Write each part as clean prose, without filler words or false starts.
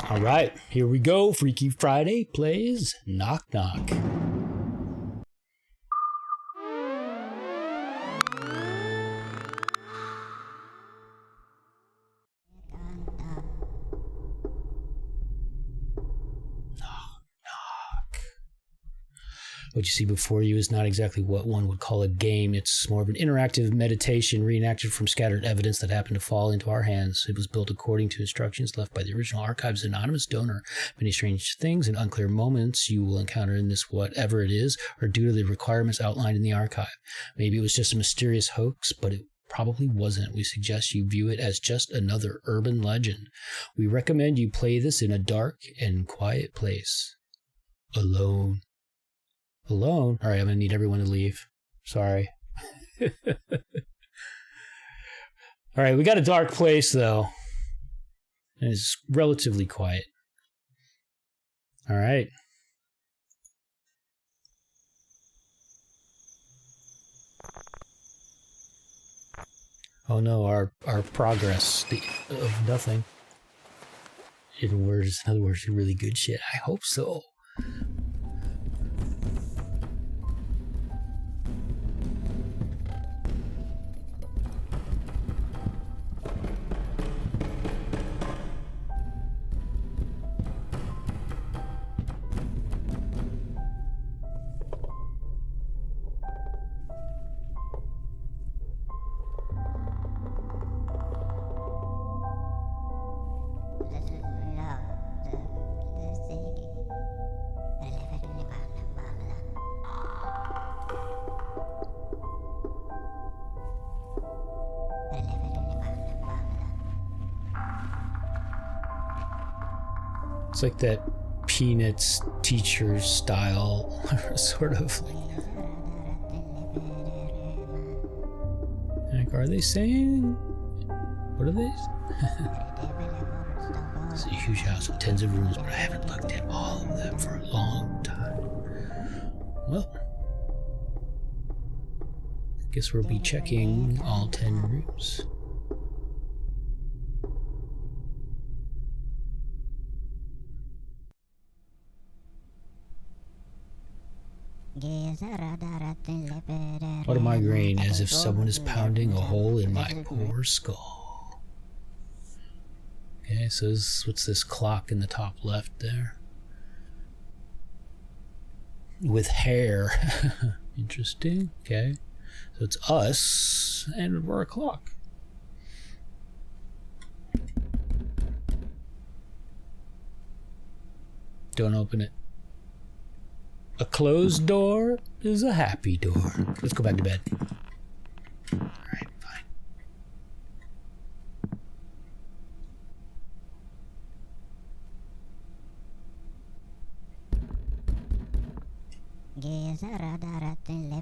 All right, here we go. Freaky Friday plays Knock Knock. What you see before you is not exactly what one would call a game. It's more of an interactive meditation reenacted from scattered evidence that happened to fall into our hands. It was built according to instructions left by the original archive's anonymous donor. Many strange things and unclear moments you will encounter in this whatever it is are due to the requirements outlined in the archive. Maybe it was just a mysterious hoax, but it probably wasn't. We suggest you view it as just another urban legend. We recommend you play this in a dark and quiet place. Alone. Alone? All right, I'm going to need everyone to leave. Sorry. All right, we got a dark place, though. And it's relatively quiet. All right. Oh no, our progress of nothing. In other words, really good shit. I hope so. It's like that Peanuts teacher style, sort of. Like, are they saying? What are they? It's a huge house with tens of rooms, but I haven't looked at all of them for a long time. Well, I guess we'll be checking all 10 rooms. What a migraine, as if someone is pounding a hole in my poor skull. Okay, so what's this clock in the top left there? With hair. Interesting, okay. So it's us, and we're a clock. Don't open it. A closed door is a happy door. Let's go back to bed. Alright, fine.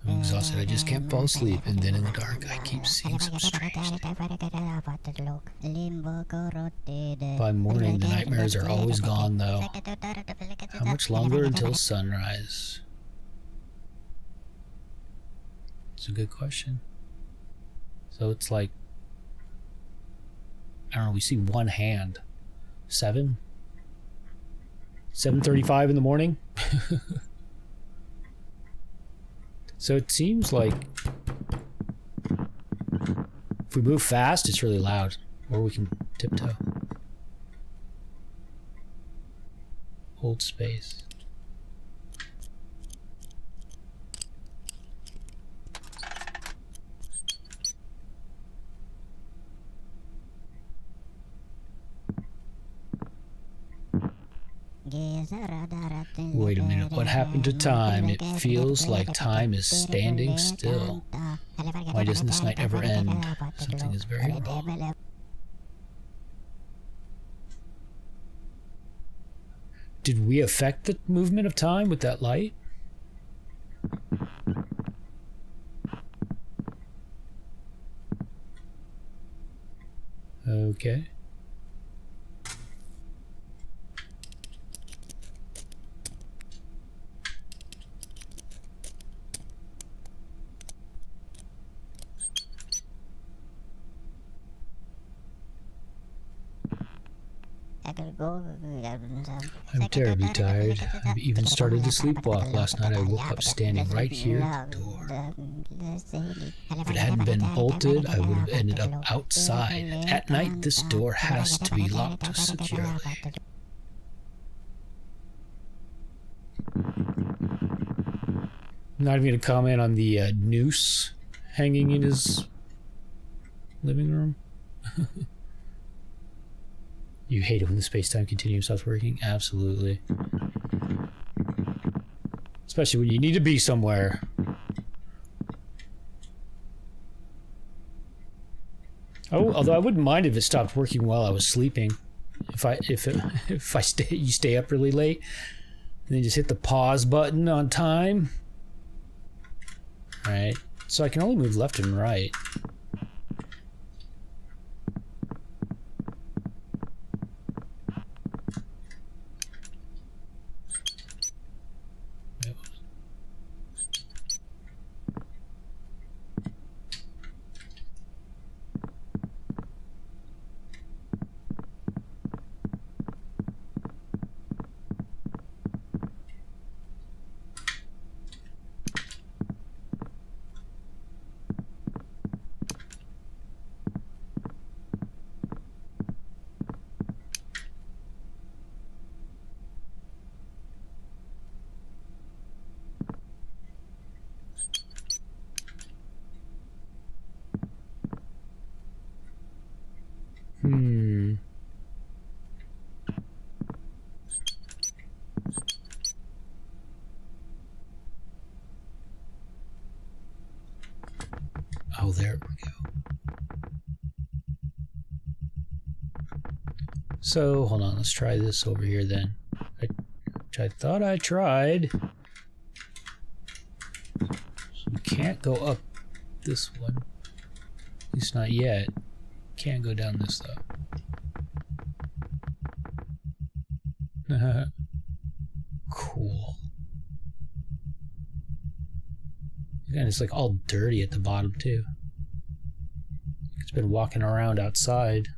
I'm exhausted. I just can't fall asleep. And then in the dark, I keep seeing some strange things. By morning, the nightmares are always gone, though. How much longer until sunrise? It's a good question. So it's like, I don't know, we see one hand. 7:35 in the morning? So it seems like if we move fast, it's really loud. Or we can tiptoe. Hold space. Wait a minute, what happened to time? It feels like time is standing still. Why doesn't this night ever end? Something is very wrong. Did we affect the movement of time with that light? Okay. I'm terribly tired. I've even started to sleepwalk. Last night I woke up standing right here at the door. If it hadn't been bolted, I would have ended up outside. At night, this door has to be locked securely. I'm not even going to comment on the noose hanging in his living room. You hate it when the space-time continuum stops working? Absolutely. Especially when you need to be somewhere. Oh, although I wouldn't mind if it stopped working while I was sleeping. If you stay up really late, and then just hit the pause button on time. Alright. So I can only move left and right. Oh, there we go. So, hold on, let's try this over here then. Which I thought I tried. So we can't go up this one. At least not yet. Can't go down this though. Cool. And it's like all dirty at the bottom too. It's been walking around outside.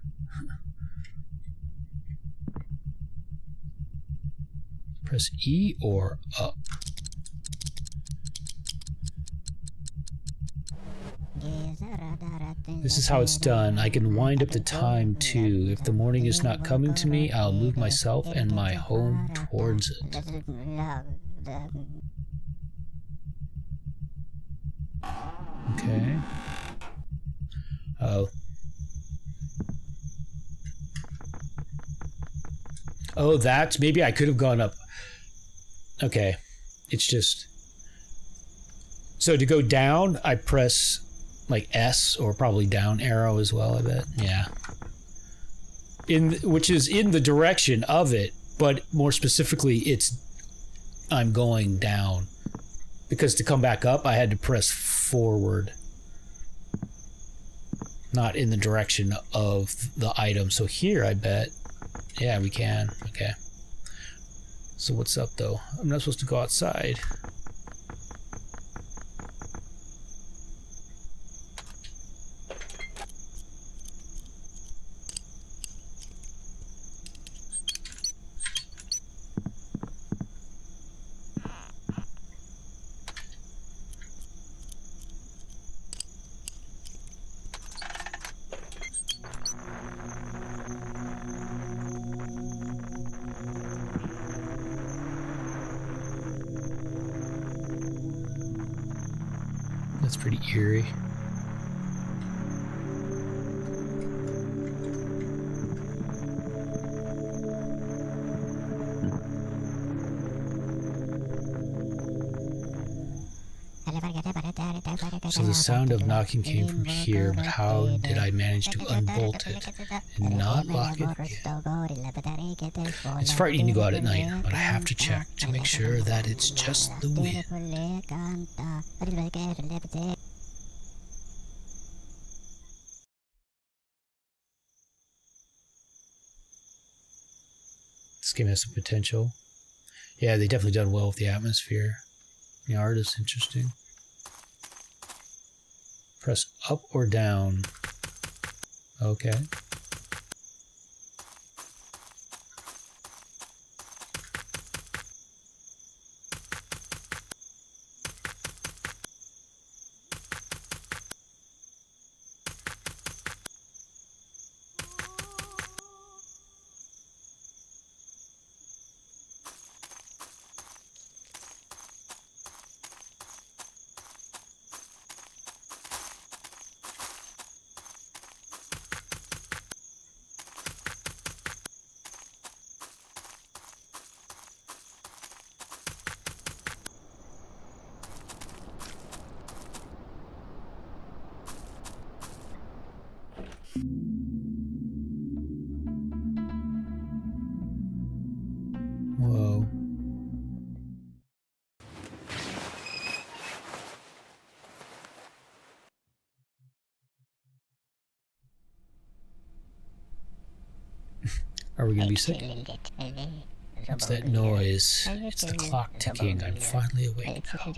Press E or up. This is how it's done. I can wind up the time too. If the morning is not coming to me, I'll move myself and my home towards it. Okay. Oh. Oh, that. Maybe I could have gone up. Okay. It's just... So to go down, I press like S or probably down arrow as well, I bet. Yeah. Which is in the direction of it, but more specifically, I'm going down. Because to come back up, I had to press forward. Not in the direction of the item. So here, I bet. Yeah, we can. Okay. So what's up, though? I'm not supposed to go outside. That's pretty eerie. So the sound of knocking came from here, but how did I manage to unbolt it and not lock it again? It's frightening to go out at night, but I have to check to make sure that it's just the wind. This game has some potential. Yeah, they definitely done well with the atmosphere. The art is interesting. Press up or down. Okay. Whoa. Are we gonna be sick? What's that noise? It's the clock ticking. I'm finally awake now.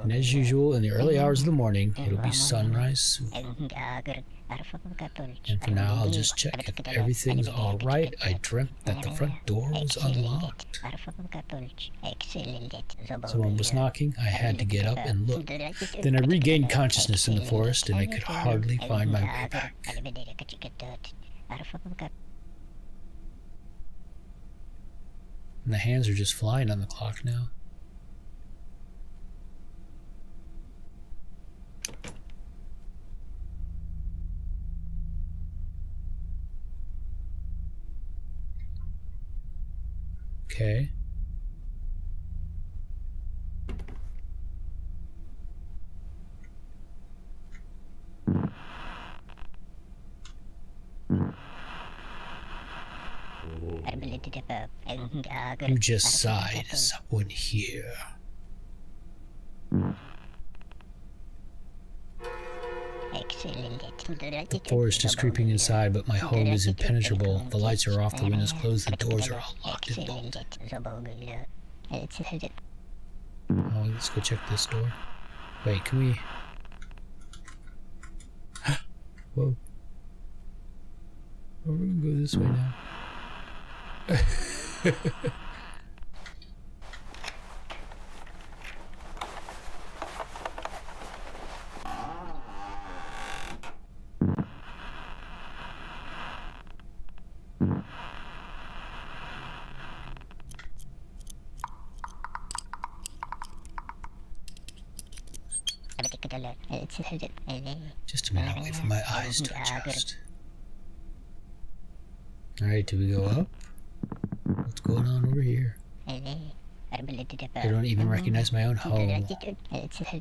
And as usual, in the early hours of the morning, it'll be sunrise soon. And for now, I'll just check if everything's alright. I dreamt that the front door was unlocked. Someone was knocking. I had to get up and look. Then I regained consciousness in the forest, and I could hardly find my way back. And the hands are just flying on the clock now. Okay. You just sighed. Is someone here? The forest is creeping inside, but my home is impenetrable. The lights are off, the windows closed, the doors are all locked and bolted. Oh, let's go check this door. Wait, can we... Whoa. Oh, we're gonna go this way now. Just a minute, I'll wait for my eyes to adjust. Alright, do we go up? What's going on over here? I don't even recognize my own home.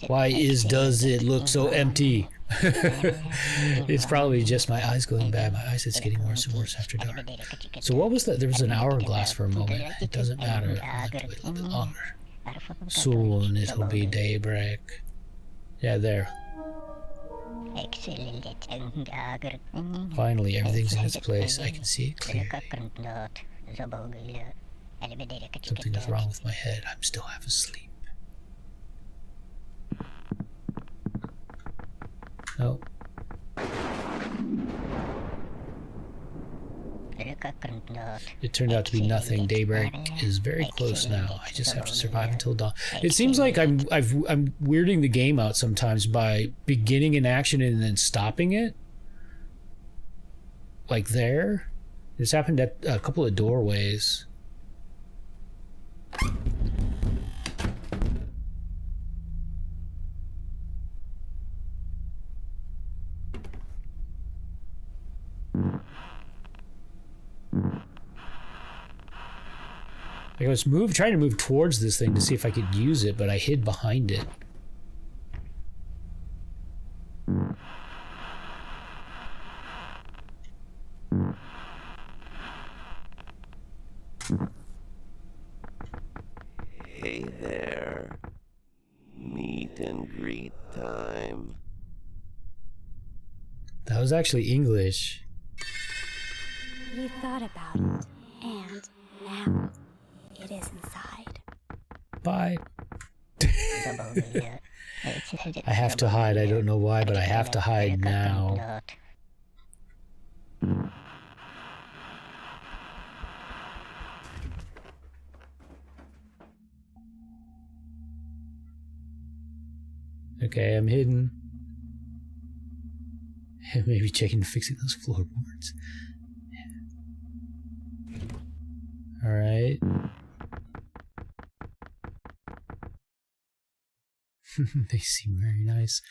Why does it look so empty? It's probably just my eyes going bad. My eyesight's getting worse and worse after dark. So what was that? There was an hourglass for a moment. It doesn't matter. I'll have to wait a little bit longer. Soon it'll be daybreak. Yeah, there. Finally, everything's in its place. I can see it clearly. Something is wrong with my head. I'm still half asleep. Oh. It turned out to be nothing. Daybreak is very close now. I just have to survive until dawn. It seems like I'm weirding the game out sometimes by beginning an action and then stopping it. Like there. This happened at a couple of doorways. I was trying to move towards this thing to see if I could use it, but I hid behind it. Hey there. Meet and greet time. That was actually English. You thought about it, and now it is inside. Bye. I have to hide. I don't know why, but I have to hide now. Okay, I'm hidden. Maybe checking fixing those floorboards. Alright. They seem very nice.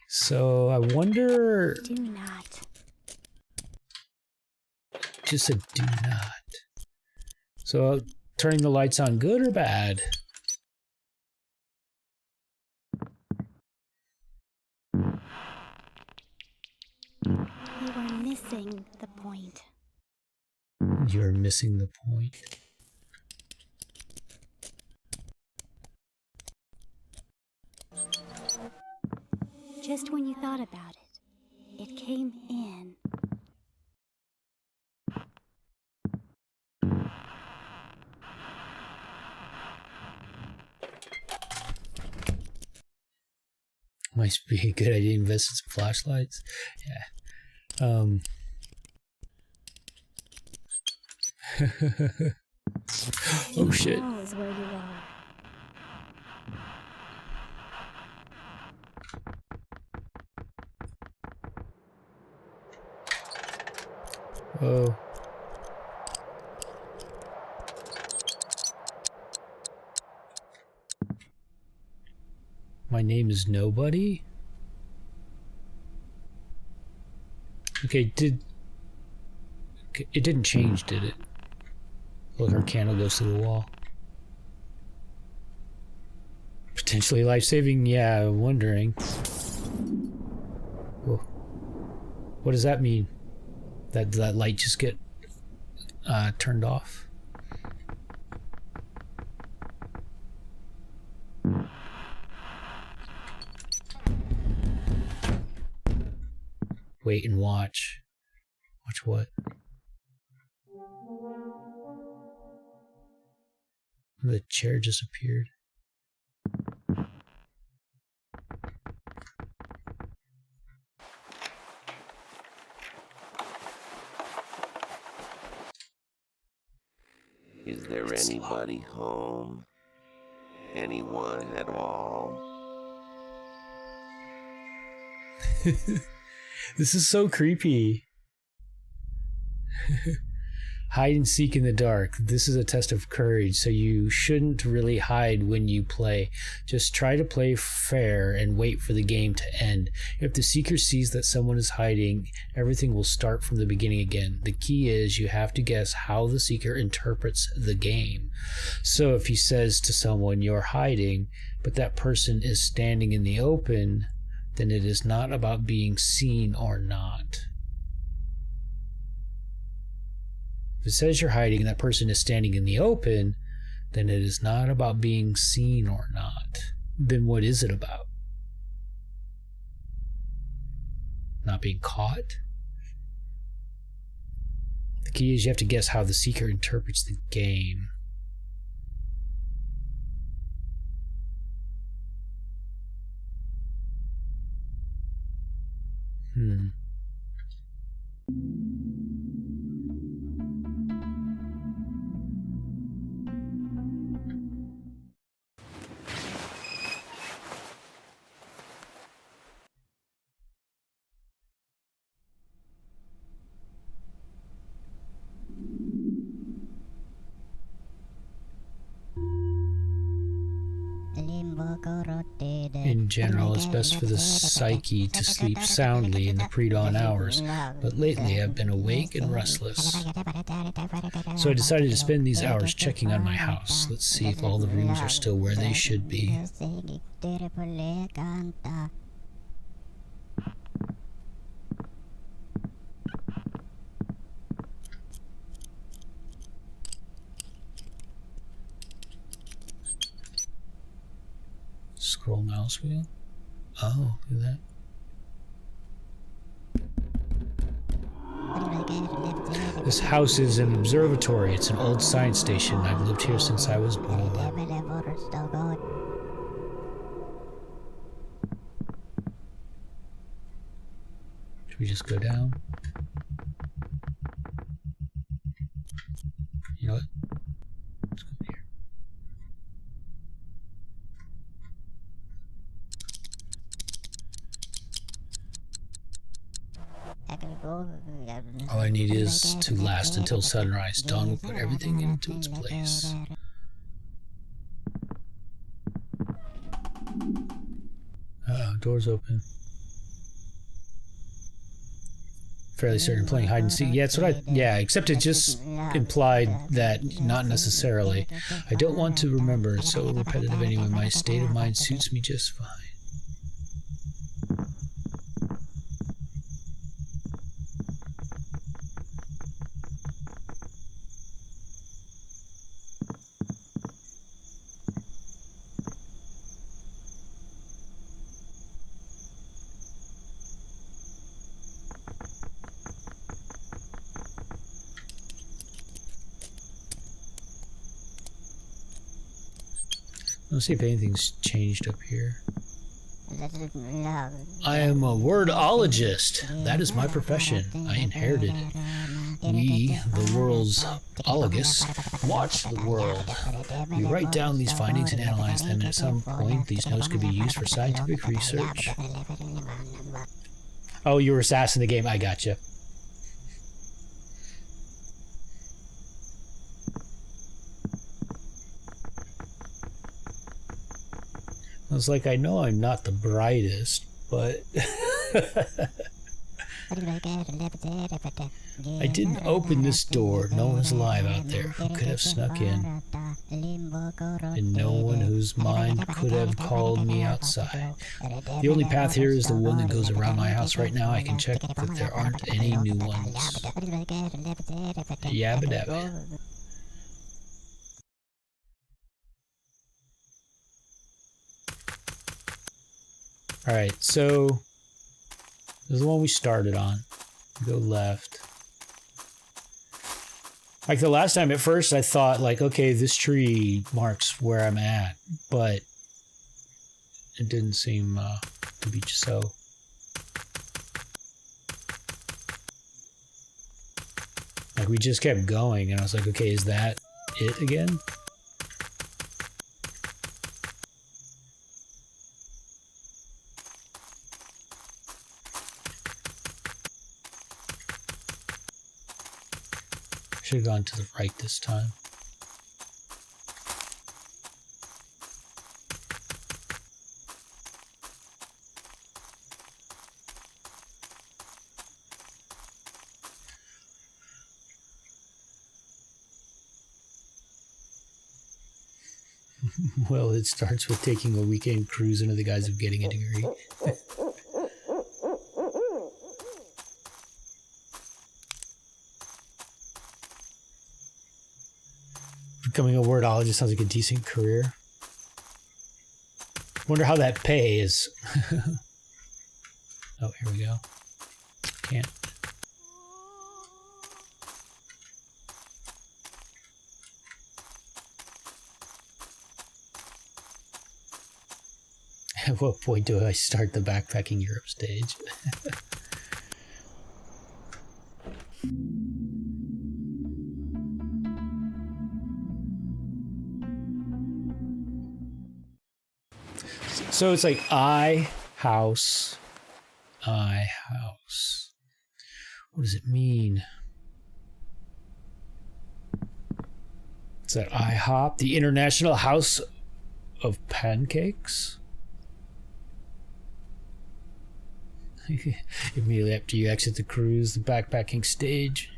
So I wonder... Do not. Just a do not. So turning the lights on, good or bad? You are missing the point. You're missing the point. Just when you thought about it, it came in. Might be a good idea to invest in some flashlights. Yeah. Oh shit. Who knows where you are? Oh. My name is Nobody? Okay, it didn't change, did it? Look, our candle goes to the wall. Potentially life-saving? Yeah, I'm wondering. Whoa. What does that mean? Did that light just get turned off? Wait and watch. Watch what? The chair just appeared. Is there anybody home? Anyone at all? This is so creepy. Hide and seek in the dark. This is a test of courage, so you shouldn't really hide when you play. Just try to play fair and wait for the game to end. If the seeker sees that someone is hiding, everything will start from the beginning again. The key is you have to guess how the seeker interprets the game. So if he says to someone, "You're hiding," but that person is standing in the open, then it is not about being seen or not. If it says you're hiding and that person is standing in the open, then it is not about being seen or not. Then what is it about? Not being caught? The key is you have to guess how the seeker interprets the game. In general, it's best for the psyche to sleep soundly in the pre-dawn hours, but lately I've been awake and restless. So I decided to spend these hours checking on my house. Let's see if all the rooms are still where they should be. Scroll mouse wheel? Oh, look at that. This house is an observatory. It's an old science station. I've lived here since I was born. Should we just go down? You know what? Let's go here. All I need is to last until sunrise. Dawn will put everything into its place. Doors open. Fairly certain playing hide and seek. Yeah, that's what except it just implied that not necessarily. I don't want to remember. It's so repetitive anyway. My state of mind suits me just fine. Let's see if anything's changed up here. I am a wordologist. That is my profession. I inherited it. We, the world's ologists, watch the world. We write down these findings and analyze them, and at some point, these notes could be used for scientific research. Oh, you were assassin the game. I gotcha. I was like, I know I'm not the brightest, but I didn't open this door. No one's alive out there who could have snuck in. And no one whose mind could have called me outside. The only path here is the one that goes around my house right now. I can check that there aren't any new ones. Yabba dabba. Alright, so this is the one we started on. Go left. Like the last time, at first I thought like, okay, this tree marks where I'm at, but it didn't seem to be so. Like we just kept going and I was like, okay, is that it again? Should have gone to the right this time. Well, it starts with taking a weekend cruise under the guise of getting a degree. Becoming a wordologist sounds like a decent career. Wonder how that pays. Oh, here we go. Can't. At what point do I start the backpacking Europe stage? So it's like I house. What does it mean? Is that IHOP, the International House of Pancakes? Immediately after you exit the cruise, the backpacking stage,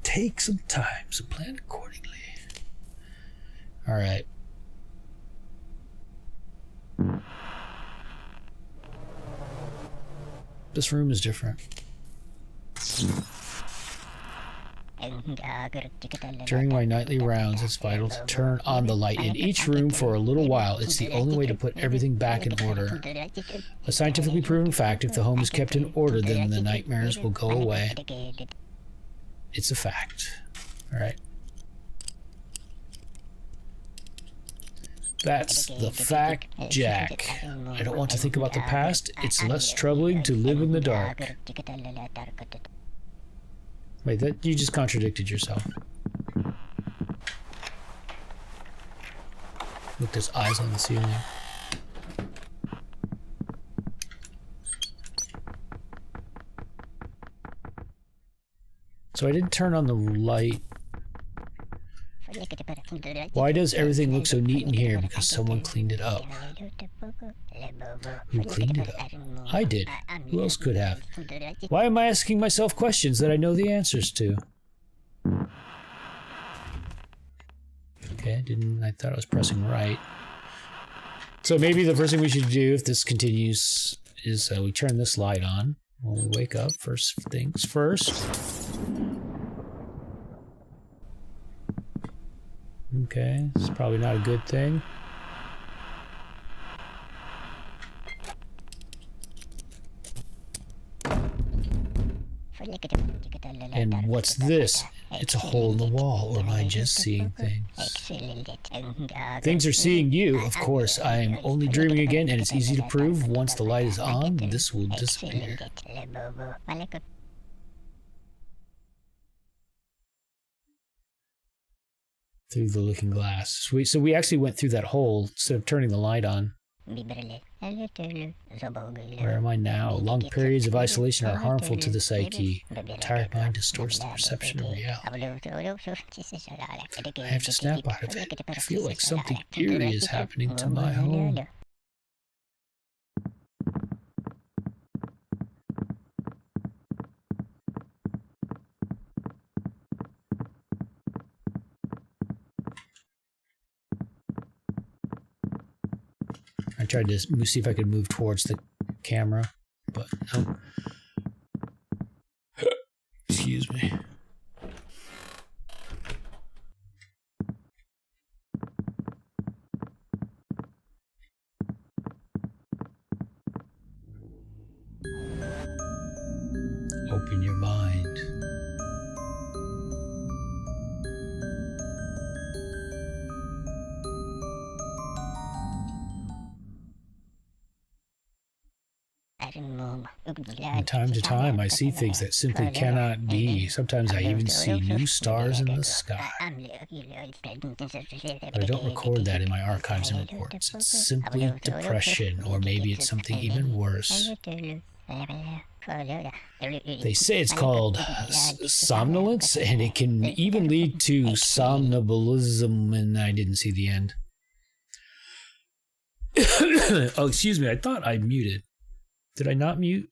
take some time, so plan accordingly. All right. This room is different. During my nightly rounds, it's vital to turn on the light in each room for a little while. It's the only way to put everything back in order. A scientifically proven fact, if the home is kept in order, then the nightmares will go away. It's a fact. All right. That's the fact, Jack. I don't want to think about the past. It's less troubling to live in the dark. Wait, that you just contradicted yourself. Look, there's eyes on the ceiling. So I didn't turn on the light. Why does everything look so neat in here? Because someone cleaned it up. Who cleaned it up? I did. Who else could have? Why am I asking myself questions that I know the answers to? Okay, I thought I was pressing right. So maybe the first thing we should do, if this continues, is we turn this light on when we wake up. First things first. Okay, this is probably not a good thing. And what's this? it's a hole in the wall, or am I just seeing things? Things are seeing you, of course. I am only dreaming again, and it's easy to prove. Once the light is on, this will disappear. Through the looking glass. So we actually went through that hole instead of turning the light on. Where am I now? Long periods of isolation are harmful to the psyche. A tired mind distorts the perception of reality. I have to snap out of it. I feel like something eerie is happening to my home. I tried to see if I could move towards the camera, but no. Excuse me. Open your mind. From time to time, I see things that simply cannot be. Sometimes I even see new stars in the sky. But I don't record that in my archives and reports. It's simply depression, or maybe it's something even worse. They say it's called somnolence, and it can even lead to somnambulism, and I didn't see the end. Oh, excuse me, I thought I muted. Did I not mute?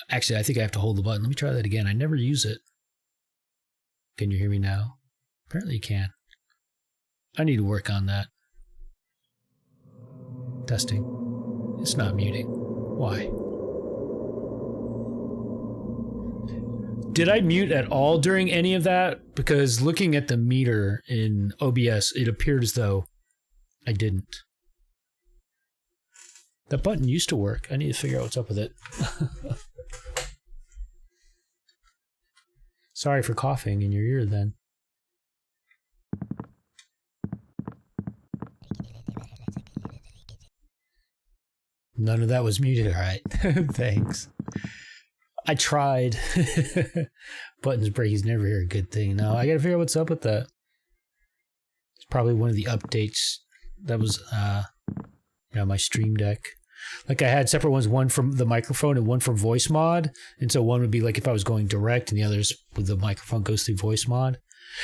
Actually, I think I have to hold the button. Let me try that again. I never use it. Can you hear me now? Apparently you can. I need to work on that. Testing. It's not muting. Why? Did I mute at all during any of that? Because looking at the meter in OBS, it appeared as though I didn't. That button used to work. I need to figure out what's up with it. Sorry for coughing in your ear then. None of that was muted, all right. Thanks. I tried. Buttons break is never a good thing. No, I gotta figure out what's up with that. It's probably one of the updates that was my Stream Deck. Like I had separate ones, one from the microphone and one from voice mod. And so one would be like if I was going direct, and the others with the microphone goes through voice mod.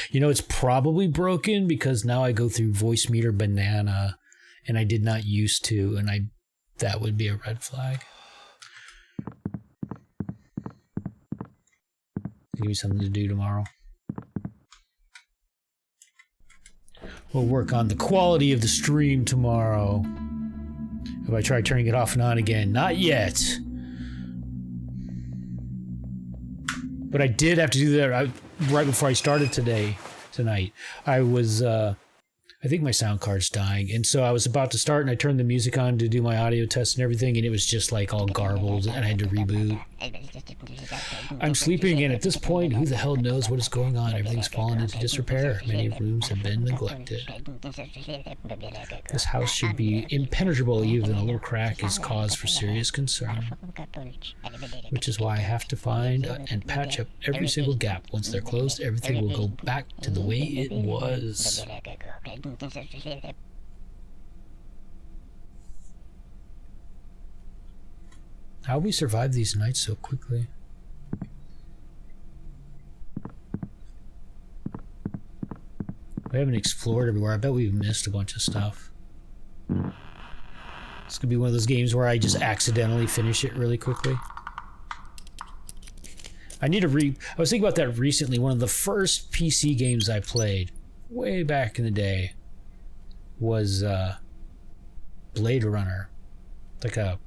You know, it's probably broken because now I go through Voicemeeter Banana, and I did not used to, and that would be a red flag. Give me something to do tomorrow. We'll work on the quality of the stream tomorrow. Have I tried turning it off and on again? Not yet. But I did have to do that right before I started tonight. I was, I think my sound card's dying. And so I was about to start, and I turned the music on to do my audio test and everything, and it was just like all garbled, and I had to reboot. I'm sleeping, and at this point, who the hell knows what is going on? Everything's fallen into disrepair. Many rooms have been neglected. This house should be impenetrable, even a little crack is cause for serious concern. Which is why I have to find and patch up every single gap. Once they're closed, everything will go back to the way it was. How we survive these nights so quickly? We haven't explored everywhere. I bet we've missed a bunch of stuff. This could be one of those games where I just accidentally finish it really quickly. I was thinking about that recently. One of the first PC games I played way back in the day was Blade Runner, like a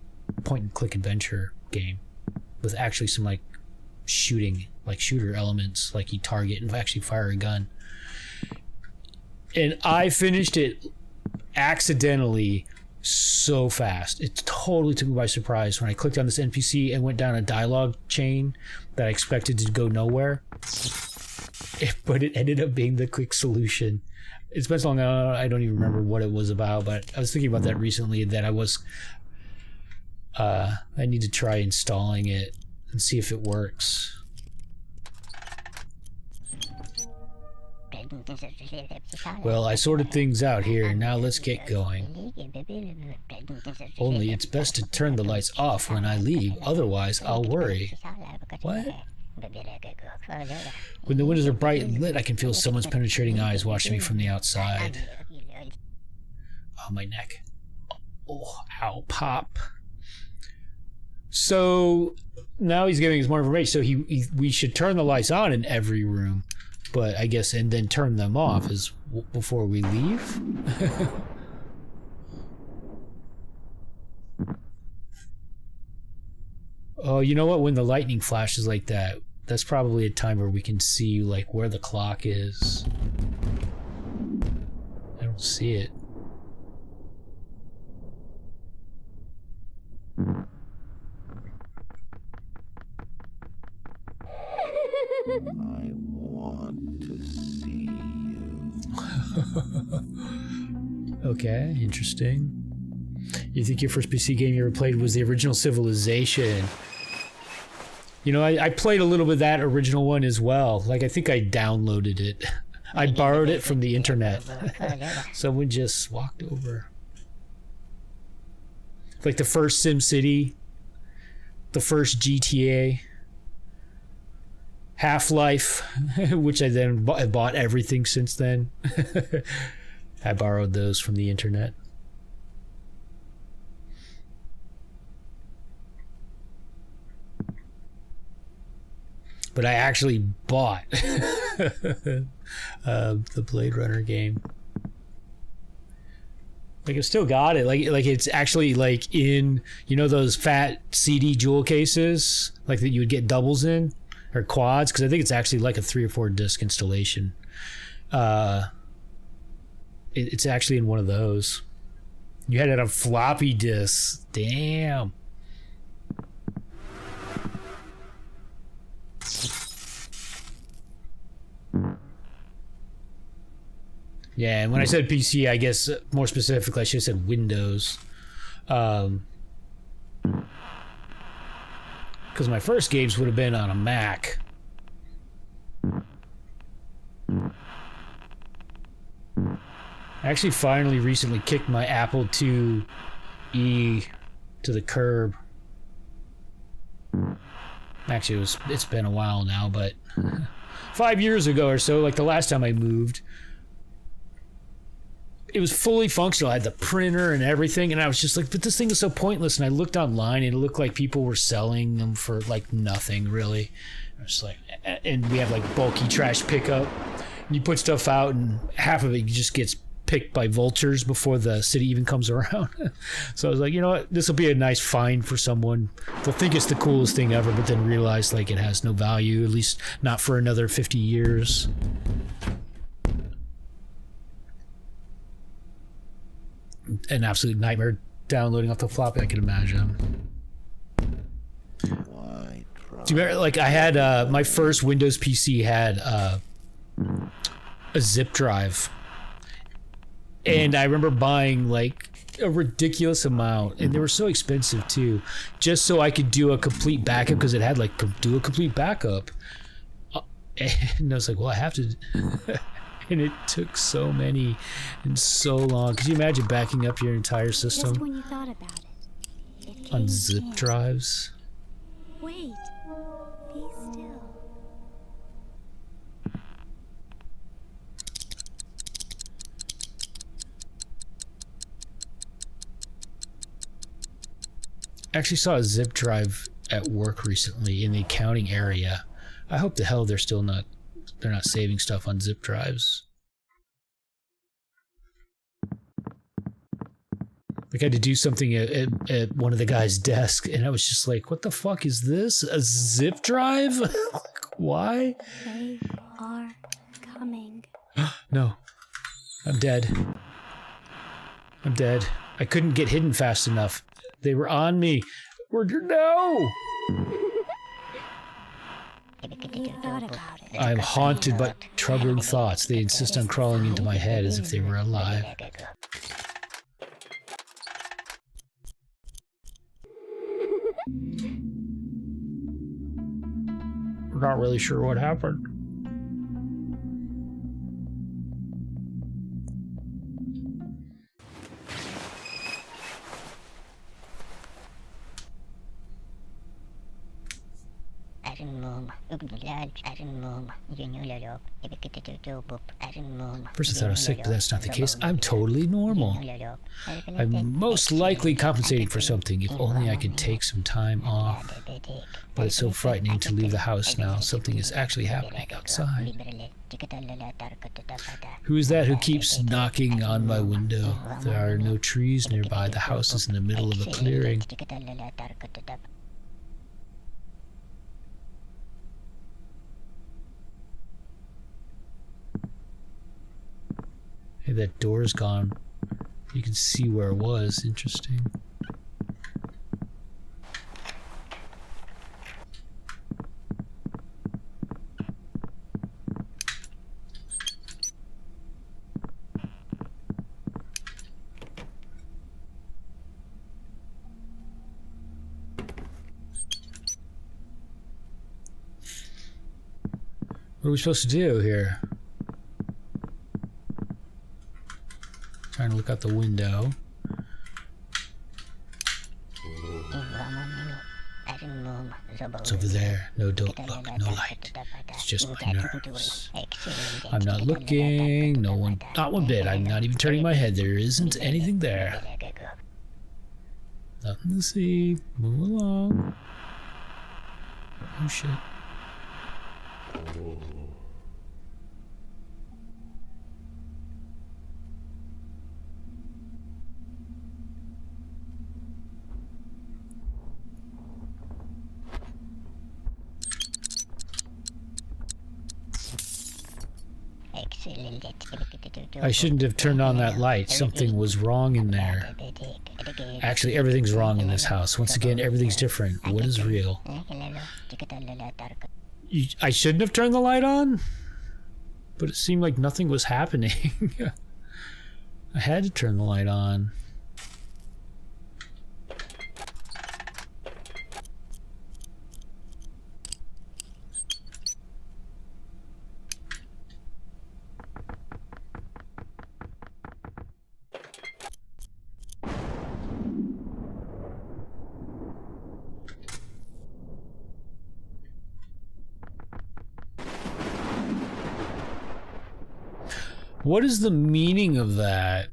point-and-click adventure game with actually some like shooter elements, like you target and actually fire a gun. And I finished it accidentally so fast. It totally took me by surprise when I clicked on this NPC and went down a dialogue chain that I expected to go nowhere. But it ended up being the quick solution. It's been so long, I don't even remember what it was about, but I was thinking about that recently, that I need to try installing it and see if it works. Well, I sorted things out here, now let's get going. Only it's best to turn the lights off when I leave, otherwise I'll worry. What? When the windows are bright and lit, I can feel someone's penetrating eyes watching me from the outside. Oh, my neck. Oh, ow, pop. So now he's giving us more information. So we should turn the lights on in every room, but I guess, and then turn them off before we leave. Oh, you know what? When the lightning flashes like that, that's probably a time where we can see like where the clock is. I don't see it. I want to see you. Okay, interesting. You think your first PC game you ever played was the original Civilization? You know, I played a little bit of that original one as well. Like, I think I downloaded it. I borrowed it from the internet. Someone just walked over. Like the first SimCity, the first GTA, Half-Life, which I then bought everything since then. I borrowed those from the internet. But I actually bought the Blade Runner game. Like, I've still got it. Like it's actually like in, you know, those fat CD jewel cases, like that you would get doubles in, or quads, because I think it's actually like a 3 or 4 disc installation. It's actually in one of those. You had it on floppy disks. Damn. Yeah, and when I said PC, I guess more specifically, I should have said Windows. Because my first games would have been on a Mac. I actually finally recently kicked my Apple IIe to the curb. Actually, it's been a while now, but 5 years ago or so, like the last time I moved, it was fully functional. I had the printer and everything, and I was just like, but this thing is so pointless. And I looked online, and it looked like people were selling them for like nothing, really. I was like, and we have like bulky trash pickup. And you put stuff out, and half of it just gets picked by vultures before the city even comes around. So I was like, you know what, this will be a nice find for someone. They'll think it's the coolest thing ever, but then realize like it has no value, at least not for another 50 years. An absolute nightmare downloading off the floppy, I can imagine. Why try? Do you remember, like, I had my first Windows PC had a zip drive, and I remember buying like a ridiculous amount, and they were so expensive too, just so I could do a complete backup, because it had like do a complete backup. And I was like, well, I have to. And it took so many and so long. Could you imagine backing up your entire system Just when you thought about it, it on came zip in. drives? Wait, be still. I actually saw a zip drive at work recently in the accounting area. I hope the hell they're not saving stuff on zip drives. Like, I had to do something at one of the guys' desk, and I was just like, what the fuck is this? A zip drive? Why? They are coming. No. I'm dead. I'm dead. I couldn't get hidden fast enough. They were on me. No! You thought about it. I'm haunted by troubling thoughts. They insist on crawling into my head as if they were alive. We're not really sure what happened. First I thought I was sick, but that's not the case. I'm totally normal. I'm most likely compensating for something. If only I could take some time off. But it's so frightening to leave the house now. Something is actually happening outside. Who is that who keeps knocking on my window? There are no trees nearby. The house is in the middle of a clearing. Hey, that door's gone. You can see where it was. Interesting. What are we supposed to do here? Trying to look out the window. It's over there. No, don't look. No light. It's just my nerves. I'm not looking. No one. Not one bit. I'm not even turning my head. There isn't anything there. Nothing to see. Move along. Oh shit. I shouldn't have turned on that light. Something was wrong in there. Actually, everything's wrong in this house. Once again, everything's different. What is real? I shouldn't have turned the light on? But it seemed like nothing was happening. I had to turn the light on. What is the meaning of that?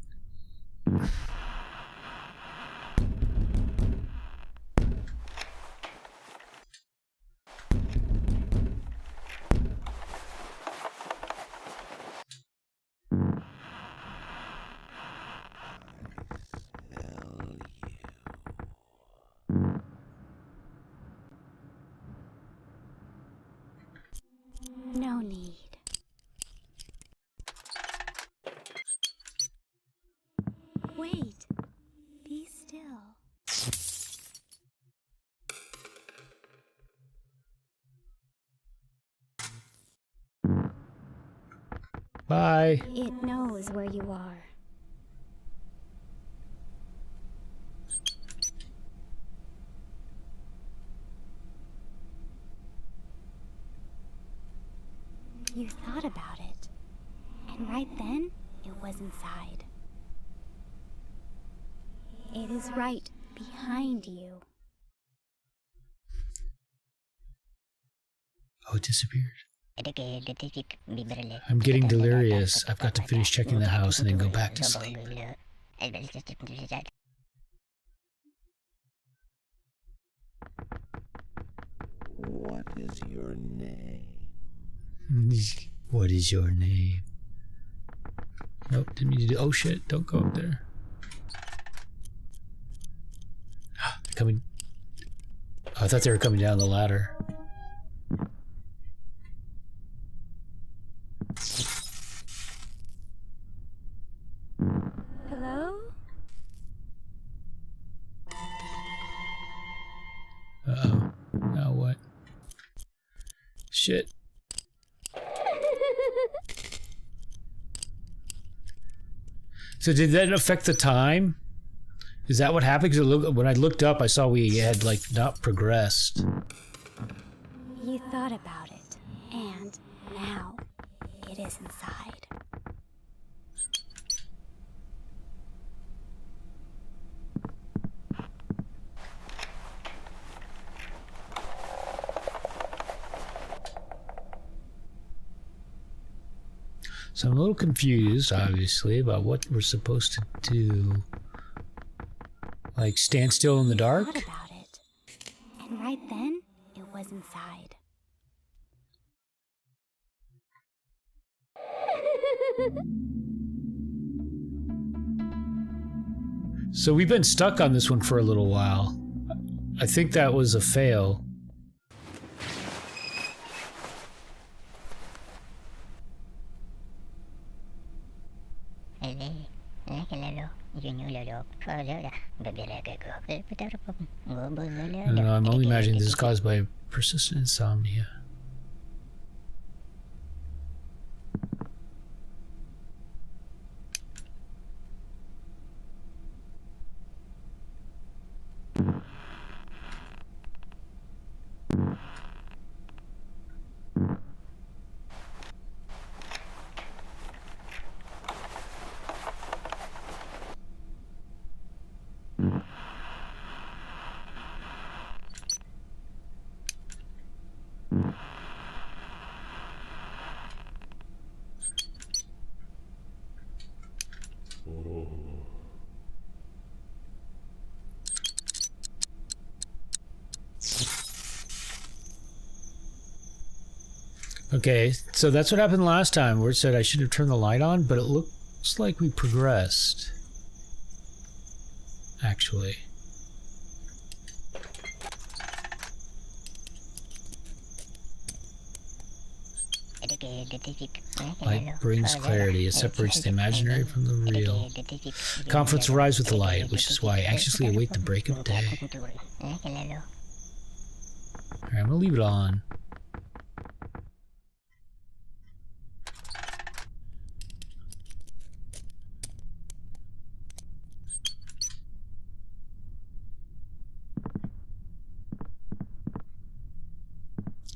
No need. Wait. Be still. Bye. It knows where you are. You thought about it, and right then, it was inside. It is right behind you. Oh, it disappeared. I'm getting delirious. I've got to finish checking the house and then go back to sleep. What is your name? What is your name? Nope, didn't mean to do. Oh shit, don't go up there. They're coming. Oh, I thought they were coming down the ladder. Hello? Shit. So did that affect the time? Is that what happened? Because when I looked up, I saw we had, like, not progressed. You thought about it, and now it is inside. So I'm a little confused, obviously, about what we're supposed to do. Like, stand still in the dark? Thought about it, and right then it was inside. So we've been stuck on this one for a little while. I think that was a fail. No, I'm only imagining this is caused by persistent insomnia. Okay, so that's what happened last time, where it said I should have turned the light on, but it looks like we progressed. Actually. Light brings clarity. It separates the imaginary from the real. Conflicts arise with the light, which is why I anxiously await the break of day. Alright, I'm gonna leave it on.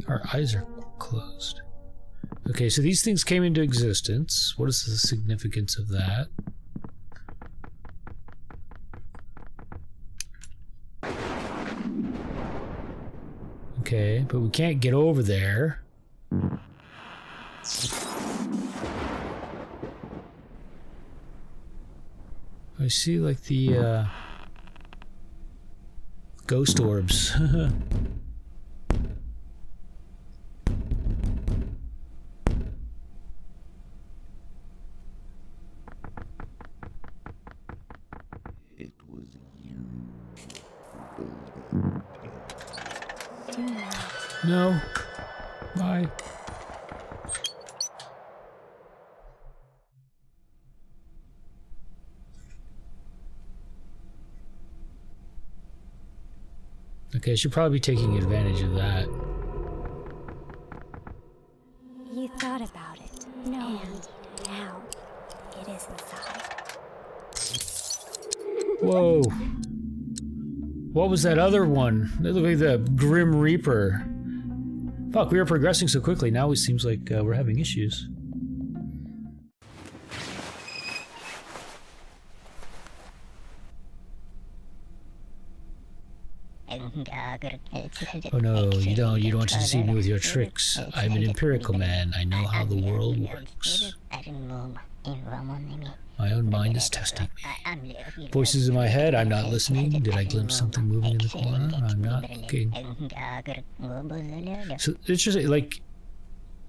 Our eyes are closed. Okay, so these things came into existence. What is the significance of that? Okay, but we can't get over there. I see, like, the, ghost orbs. It was you who built it. Do not. No. Bye. Okay, I should probably be taking advantage of that. You thought about it, no, and now it is inside. Whoa. What was that other one? It looked like the Grim Reaper. Fuck, we were progressing so quickly. Now it seems like we're having issues. Oh no, you don't want to deceive me with your tricks. I'm an empirical man. I know how the world works. My own mind is testing me. Voices in my head, I'm not listening. Did I glimpse something moving in the corner? I'm not looking. So it's just like,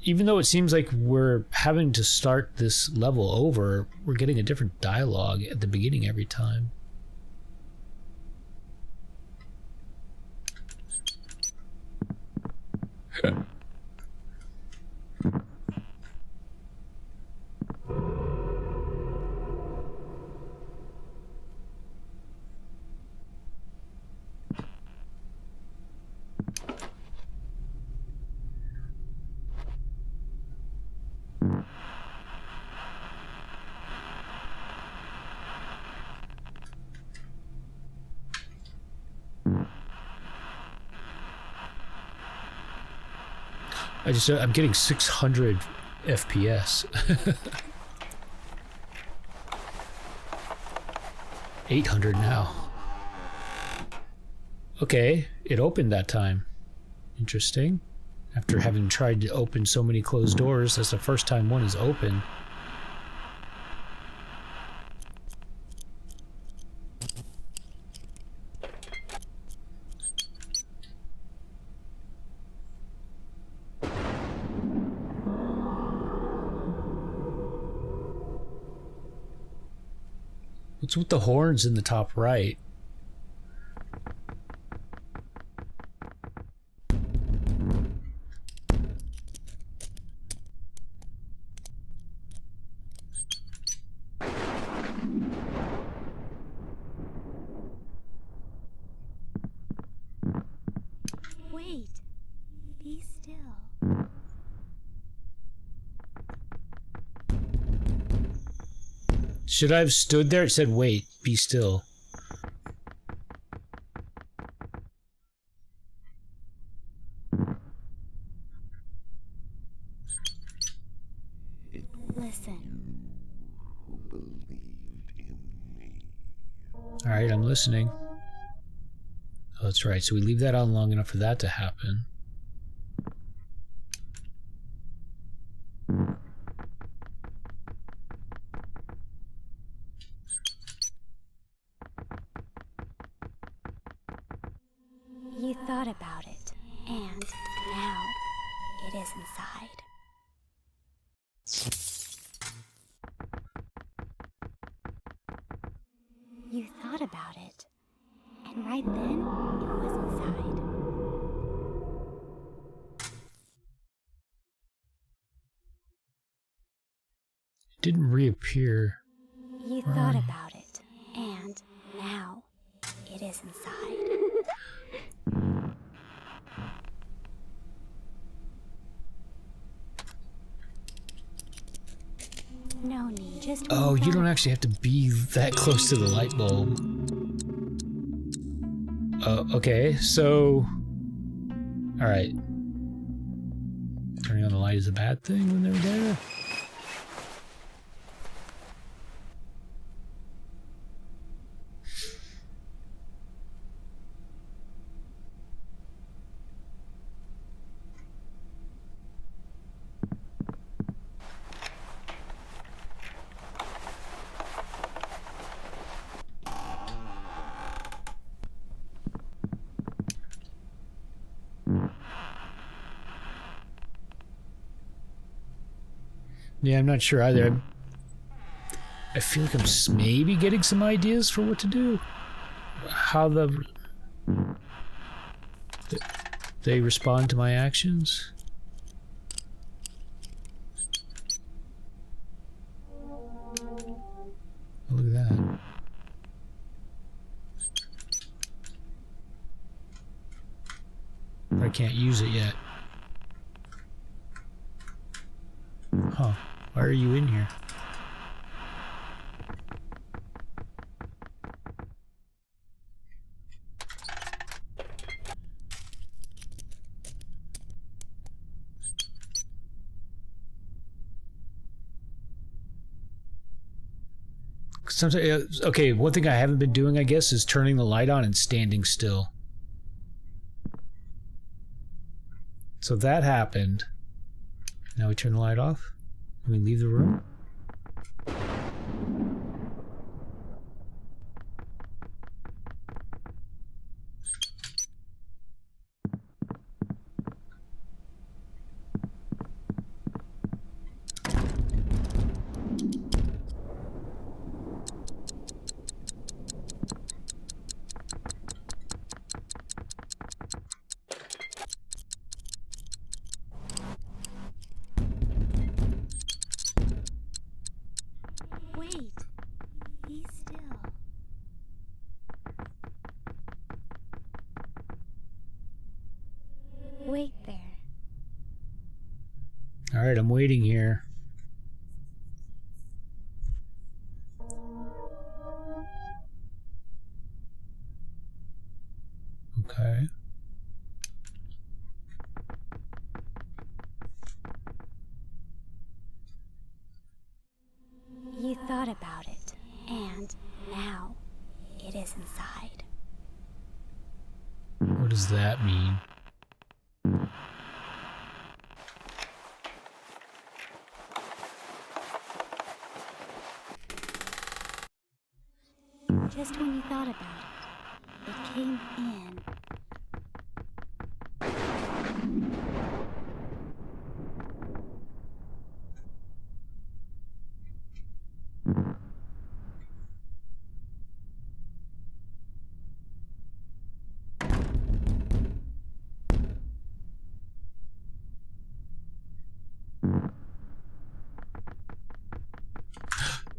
even though it seems like we're having to start this level over, we're getting a different dialogue at the beginning every time. I'm getting 600 FPS. 800 now. Okay, it opened that time. Interesting. After having tried to open so many closed doors, that's the first time one is open. What's with the horns in the top right? Wait. Be still. Should I have stood there? It said, wait, be still. Listen. Who believed in me. Alright, I'm listening. Oh, that's right. So we leave that on long enough for that to happen. You thought about it, and now it is inside. You thought about it, and right then it was inside. It didn't reappear. You thought about it, and now it is inside. No need, just Oh, move you don't back. actually have to be that close to the light bulb. Okay, so... Alright. Turning on the light is a bad thing when they're there? Yeah, I'm not sure either. I feel like I'm maybe getting some ideas for what to do. How they respond to my actions. Look at that. I can't use it yet. Huh. Why are you in here? Sometimes, okay, one thing I haven't been doing, I guess, is turning the light on and standing still. So that happened. Now we turn the light off. And we leave the room. Wait. Be still. Wait there. Alright, I'm waiting here. thought about it, and now it is inside. What does that mean? Just when you thought about it, it came in.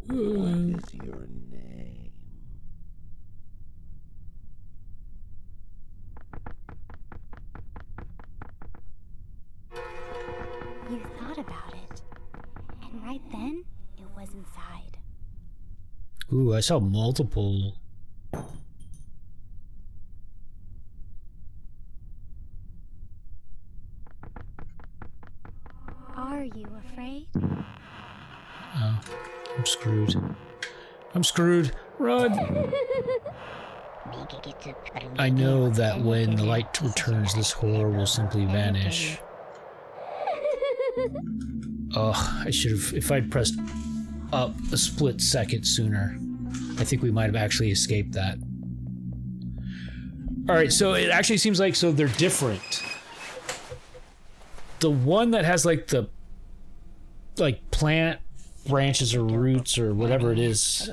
What is your name? You thought about it, and right then, it was inside. Ooh, I saw multiple. Are you afraid? Oh, I'm screwed. I'm screwed. Run! I know that when the light returns, this horror will simply vanish. Oh, I should have. If I'd pressed up a split second sooner, I think we might have actually escaped that. Alright, so it actually seems like so they're different. The one that has like the plant branches or roots or whatever it is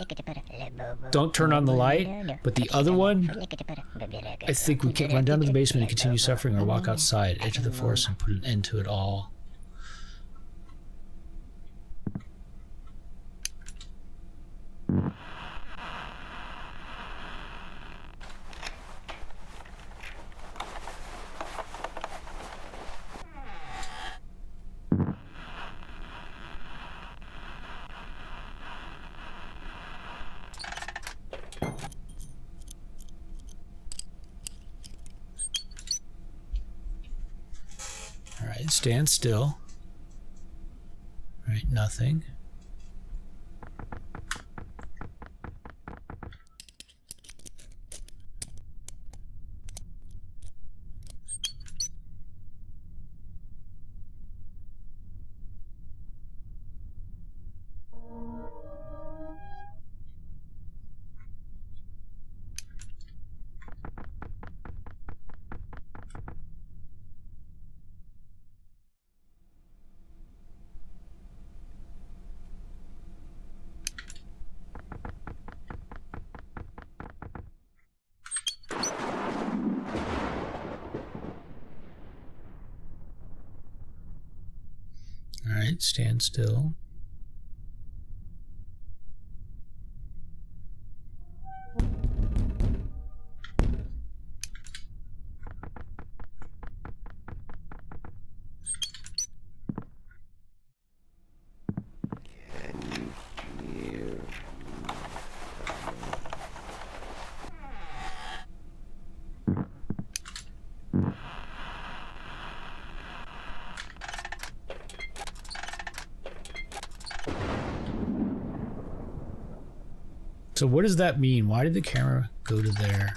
don't turn on the light, but the other one, I think we can run down to the basement and continue suffering, or walk outside, enter the forest, and put an end to it all. Alright, stand still. Alright, nothing. Alright, stand still. Can you hear? So what does that mean? Why did the camera go to there?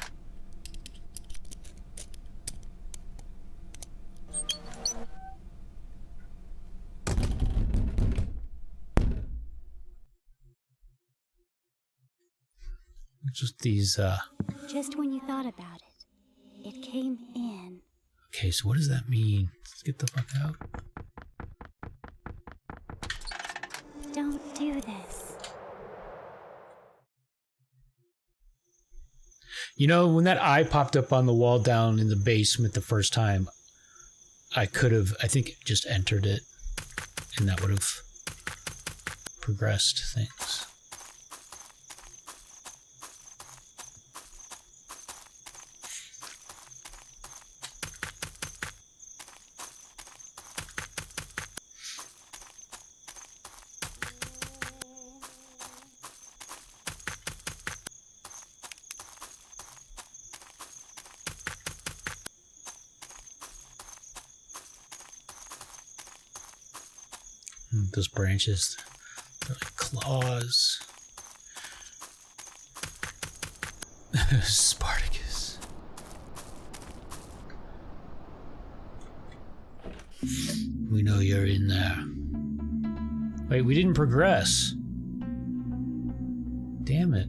Just these, Just when you thought about it, it came in. okay, so what does that mean? Let's get the fuck out. Don't do this. You know, when that eye popped up on the wall down in the basement the first time, I could have, I think, just entered it, and that would have progressed things. Those branches, They're like claws. Spartacus. We know you're in there. Wait, we didn't progress. Damn it.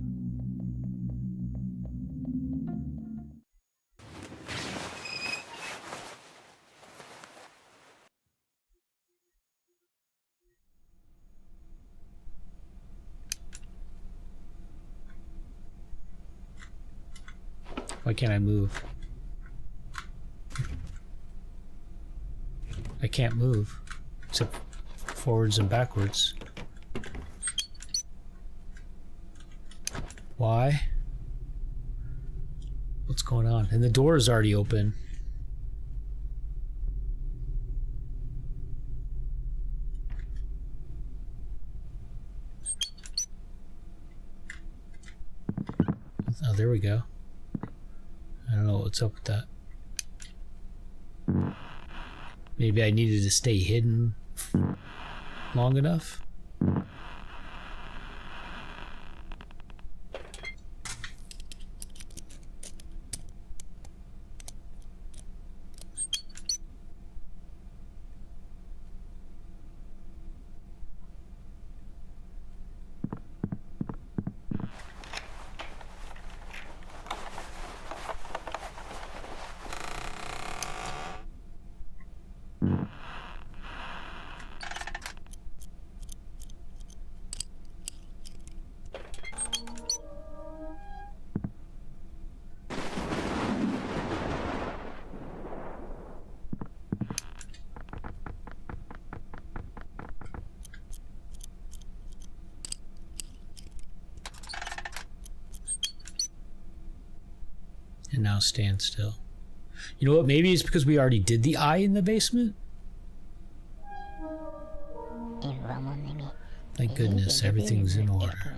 Why can't I move? I can't move, except forwards and backwards. Why? What's going on? And the door is already open. Oh, there we go. I don't know what's up with that. Maybe I needed to stay hidden long enough? And now stand still. You know what? Maybe it's because we already did the eye in the basement? Thank goodness, everything's in order.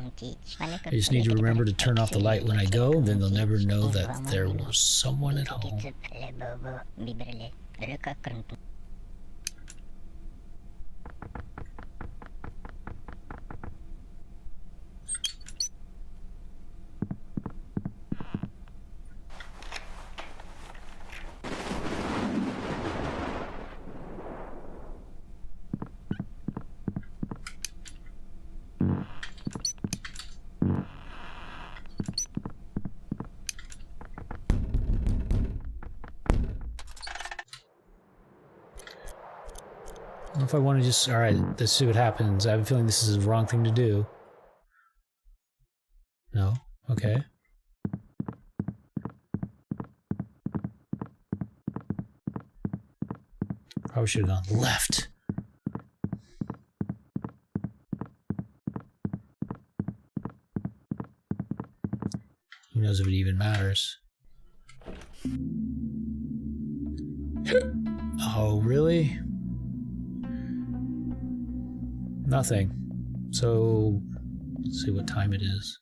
I just need to remember to turn off the light when I go, then they'll never know that there was someone at home. I don't know if I want to just... Alright, let's see what happens. I have a feeling this is the wrong thing to do. No? Okay. Probably should have gone left. Who knows if it even matters? Oh, really? Nothing. So, let's see what time it is.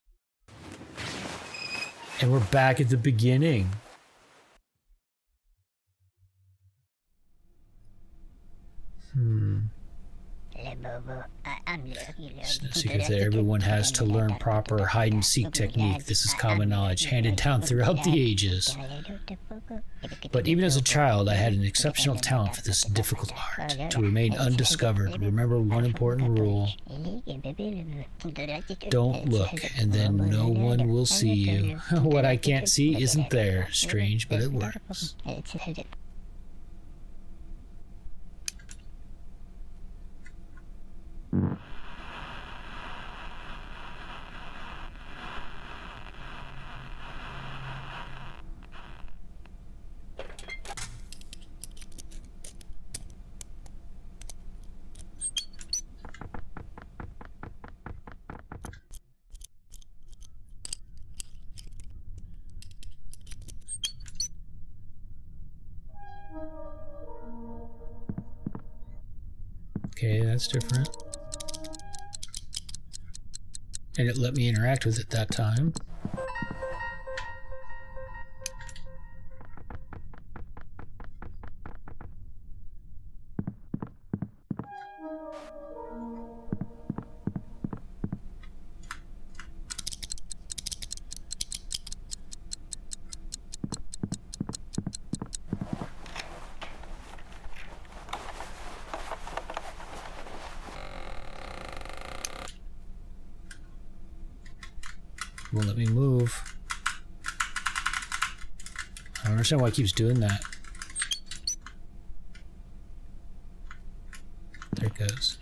And we're back at the beginning. It's no secret that everyone has to learn proper hide-and-seek technique. This is common knowledge handed down throughout the ages. But even as a child, I had an exceptional talent for this difficult art, to remain undiscovered. Remember one important rule. Don't look, and then no one will see you. What I can't see isn't there. Strange, but it works. Okay, that's different. And it let me interact with it that time. Won't let me move. I don't understand why it keeps doing that. There it goes.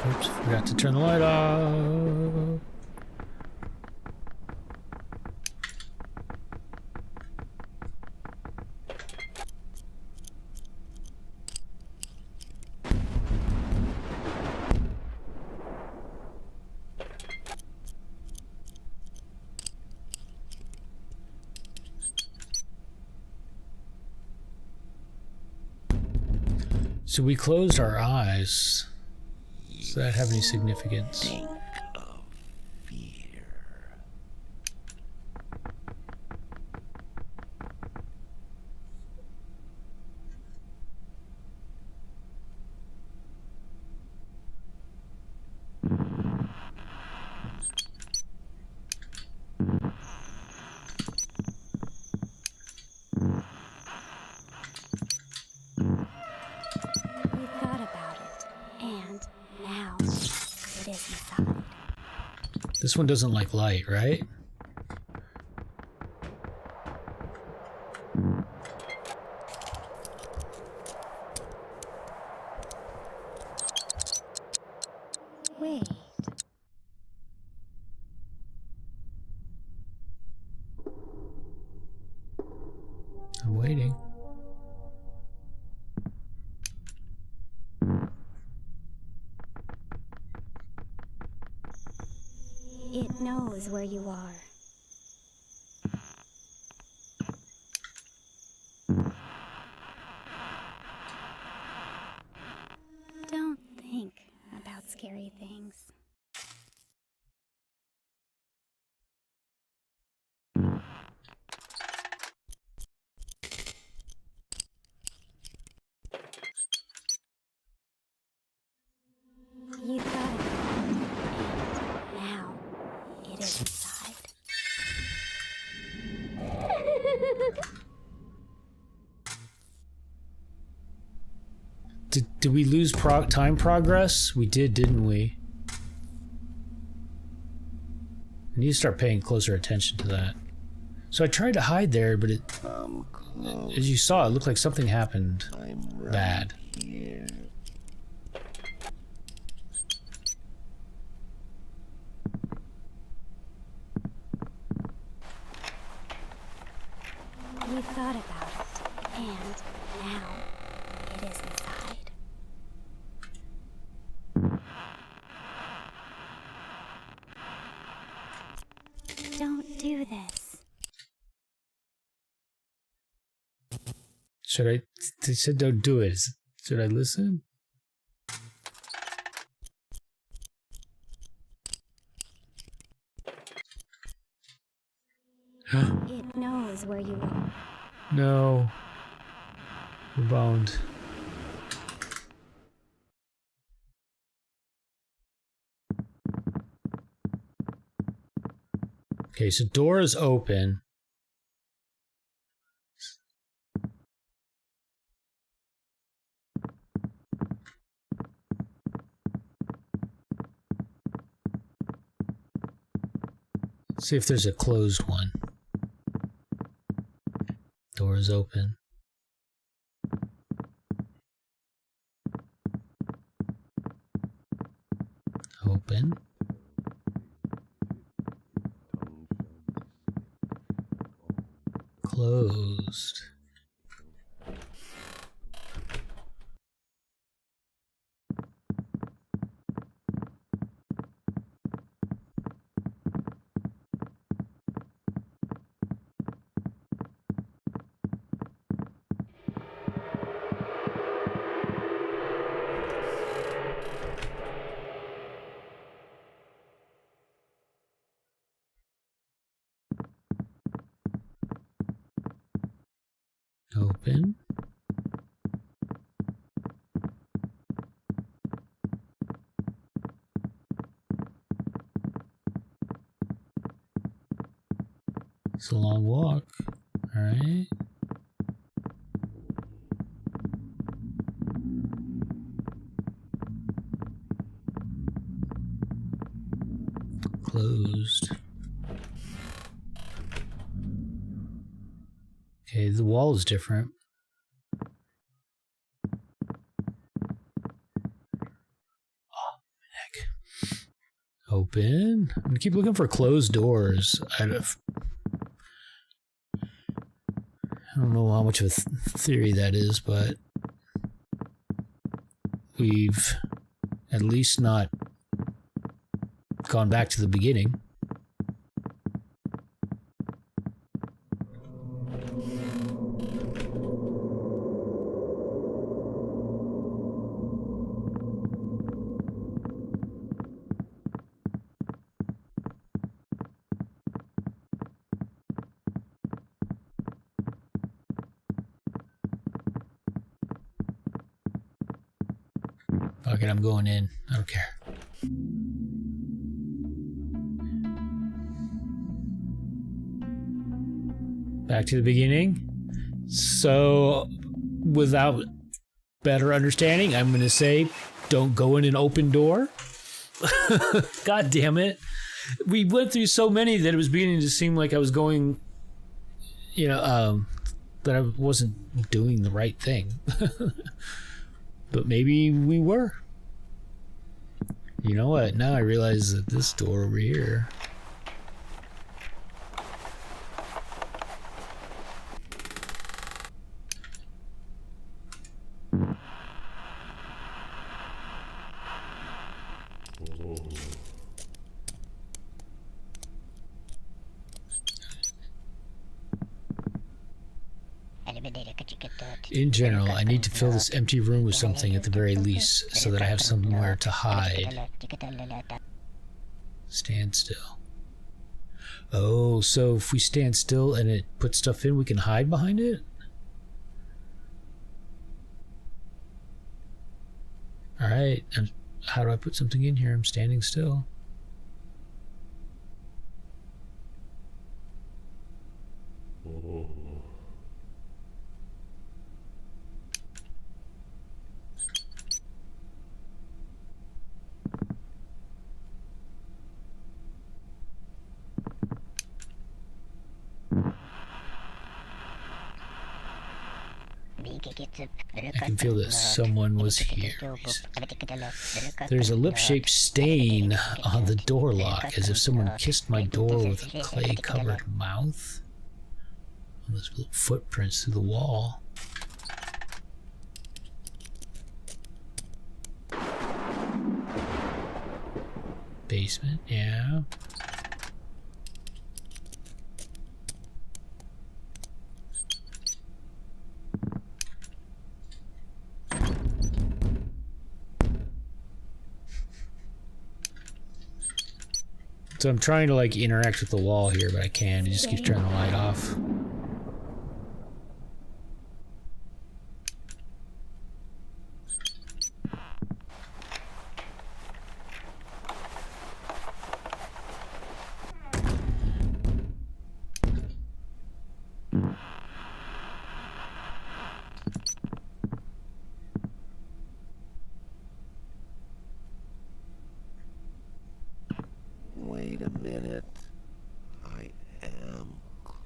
Oops, forgot to turn the light off. So we closed our eyes. Does that have any significance? Think of fear. You thought about it, and now it is inside. This one doesn't like light, right? Wait. I'm waiting. It knows where you are. Don't think about scary things. You thought about it, and now it is inside. Did we lose time progress? We did, didn't we? I need to start paying closer attention to that. So I tried to hide there, but Come close. as you saw, it looked like something happened I'm right bad. here. You thought about it, and now it is inside. Don't do this. Should I? They said don't do it. Should I listen? It knows where you are. No. We're boned. Okay, so door is open. Let's see if there's a closed one. Door is open. Open. Closed. Open. It's a long walk. All right. Closed. Okay, the wall is different. Oh, heck. Open. I'm gonna keep looking for closed doors. I don't know how much of a theory that is, but we've at least not gone back to the beginning. Fuck it, I'm going in. I don't care. Back to the beginning. So, without better understanding, I'm going to say, don't go in an open door. God damn it. We went through so many that it was beginning to seem like I was going, you know, that I wasn't doing the right thing. But maybe we were. You know what? Now I realize that this door over here. In general, I need to fill this empty room with something at the very least, so that I have somewhere to hide. Stand still. Oh, so if we stand still and it puts stuff in, we can hide behind it? Alright, and how do I put something in here? I'm standing still. I can feel that someone was here. There's a lip-shaped stain on the door lock, as if someone kissed my door with a clay-covered mouth. And there's little footprints through the wall. Basement, yeah. So I'm trying to like interact with the wall here, but I can't. It just keeps turning the light off. Wait a minute. I am close.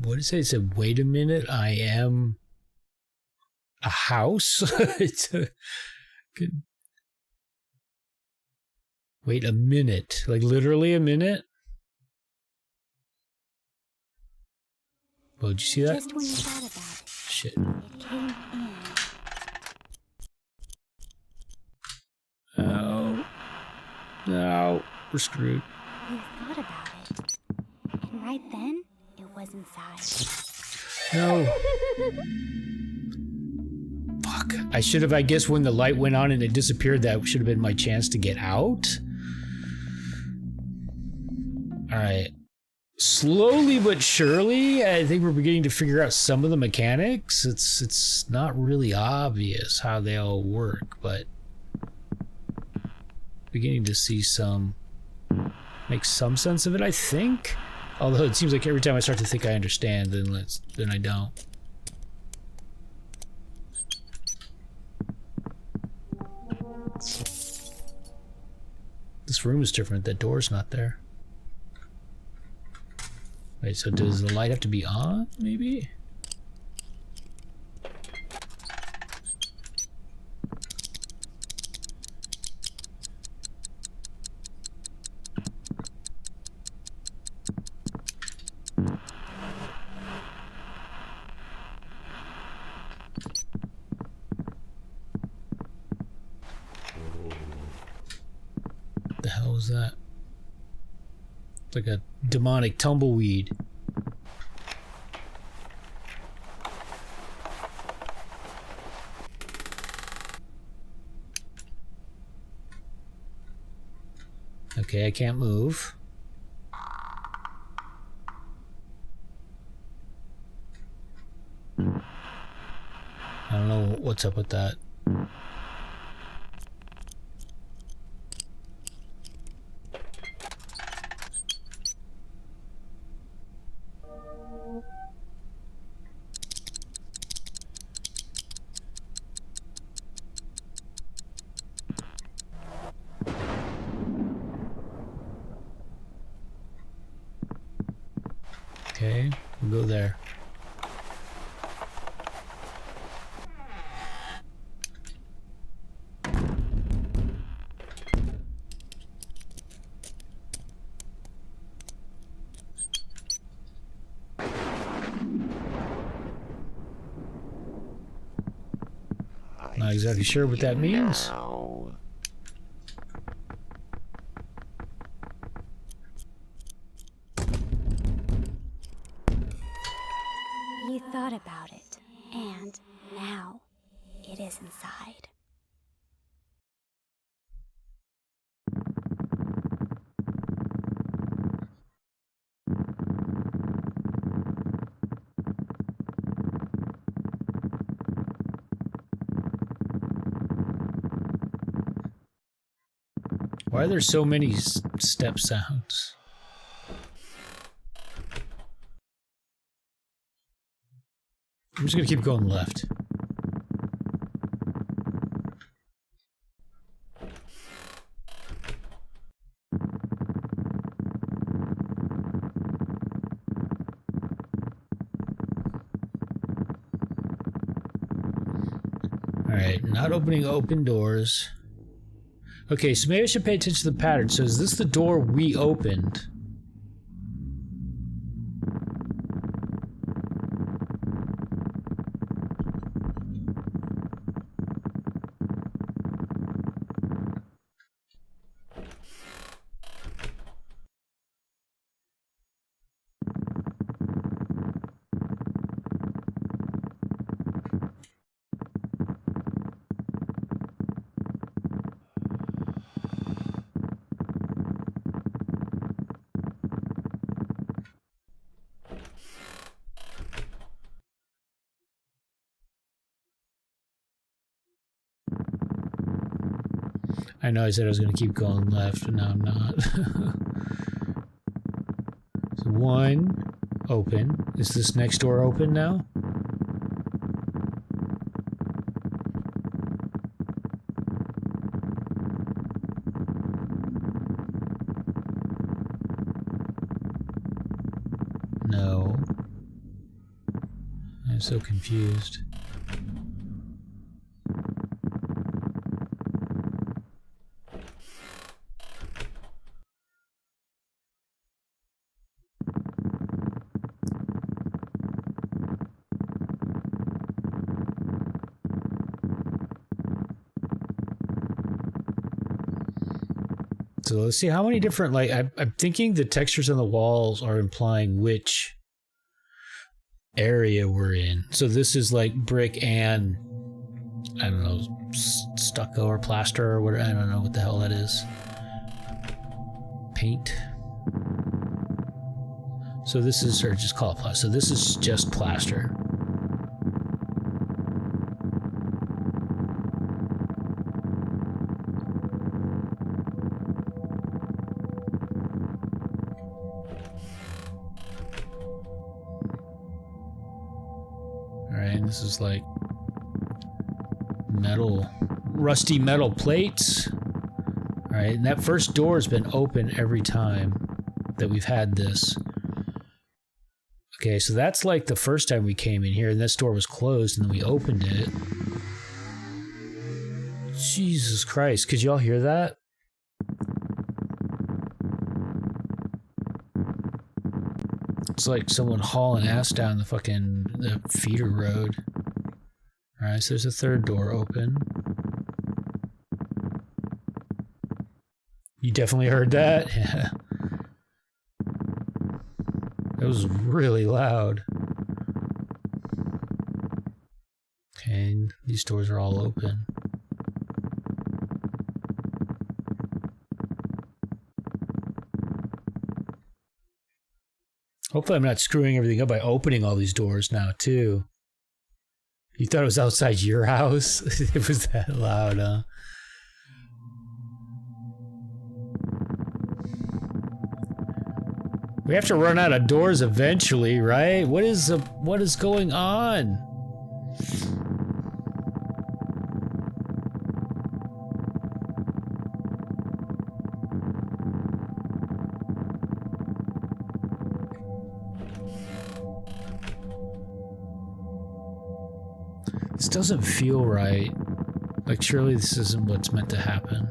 What did it say? It said, wait a minute, I am a house? It's a good. Wait a minute. Like literally a minute? Well, did you see that? Just when you thought about it, Shit. it came in. Oh. No. We're screwed. You thought about it. And right then, it was inside. No. Fuck. I should have, I guess, when the light went on and it disappeared, that should have been my chance to get out. Alright. Slowly but surely, I think we're beginning to figure out some of the mechanics. It's not really obvious how they all work, but beginning to see some make some sense of it, I think. Although it seems like every time I start to think I understand, then I don't. This room is different. That door's not there. Wait, so does the light have to be on, maybe? The hell was that? It's like a demonic tumbleweed. Okay, I can't move. I don't know what's up with that. Okay, we'll go there. Not exactly sure what that means. Now. You thought about it, and now it is inside. Why are there so many step sounds? I'm just gonna keep going left. Alright, not opening open doors. Okay, so maybe I should pay attention to the pattern. So is this the door we opened? I know I said I was going to keep going left, but now I'm not. So one, open. Is this next door open now? No. I'm so confused. So let's see how many different, like, I'm thinking the textures on the walls are implying which area we're in. So this is like brick and, I don't know, stucco or plaster or whatever. I don't know what the hell that is. Paint. So this is, or just call it plaster. So this is just plaster. Alright, this is like metal, rusty metal plates. Alright, and that first door has been open every time that we've had this. Okay, so that's like the first time we came in here, and this door was closed, and then we opened it. Jesus Christ, could y'all hear that? It's like someone hauling ass down the feeder road. Alright, so there's a third door open. You definitely heard that? Yeah. It was really loud. Okay, and these doors are all open. Hopefully I'm not screwing everything up by opening all these doors now, too. You thought it was outside your house? It was that loud, huh? We have to run out of doors eventually, right? What is going on? This doesn't feel right. Like, surely this isn't what's meant to happen.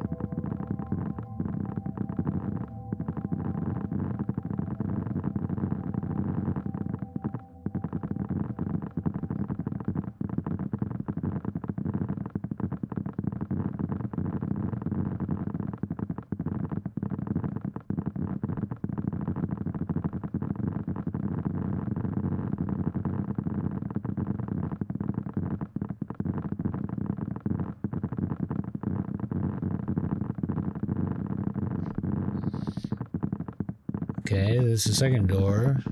Okay, this is the second door.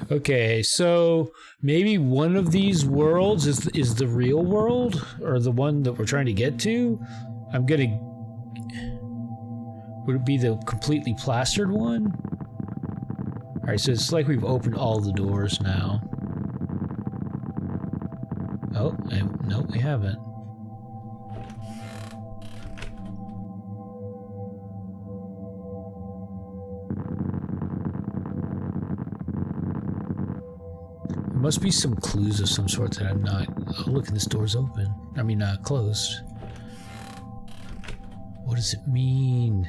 Okay, so maybe one of these worlds is the real world, or the one that we're trying to get to. Would it be the completely plastered one? All right, so it's like we've opened all the doors now. Oh, no, we haven't. Must be some clues of some sort that I'm not... Oh, look, this door's open. I mean, closed. What does it mean?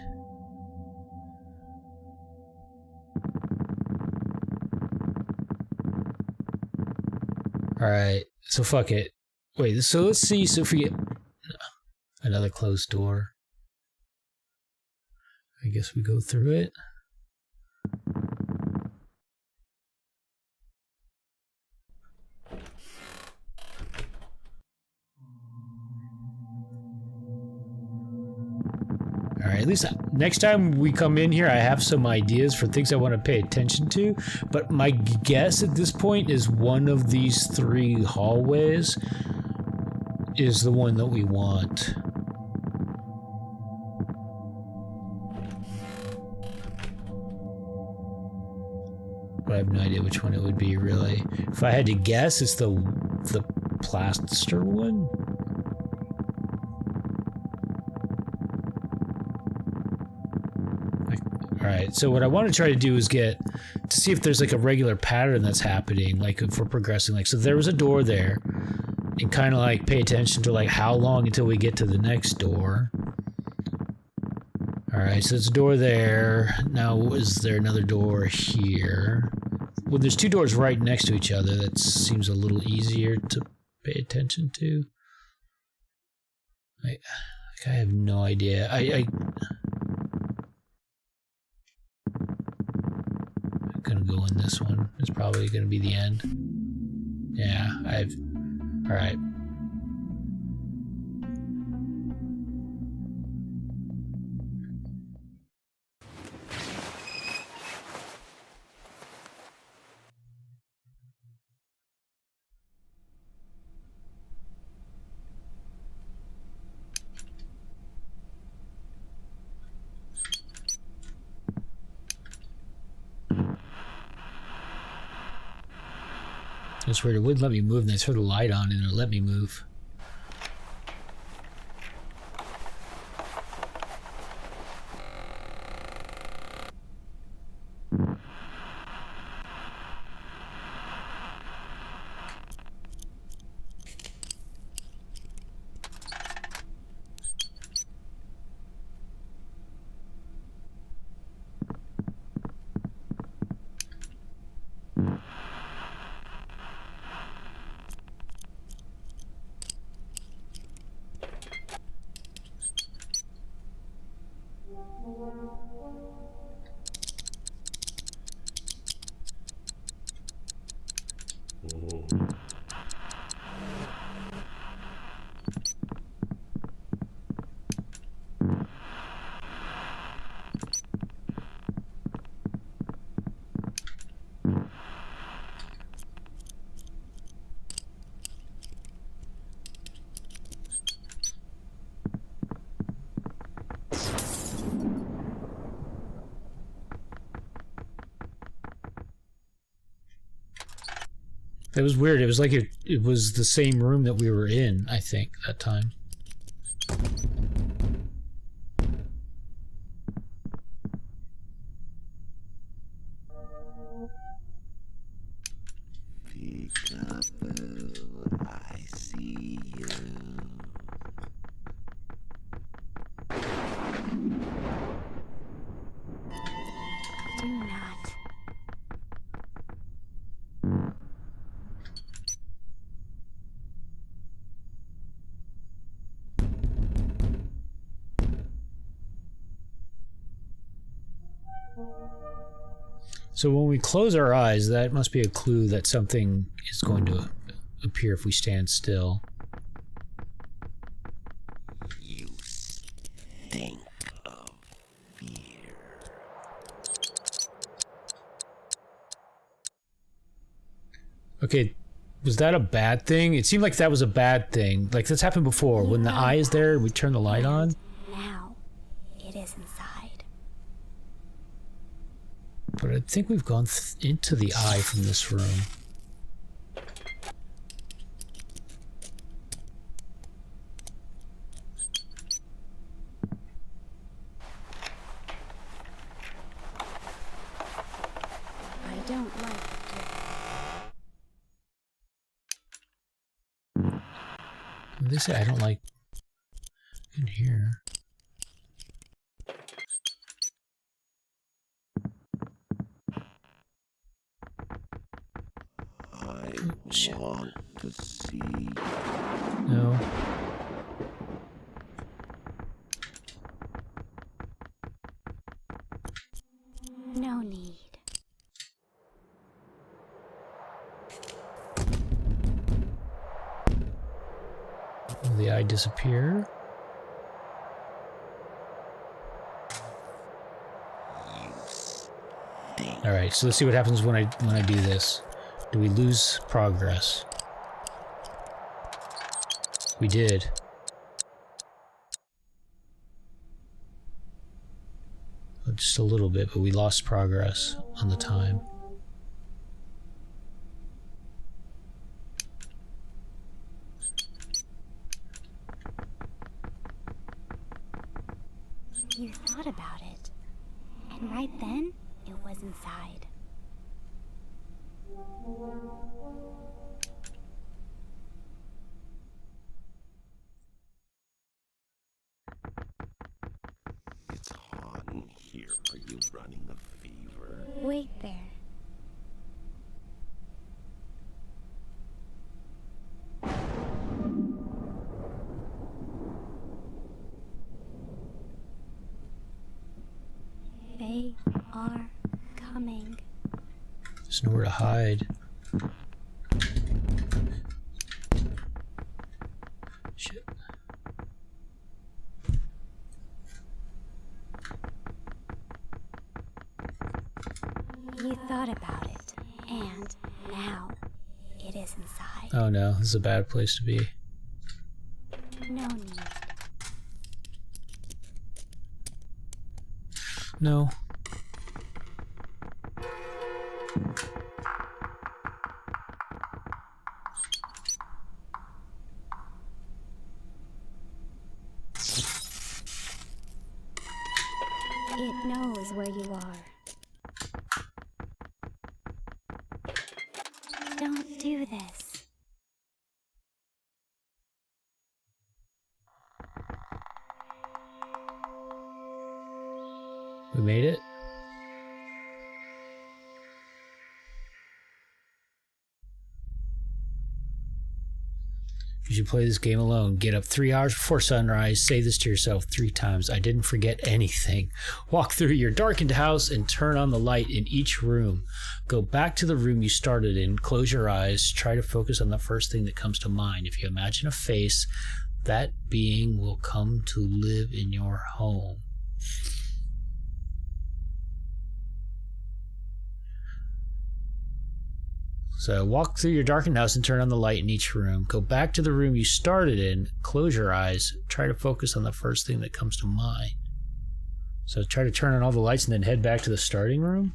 Alright, so fuck it. Wait, so let's see, so if we get... Another closed door. I guess we go through it. Alright, at least next time we come in here, I have some ideas for things I want to pay attention to, but my guess at this point is one of these three hallways is the one that we want. But I have no idea which one it would be, really. If I had to guess, it's the plaster one? Alright, so what I want to try to do is to see if there's like a regular pattern that's happening, like if we're progressing. Like, so there was a door there, and kind of like pay attention to like how long until we get to the next door. Alright, so there's a door there. Now, is there another door here? Well, there's two doors right next to each other. That seems a little easier to pay attention to. I have no idea. I'm gonna go in this one. It's probably gonna be the end. Yeah, alright. It's weird. It wouldn't let me move, and I turned the light on, and it let me move. It was weird. It was like it was the same room that we were in, I think, that time. Peekaboo, I see you. Do not. So when we close our eyes, that must be a clue that something is going to appear if we stand still. You stink of fear. Okay, was that a bad thing? It seemed like that was a bad thing. Like, this happened before. When the eye is there, we turn the light on. Now, it is inside. But I think we've gone into the eye from this room. I don't like it. They say I don't like in here. I want to see. No. No need. Will the eye disappear? Alright, so let's see what happens when I do this. Do we lose progress? We did. Just a little bit, but we lost progress on the time. You thought about it, and right then, it was inside. It's hot in here. Are you running a fever? Wait there. They are coming. There's nowhere to hide. Shit. You thought about it, and now it is inside. Oh no, this is a bad place to be. No need. No. is where you are. Don't do this. We made it? You should play this game alone. Get up 3 hours before sunrise. Say this to yourself 3 times. I didn't forget anything. Walk through your darkened house and turn on the light in each room. Go back to the room you started in. Close your eyes. Try to focus on the first thing that comes to mind. If you imagine a face, that being will come to live in your home. So walk through your darkened house and turn on the light in each room. Go back to the room you started in. Close your eyes. Try to focus on the first thing that comes to mind. So try to turn on all the lights and then head back to the starting room.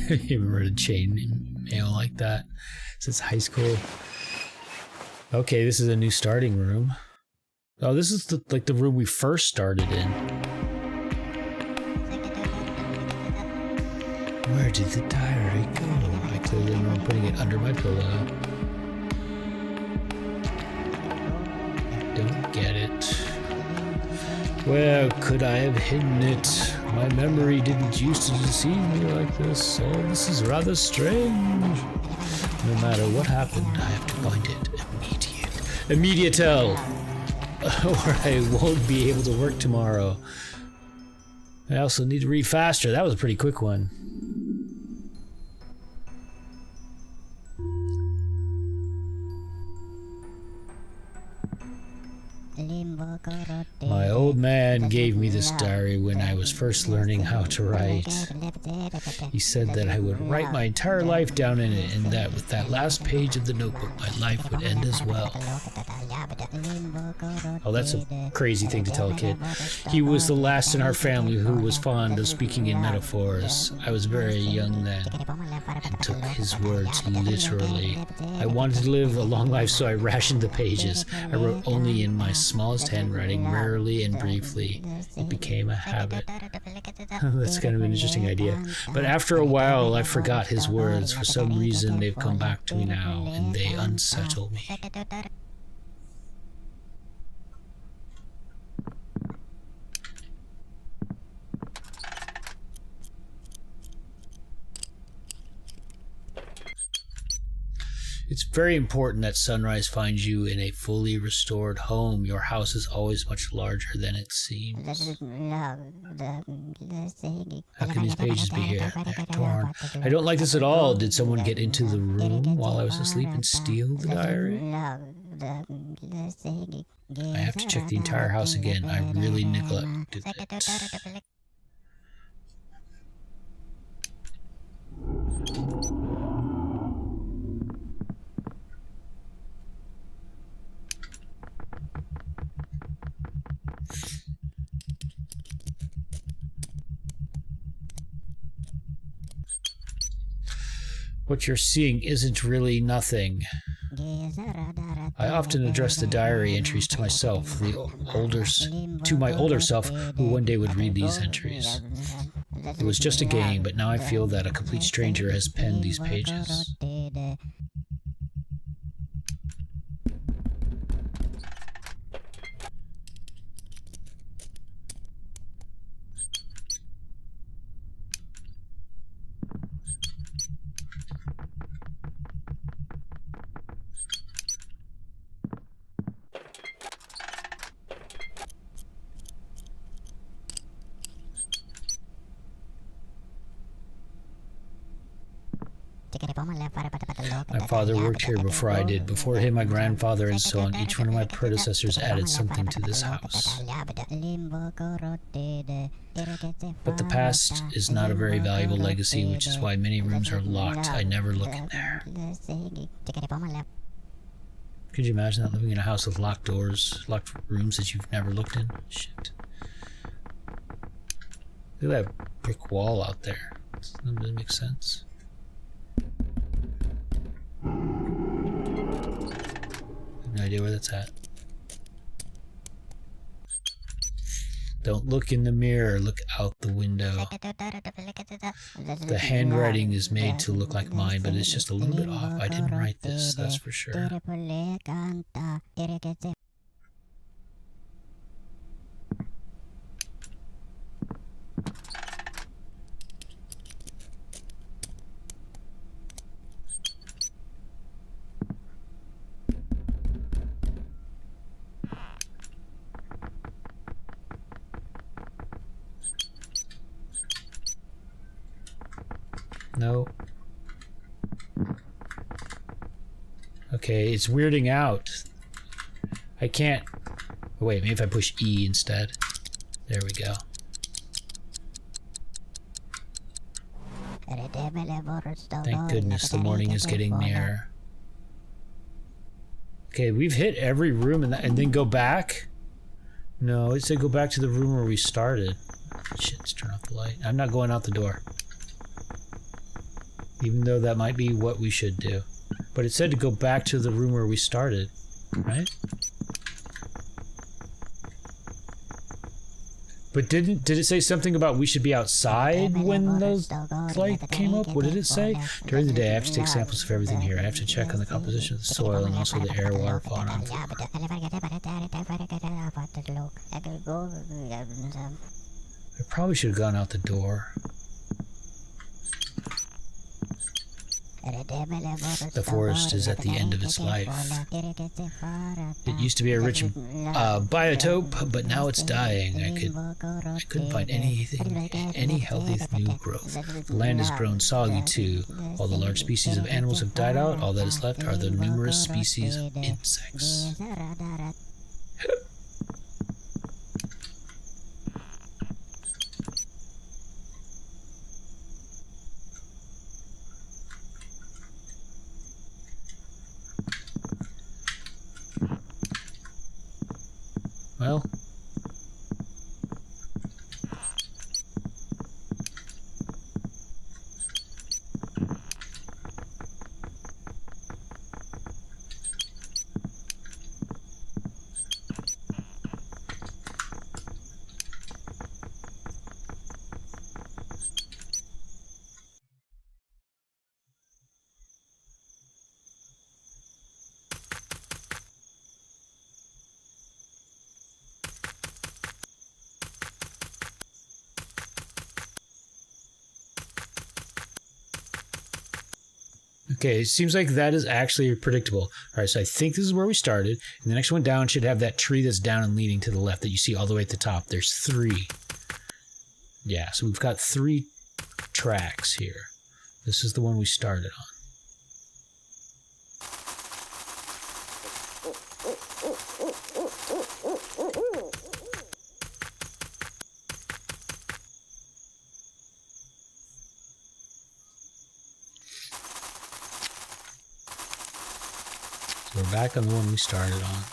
You ever read a chain mail like that since high school? Okay, this is a new starting room. Oh, this is like the room we first started in. Where did the diary go? I clearly remember putting it under my pillow. Don't get it. Where could I have hidden it? My memory didn't used to deceive me like this. Oh, this is rather strange. No matter what happened, I have to find it. Immediate-el! Or I won't be able to work tomorrow. I also need to read faster. That was a pretty quick one. My old man gave me this diary when I was first learning how to write. He said that I would write my entire life down in it, and that with that last page of the notebook, my life would end as well. Oh, that's a crazy thing to tell a kid. He was the last in our family who was fond of speaking in metaphors. I was very young then and took his words literally. I wanted to live a long life, so I rationed the pages. I wrote only in my smallest handwriting, rarely and briefly. It became a habit. That's kind of an interesting idea. But after a while, I forgot his words. For some reason, they've come back to me now, and they unsettle me. It's very important that sunrise finds you in a fully restored home. Your house is always much larger than it seems. How can these pages be here? They're torn. I don't like this at all. Did someone get into the room while I was asleep and steal the diary? I have to check the entire house again. I really neglected it. What you're seeing isn't really nothing. I often address the diary entries to myself, to my older self, who one day would read these entries. It was just a game, but now I feel that a complete stranger has penned these pages. My father worked here before I did. Before him, my grandfather, and so on. Each one of my predecessors added something to this house. But the past is not a very valuable legacy, which is why many rooms are locked. I never look in there. Could you imagine that, living in a house with locked doors, locked rooms that you've never looked in? Shit. Look at that brick wall out there. That doesn't make sense. idea where that's at. Don't look in the mirror, look out the window. The handwriting is made to look like mine, but it's just a little bit off. I didn't write this, that's for sure. No. Okay, it's weirding out. I can't... Oh, wait, maybe if I push E instead. There we go. Thank goodness the morning is getting near. Okay, we've hit every room in that, and then go back? No, it said go back to the room where we started. Shit, let's turn off the light. I'm not going out the door. Even though that might be what we should do. But it said to go back to the room where we started, right? But did it say something about we should be outside when those light came up? What did it say? During the day, I have to take samples of everything here. I have to check on the composition of the soil and also the air, water, fauna. I probably should have gone out the door. The forest is at the end of its life. It used to be a rich biotope, but now it's dying. I couldn't find any healthy new growth. The land has grown soggy too. All the large species of animals have died out. All that is left are the numerous species of insects. Well, okay, it seems like that is actually predictable. All right, so I think this is where we started. And the next one down should have that tree that's down and leading to the left that you see all the way at the top. There's 3. Yeah, so we've got 3 tracks here. This is the one we started on. We're back on the one we started on.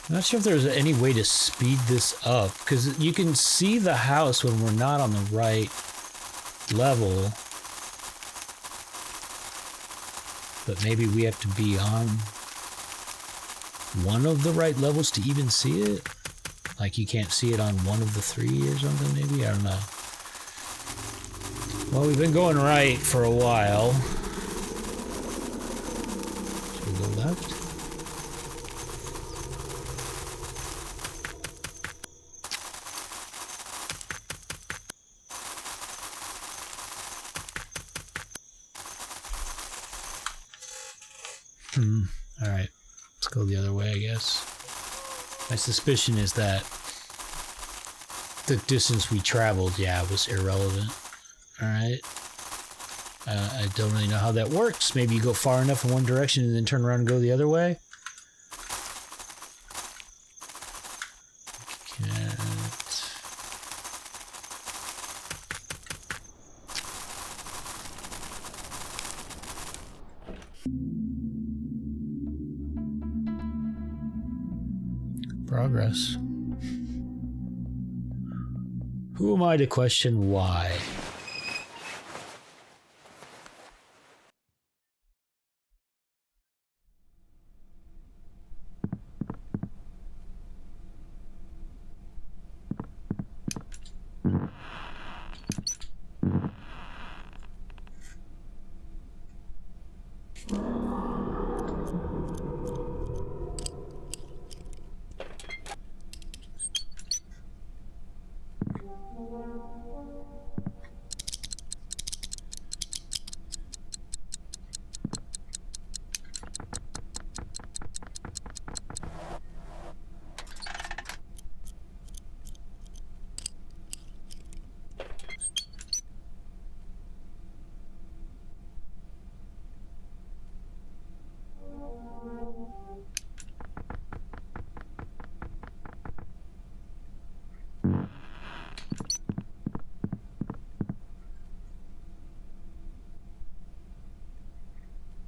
I'm not sure if there's any way to speed this up, because you can see the house when we're not on the right level. But maybe we have to be on one of the right levels to even see it? Like you can't see it on one of the three or something, maybe? I don't know. Well, we've been going right for a while. Should we go left? Alright. Let's go the other way, I guess. My suspicion is that the distance we traveled, yeah, was irrelevant. Alright. I don't really know how that works. Maybe you go far enough in one direction and then turn around and go the other way. Can't. Progress. Who am I to question why?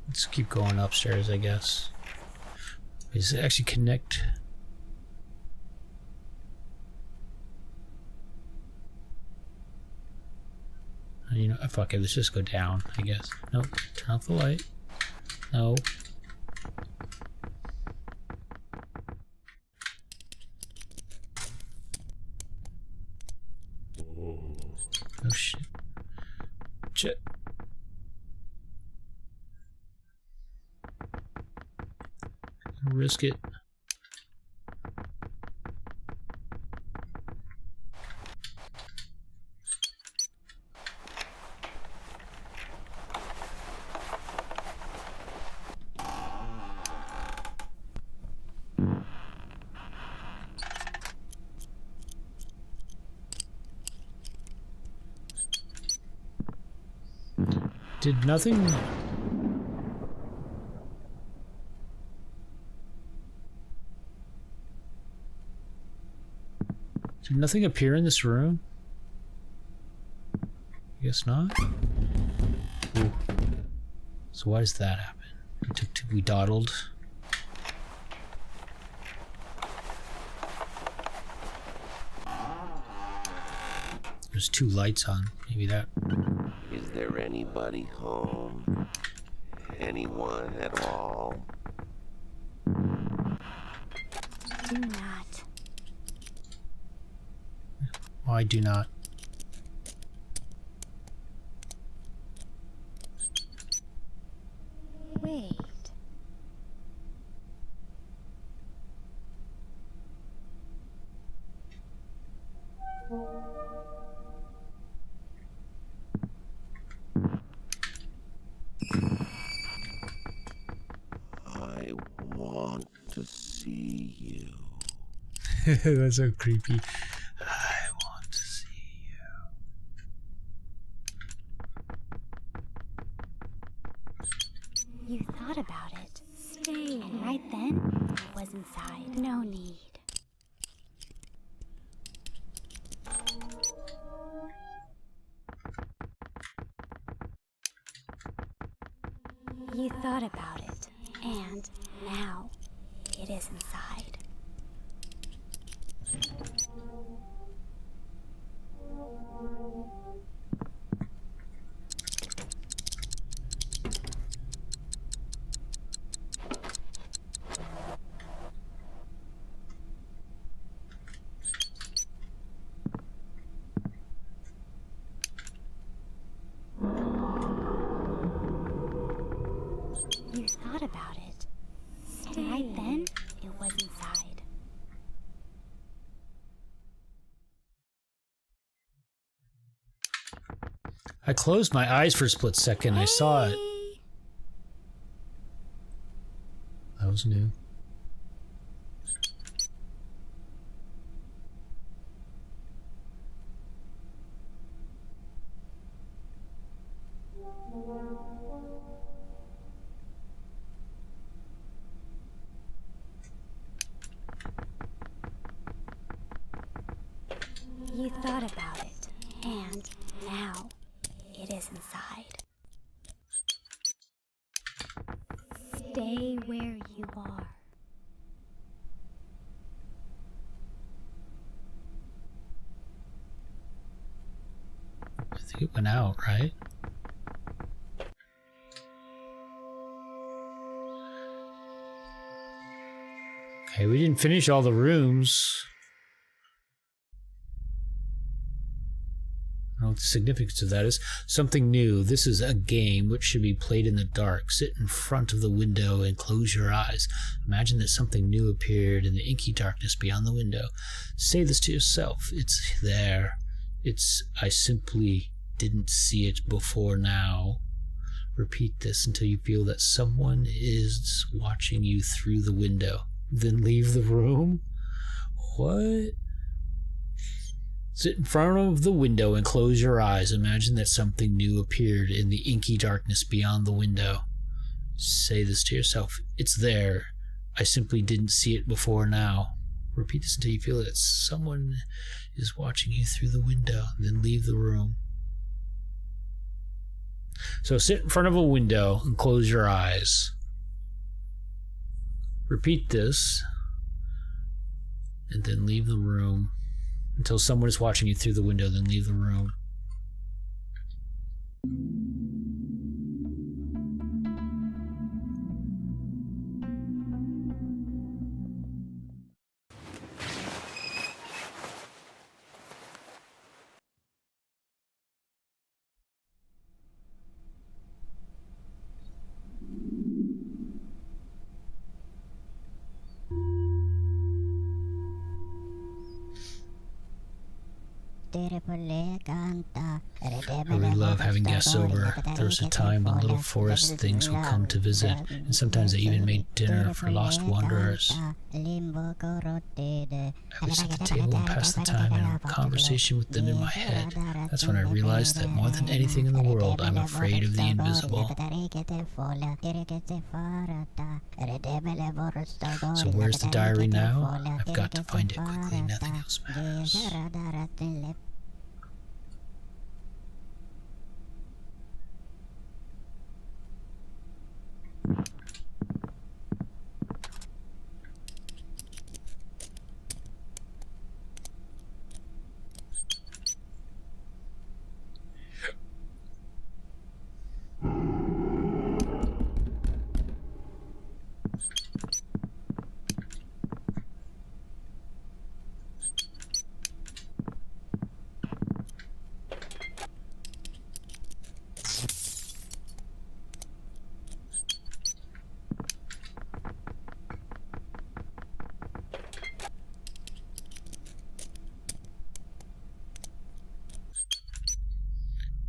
Let's keep going upstairs, I guess. Does it actually connect? You know, fuck it, let's just go down, I guess. Nope, turn off the light. No. Oh shit. Shit. Risk it. Did nothing... Did nothing appear in this room? I guess not. Ooh. So why does that happen? We dawdled. There's two lights on. Maybe that. Is there anybody home? Anyone at all? Do not. Oh, I do not. Wait. I want to see you. That's so creepy. I want to see you. You thought about it. Stay. And right then, it was inside. No need. You thought about it, and now it is inside. thought about it. And right then, it was inside. I closed my eyes for a split second. I saw it. That was new. You thought about it, and now it is inside. Stay where you are. I think it went out, right? Okay, we didn't finish all the rooms. I don't know what the significance of that is. Something new. This is a game which should be played in the dark. Sit in front of the window and close your eyes. Imagine that something new appeared in the inky darkness beyond the window. Say this to yourself. It's there. I simply didn't see it before now. Repeat this until you feel that someone is watching you through the window. Then leave the room? What? Sit in front of the window and close your eyes. Imagine that something new appeared in the inky darkness beyond the window. Say this to yourself. It's there. I simply didn't see it before now. Repeat this until you feel that someone is watching you through the window. Then leave the room. So sit in front of a window and close your eyes. Repeat this, and then leave the room until someone is watching you through the window, then leave the room. I really love having guests over. There was a time when little forest things would come to visit, and sometimes they even made dinner for lost wanderers. I would sit at the table and pass the time in a conversation with them in my head. That's when I realized that more than anything in the world, I'm afraid of the invisible. So where's the diary now? I've got to find it quickly. Nothing else matters.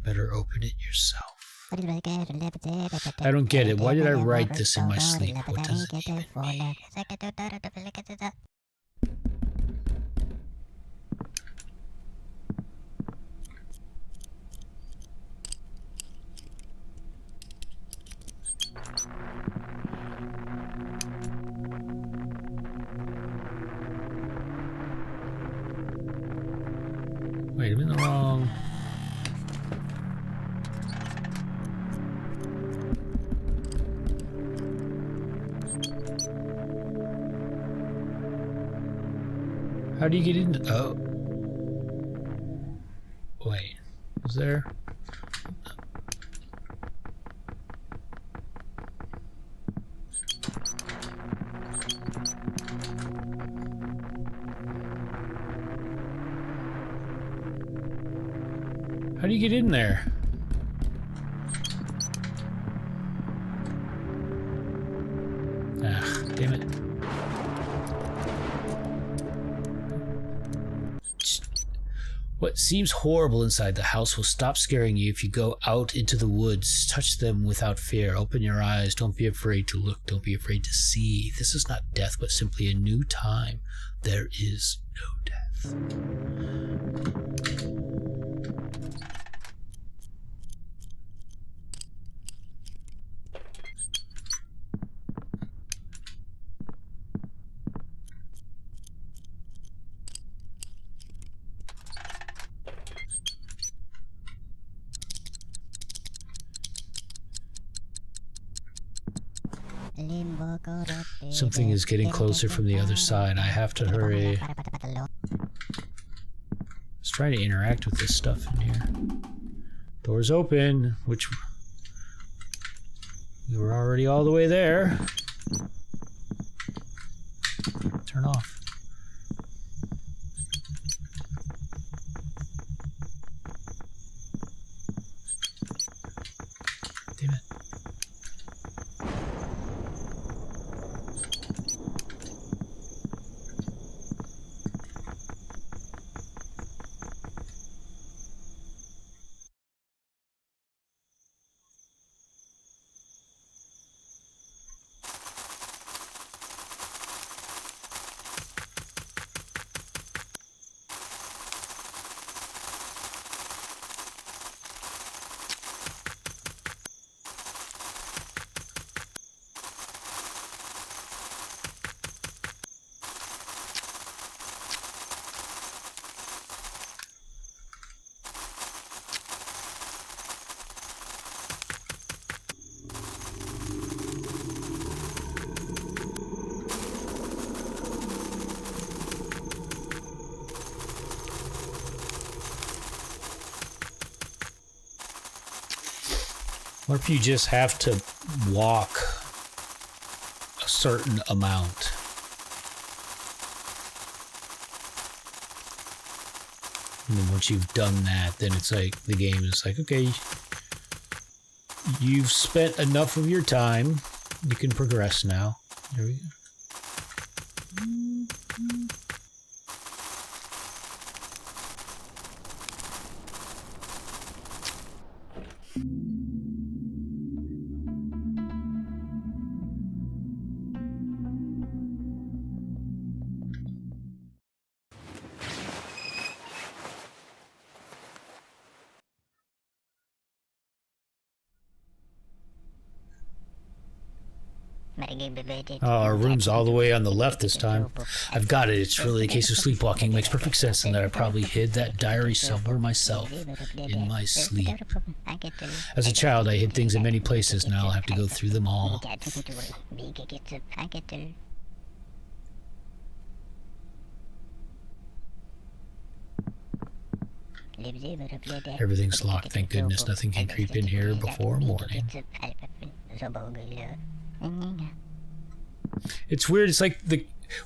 Better open it yourself. I don't get it. Why did I write this in my sleep? What does it even mean? Wait, I'm in the wrong... How do you get in? Oh. Wait. Is there? How do you get in there? Damn it. What seems horrible inside the house will stop scaring you if you go out into the woods. Touch them without fear. Open your eyes. Don't be afraid to look. Don't be afraid to see. This is not death, but simply a new time. There is no death. Something is getting closer from the other side. I have to hurry. Let's try to interact with this stuff in here. Door's open, which we were already all the way there. Turn off. Damn it. What if you just have to walk a certain amount? And then once you've done that, then it's like the game is like, okay, you've spent enough of your time. You can progress now. There we go. Oh, our room's all the way on the left this time. I've got it. It's really a case of sleepwalking. Makes perfect sense, and that I probably hid that diary somewhere myself in my sleep. As a child, I hid things in many places. Now I'll have to go through them all. Everything's locked. Thank goodness nothing can creep in here before morning. It's weird. It's like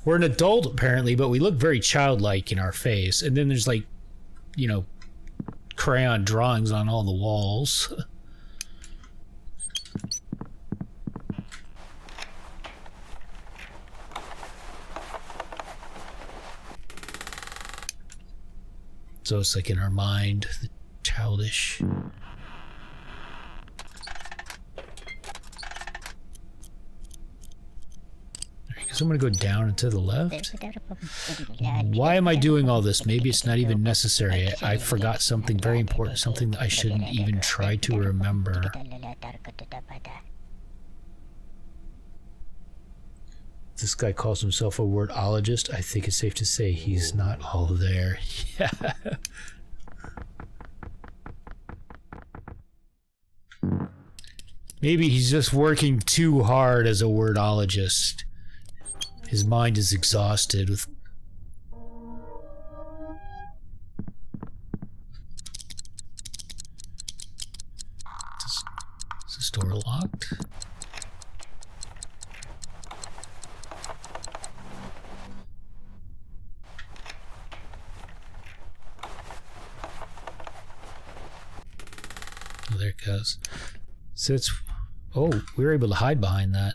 we're an adult apparently, but we look very childlike in our face. And then there's like, you know, crayon drawings on all the walls. So it's like in our mind, the childish. So I'm going to go down and to the left. Why am I doing all this? Maybe it's not even necessary. I forgot something very important, something that I shouldn't even try to remember. This guy calls himself a wordologist. I think it's safe to say he's not all there. Yeah. Maybe he's just working too hard as a wordologist. His mind is exhausted with... Is this door locked? Oh, there it goes. So it's... Oh, we were able to hide behind that.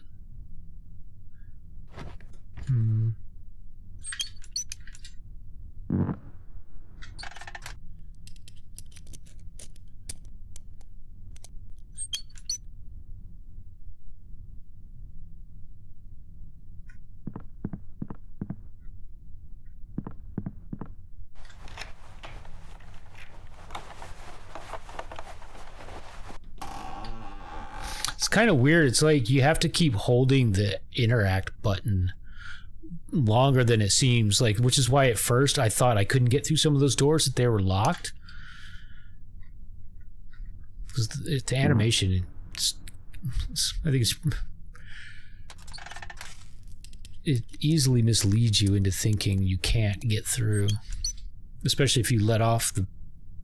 kind of weird. It's like you have to keep holding the interact button longer than it seems, like, which is why at first I thought I couldn't get through some of those doors, that they were locked. Because the animation, I think it easily misleads you into thinking you can't get through, especially if you let off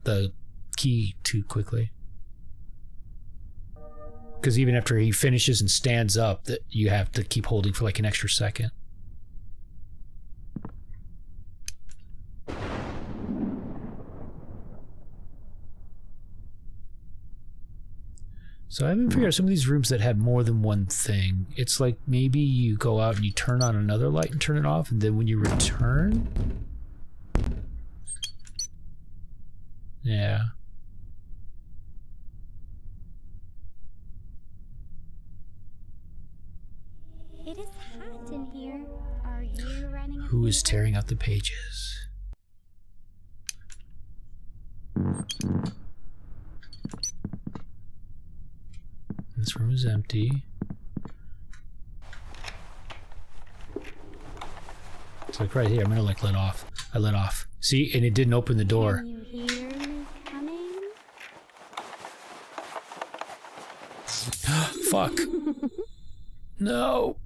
the key too quickly. Because even after he finishes and stands up, that you have to keep holding for like an extra second. So I haven't figured out some of these rooms that have more than one thing. It's like maybe you go out and you turn on another light and turn it off, and then when you return... Yeah. It is hot in here. Are you running? Who is tearing out the pages? This room is empty. It's like right here. I'm gonna like let off. I let off. See, and it didn't open the door. Can you hear me coming? Fuck. No.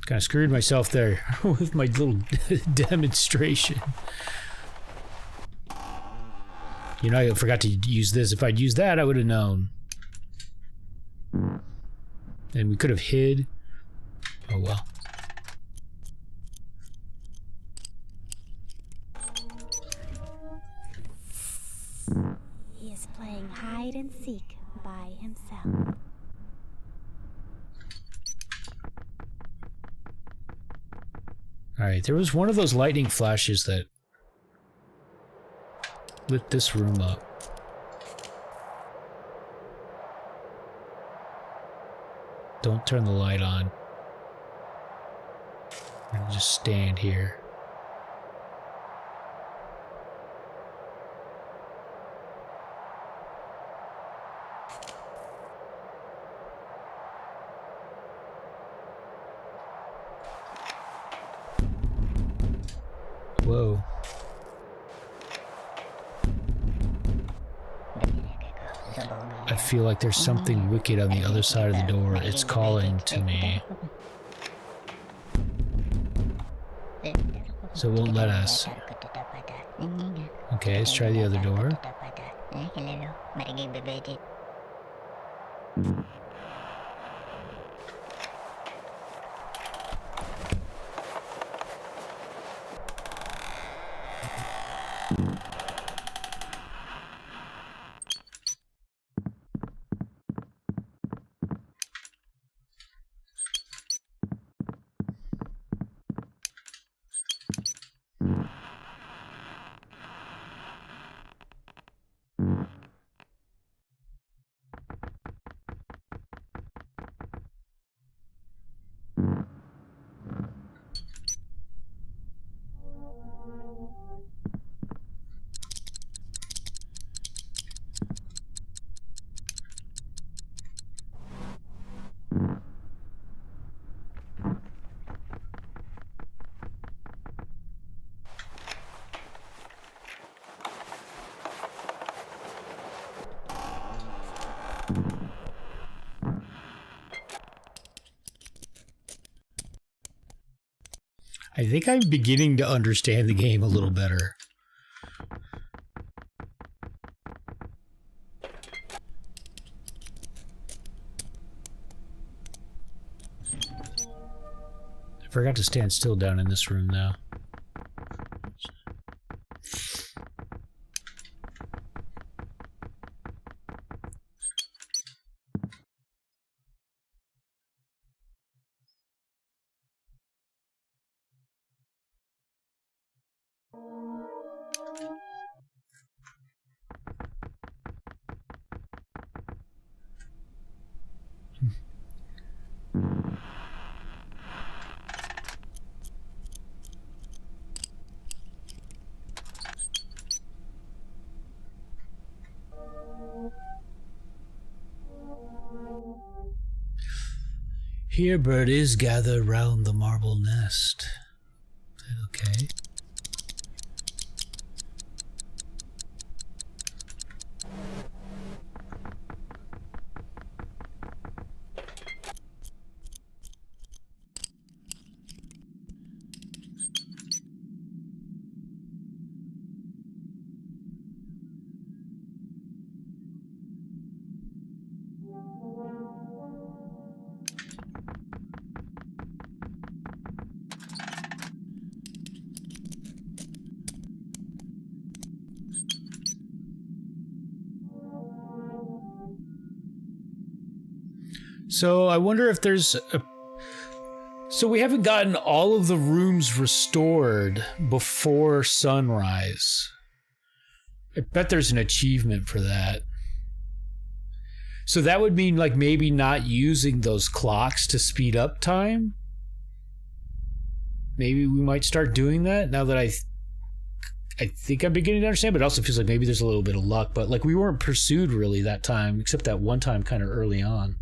Kind of screwed myself there with my little demonstration. You know, I forgot to use this. If I'd used that, I would have known. And we could have hid. Oh well. He is playing hide and seek by himself. Alright, there was one of those lightning flashes that lit this room up. Don't turn the light on. I'm gonna just stand here. Whoa. I feel like there's something wicked on the other side of the door. It's calling to me. So it won't let us. Okay, let's try the other door. I think I'm beginning to understand the game a little better. I forgot to stand still down in this room now. Here, birdies, gather round the marble nest. Okay. So I wonder if there's a... So we haven't gotten all of the rooms restored before sunrise. I bet there's an achievement for that. So that would mean like maybe not using those clocks to speed up time. Maybe we might start doing that now that I think I'm beginning to understand, but it also feels like maybe there's a little bit of luck. But like we weren't pursued really that time, except that one time kind of early on.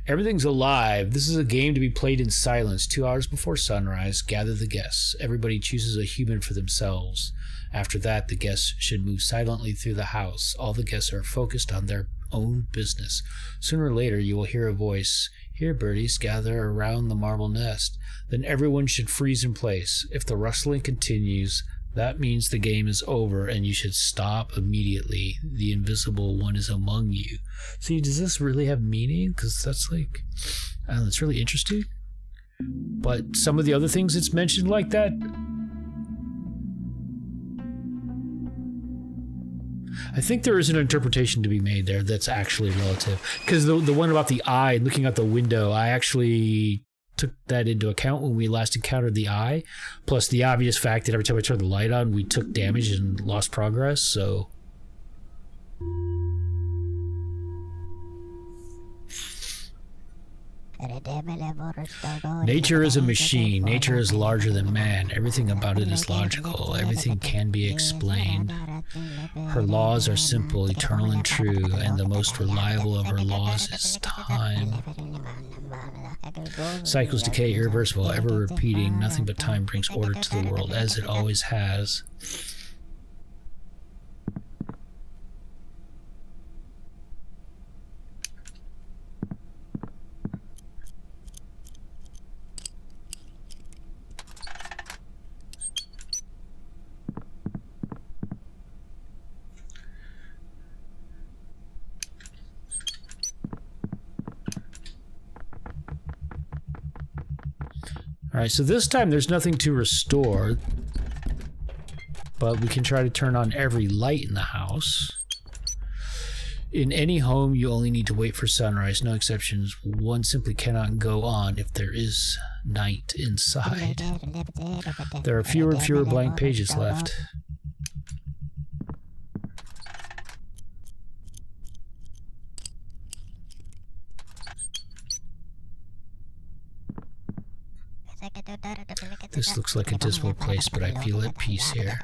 Everything's alive. This is a game to be played in silence. 2 hours before sunrise, gather the guests. Everybody chooses a human for themselves. After that, the guests should move silently through the house. All the guests are focused on their own business. Sooner or later, you will hear a voice. Here, birdies, gather around the marble nest. Then everyone should freeze in place. If the rustling continues, that means the game is over and you should stop immediately. The invisible one is among you. See, does this really have meaning? Because that's like, I don't know, it's really interesting. But some of the other things it's mentioned like that, I think there is an interpretation to be made there that's actually relative. Because the one about the eye, looking out the window, I actually took that into account when we last encountered the eye. Plus the obvious fact that every time I turned the light on, we took damage and lost progress, so... Nature is a machine. Nature is larger than man. Everything about it is logical. Everything can be explained. Her laws are simple, eternal, and true, and the most reliable of her laws is time. Cycles decay, irreversible, ever repeating. Nothing but time brings order to the world, as it always has. Alright, so this time there's nothing to restore, but we can try to turn on every light in the house. In any home, you only need to wait for sunrise, no exceptions. One simply cannot go on if there is night inside. There are fewer and fewer blank pages left. This looks like a dismal place, but I feel at peace here.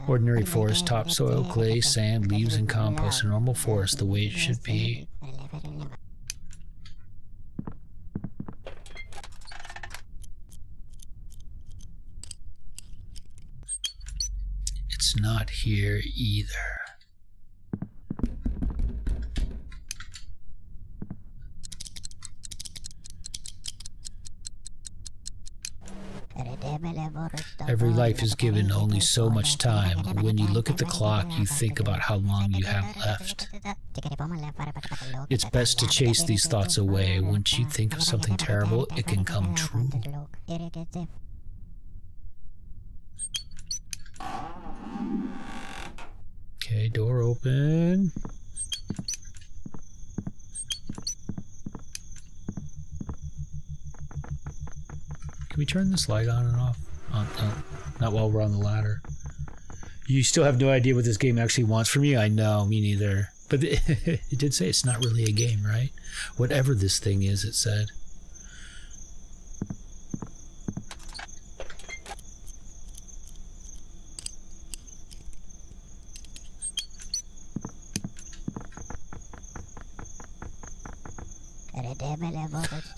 Ordinary forest, topsoil, clay, sand, leaves, and compost. A normal forest, the way it should be. It's not here either. Every life is given only so much time. When you look at the clock, you think about how long you have left. It's best to chase these thoughts away. Once you think of something terrible, it can come true. Okay, door open. Can we turn this light on and off? No, not while we're on the ladder. You still have no idea what this game actually wants from you? I know, me neither. But it did say it's not really a game, right? Whatever this thing is, it said.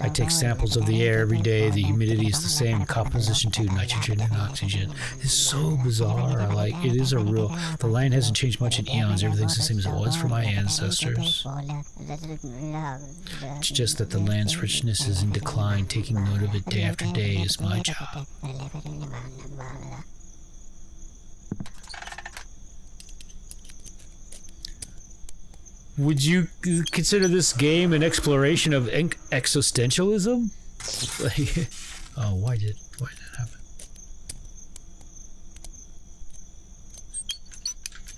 I take samples of the air every day. The humidity is the same, composition too, nitrogen and oxygen. It's so bizarre. Like, it is a real... The land hasn't changed much in eons. Everything's the same as it was for my ancestors. It's just that the land's richness is in decline. Taking note of it day after day is my job. Would you consider this game an exploration of existentialism? Like, oh, why did that happen?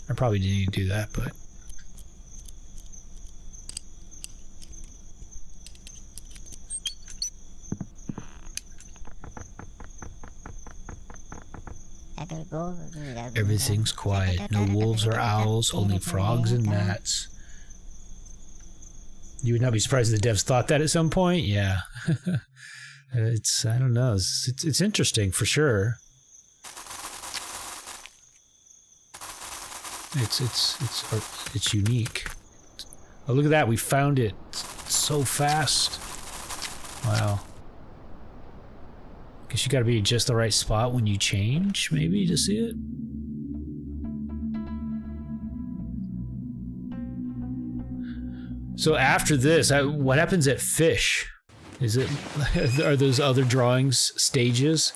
I probably didn't need to do that, but... Everything's quiet. No wolves or owls, only frogs and gnats. You would not be surprised if the devs thought that at some point? Yeah. I don't know. It's interesting for sure. It's unique. Oh, look at that. We found it so fast. Wow. Guess you gotta be in just the right spot when you change, maybe, to see it. So after this, what happens at Fish? Are those other drawings stages?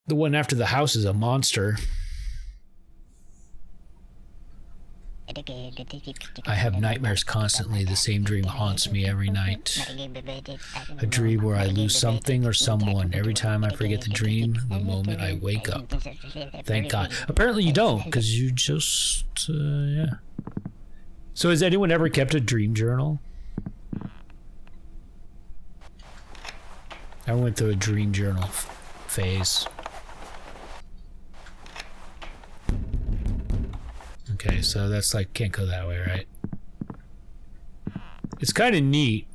The one after the house is a monster. I have nightmares constantly. The same dream haunts me every night. A dream where I lose something or someone. Every time I forget the dream, the moment I wake up. Thank God. Apparently you don't, because you just, yeah. So has anyone ever kept a dream journal? I went through a dream journal phase. Okay, so that's like, can't go that way, right? It's kind of neat.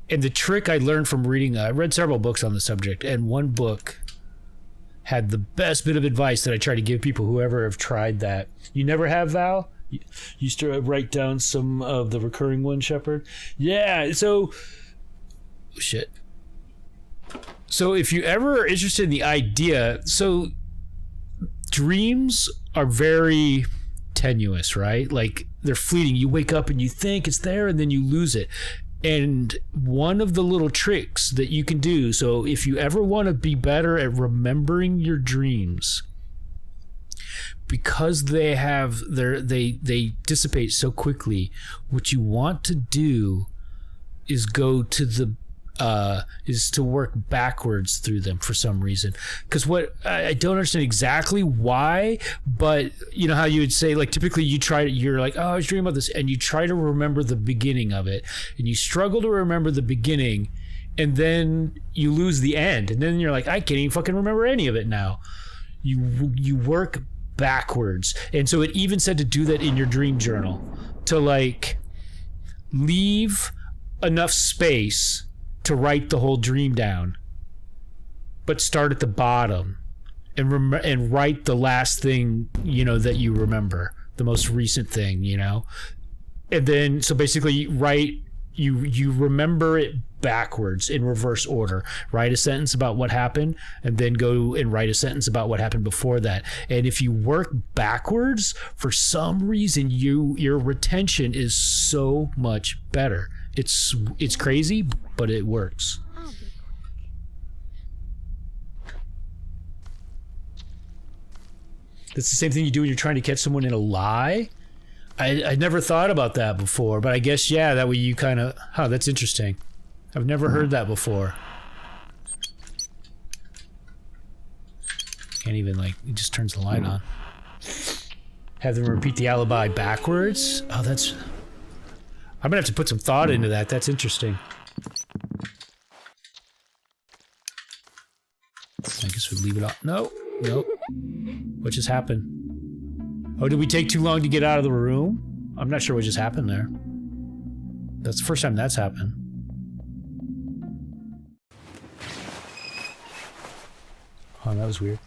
And the trick I learned from reading, I read several books on the subject, and one book had the best bit of advice that I try to give people who ever have tried that. You never have, Val? You used to write down some of the recurring one, Shepard? Yeah, so... Shit. So if you ever are interested in the idea... So dreams are very tenuous, right? Like, they're fleeting. You wake up and you think it's there, and then you lose it. And one of the little tricks that you can do, so if you ever want to be better at remembering your dreams... Because they dissipate so quickly, what you want to do is go to the is to work backwards through them for some reason. Because what I don't understand exactly why, but you know how you would say, like, typically you're like, oh, I was dreaming about this, and you try to remember the beginning of it, and you struggle to remember the beginning, and then you lose the end, and then you're like, I can't even fucking remember any of it now. You work backwards. And so it even said to do that in your dream journal, to like leave enough space to write the whole dream down, but start at the bottom and write the last thing, you know, that you remember, the most recent thing, you know. And then so basically write, you remember it backwards in reverse order. Write a sentence about what happened, and then go and write a sentence about what happened before that. And if you work backwards, for some reason your retention is so much better. It's crazy, but it works. It's the same thing you do when you're trying to catch someone in a lie. I never thought about that before, but I guess, yeah, that way you kind of... Huh, that's interesting. I've never heard that before. Can't even, like, it just turns the light on. Have them repeat the alibi backwards? Oh, that's... I'm gonna have to put some thought into that. That's interesting. I guess we'd leave it off. No, no. What just happened? Oh, did we take too long to get out of the room? I'm not sure what just happened there. That's the first time that's happened. Oh, that was weird.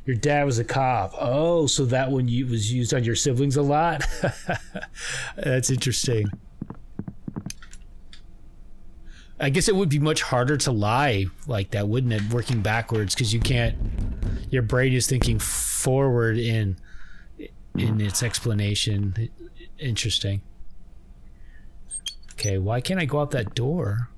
Your dad was a cop. Oh, so that one was used on your siblings a lot? That's interesting. I guess it would be much harder to lie like that, wouldn't it? Working backwards, because you can't. Your brain is thinking forward in its explanation. Interesting. Okay, why can't I go out that door?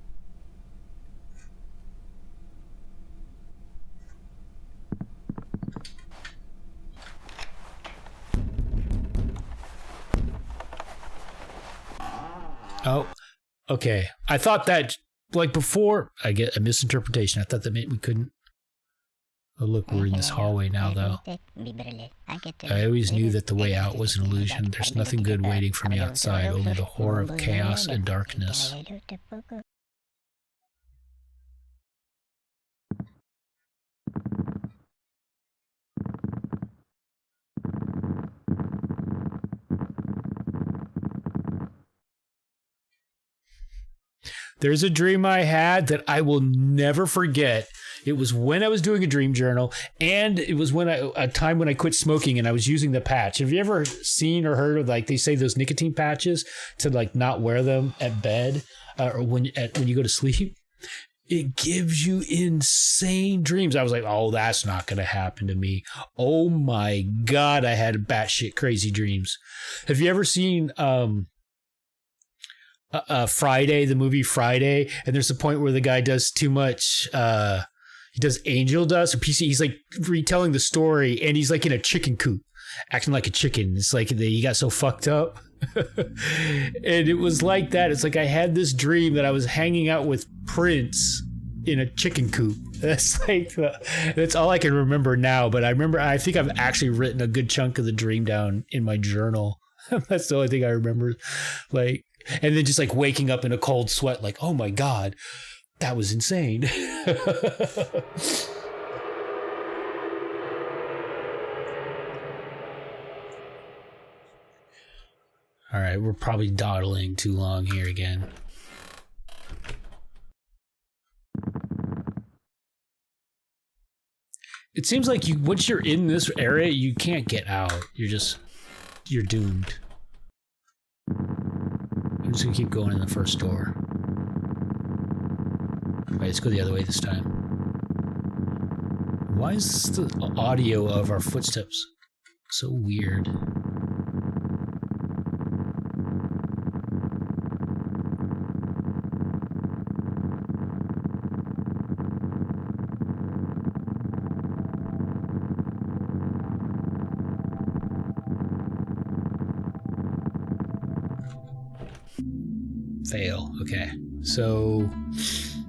Oh, okay. I thought that, like before, I get a misinterpretation. I thought that meant we couldn't. Oh, look, we're in this hallway now, though. I always knew that the way out was an illusion. There's nothing good waiting for me outside, only the horror of chaos and darkness. There's a dream I had that I will never forget. It was when I was doing a dream journal, and it was when a time when I quit smoking and I was using the patch. Have you ever seen or heard of, like, they say those nicotine patches to like not wear them at bed or when you go to sleep? It gives you insane dreams. I was like, oh, that's not going to happen to me. Oh my God, I had batshit crazy dreams. Have you ever seen Friday, the movie Friday? And there's a point where the guy does too much. He does angel dust or PC. He's like retelling the story, and he's like in a chicken coop, acting like a chicken. It's like he got so fucked up. And it was like that. It's like I had this dream that I was hanging out with Prince in a chicken coop. That's like that's all I can remember now. But I think I've actually written a good chunk of the dream down in my journal. That's the only thing I remember. Like, and then just like waking up in a cold sweat, like, oh my God, that was insane. All right, we're probably dawdling too long here again. It seems like once you're in this area, you can't get out. You're doomed. I'm just gonna keep going in the first door. Alright, let's go the other way this time. Why is the audio of our footsteps so weird? Fail. Okay. So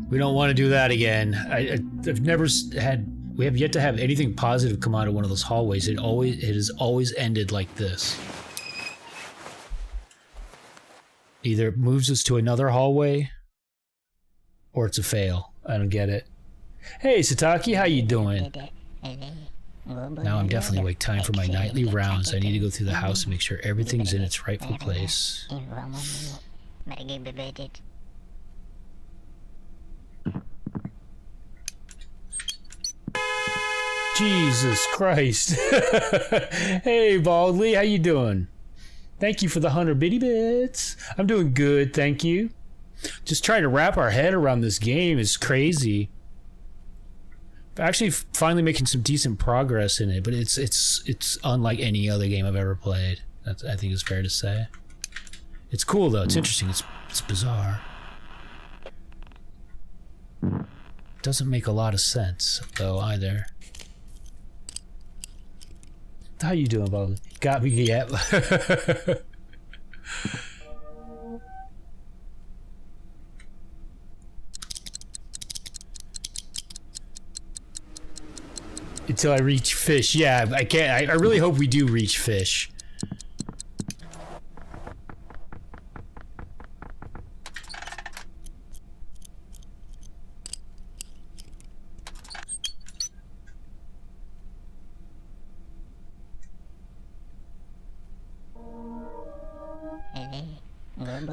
we don't want to do that again. I've never had. We have yet to have anything positive come out of one of those hallways. It has always ended like this. Either it moves us to another hallway, or it's a fail. I don't get it. Hey, Sataki, how you doing? Now I'm definitely awake. Time for my nightly rounds. I need to go through the house and make sure everything's in its rightful place. Jesus Christ. Hey, Baldly, how you doing? Thank you for the 100 bitty bits. I'm doing good, thank you. Just trying to wrap our head around this game is crazy. Actually, finally making some decent progress in it, but it's unlike any other game I've ever played. I think it's fair to say. It's cool though. It's interesting. It's bizarre. Doesn't make a lot of sense though either. How you doing, Bob? Got me yet? Until I reach fish. Yeah, I can't. I really hope we do reach fish.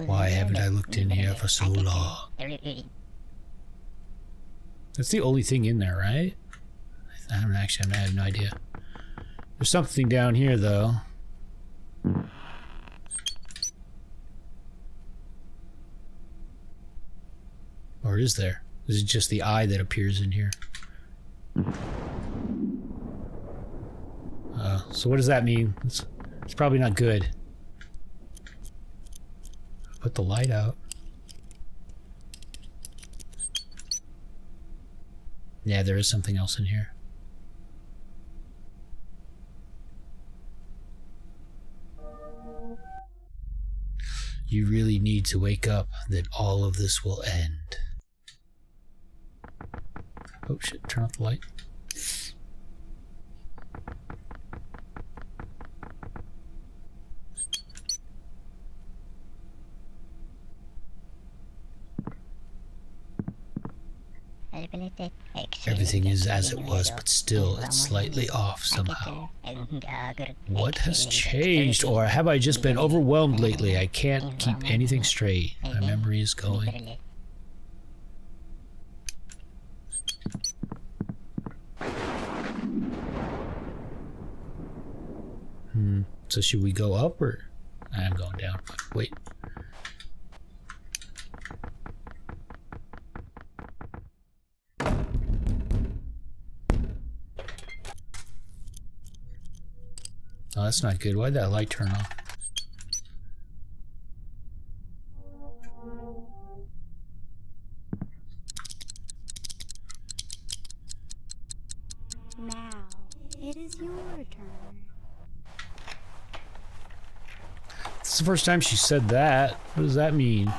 Why haven't I looked in here for so long? That's the only thing in there, right? I have no idea. There's something down here, though. Or is there? Is it just the eye that appears in here? So what does that mean? It's probably not good. Put the light out. Yeah, there is something else in here. You really need to wake up, then all of this will end. Oh shit, turn off the light. Everything is as it was, but still it's slightly off somehow. What has changed? Or have I just been overwhelmed lately? I can't keep anything straight. My memory is going. So should we go up or... I'm going down. Wait. Oh, that's not good. Why'd that light turn off? Now, it is your turn. It's the first time she said that. What does that mean?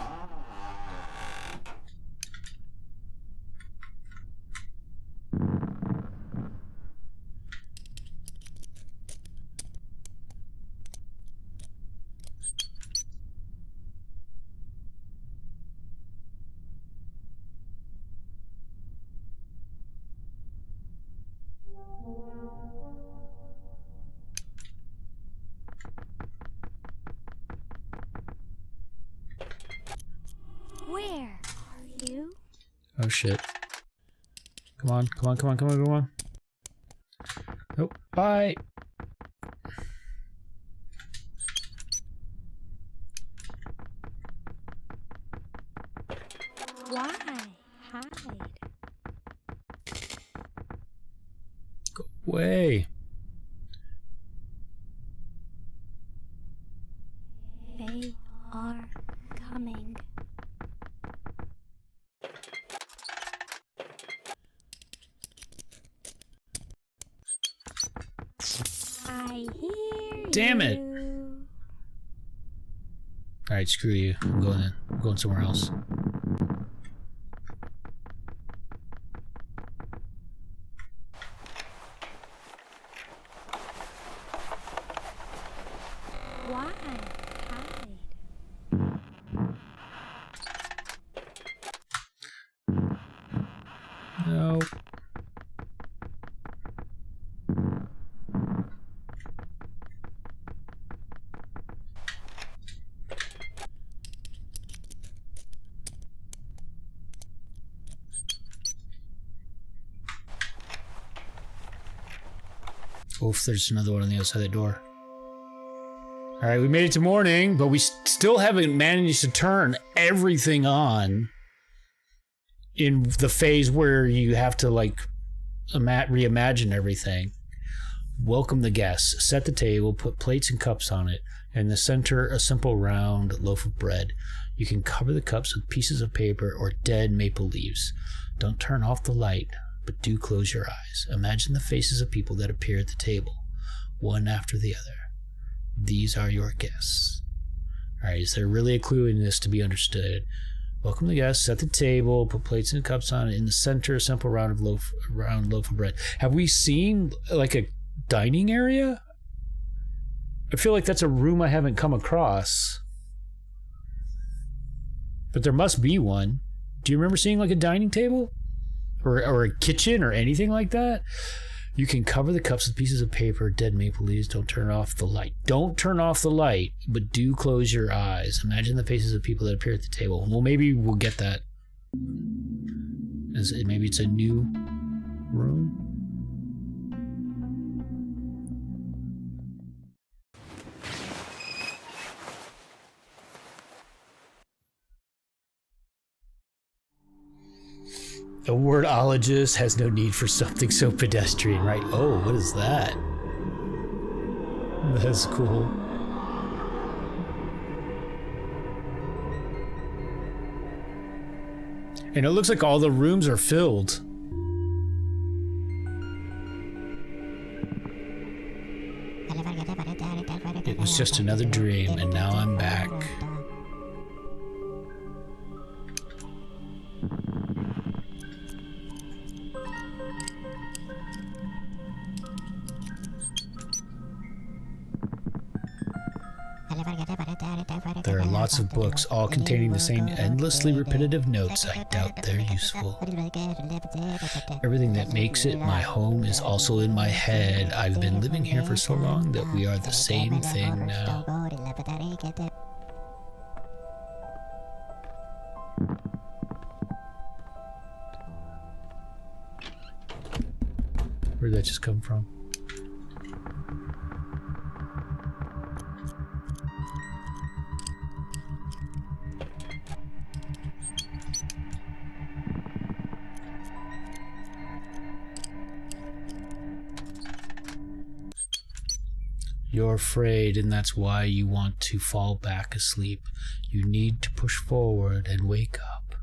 Where are you? Oh shit. Come on, come on, come on, come on, come on. Nope, bye. Why hide? Go away. They are coming. I hear Damn it. you. Alright, screw you. I'm going in. I'm going somewhere else. Why hide? No. Oof, there's another one on the other side of the door. Alright, we made it to morning, but we still haven't managed to turn everything on in the phase where you have to, like, reimagine everything. Welcome the guests. Set the table, put plates and cups on it. In the center, a simple round loaf of bread. You can cover the cups with pieces of paper or dead maple leaves. Don't turn off the light, but do close your eyes. Imagine the faces of people that appear at the table, one after the other. These are your guests. Alright, is there really a clue in this to be understood? Welcome the guests, set the table, put plates and cups on it. In the center, a simple round loaf of bread. Have we seen, like, a dining area? I feel like that's a room I haven't come across. But there must be one. Do you remember seeing, like, a dining table? Or a kitchen or anything like that? You can cover the cups with pieces of paper, dead maple leaves. Don't turn off the light. Don't turn off the light, but do close your eyes. Imagine the faces of people that appear at the table. Well, maybe we'll get that. Maybe it's a new room? word ologist has no need for something so pedestrian, right? Oh, what is that? That's cool. And it looks like all the rooms are filled. It was just another dream, and now I'm back. There are lots of books, all containing the same endlessly repetitive notes. I doubt they're useful. Everything that makes it my home is also in my head. I've been living here for so long that we are the same thing now. Where'd that just come from? You're afraid, and that's why you want to fall back asleep. You need to push forward and wake up.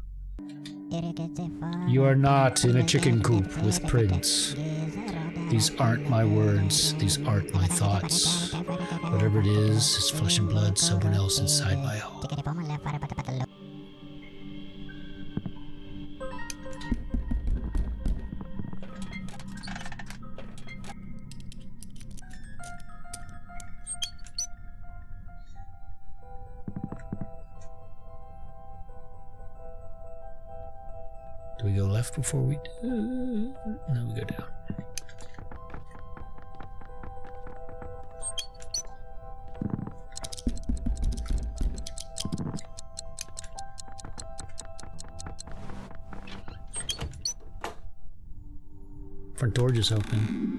You are not in a chicken coop with Prince. These aren't my words. These aren't my thoughts. Whatever it is flesh and blood, someone else inside my home. Do we go left before we do? No, we go down. Front door just open.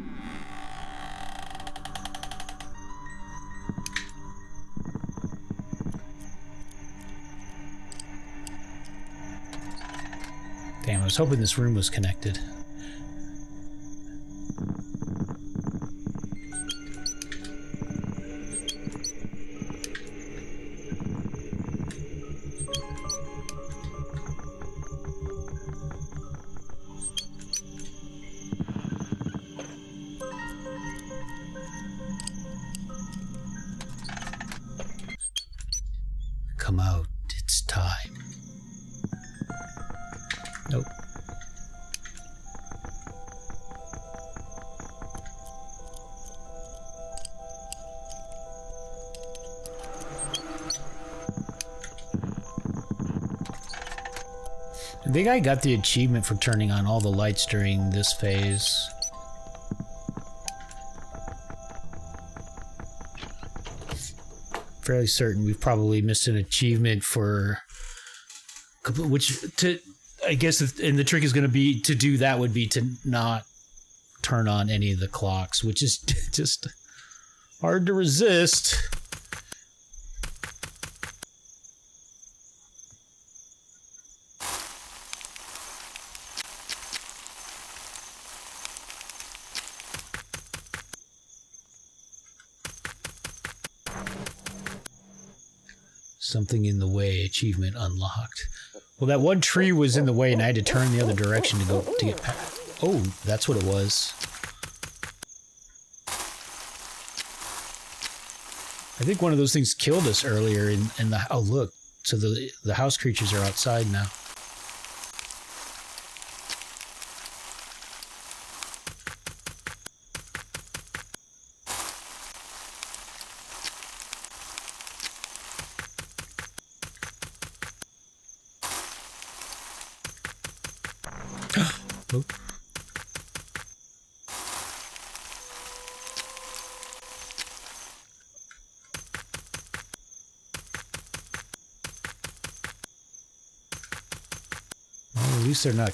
Damn, I was hoping this room was connected. Come out, it's time. Nope. I think I got the achievement for turning on all the lights during this phase. Fairly certain we've probably missed an achievement for I guess, and the trick is going to be to do that would be to not turn on any of the clocks, which is just hard to resist. Something in the way, achievement unlocked. Well, that one tree was in the way, and I had to turn the other direction to get past. Oh, that's what it was. I think one of those things killed us earlier in the... Oh, look. So the house creatures are outside now. Oh. Well, at least they're not,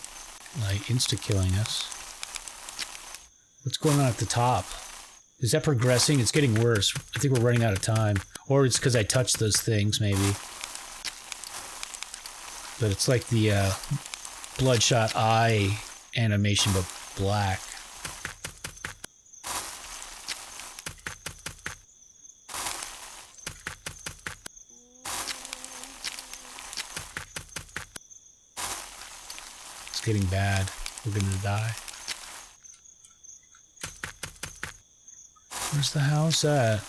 like, insta-killing us. What's going on at the top? Is that progressing? It's getting worse. I think we're running out of time. Or it's because I touched those things, maybe. But it's like the bloodshot eye animation, but black. It's getting bad. We're gonna die. Where's the house at?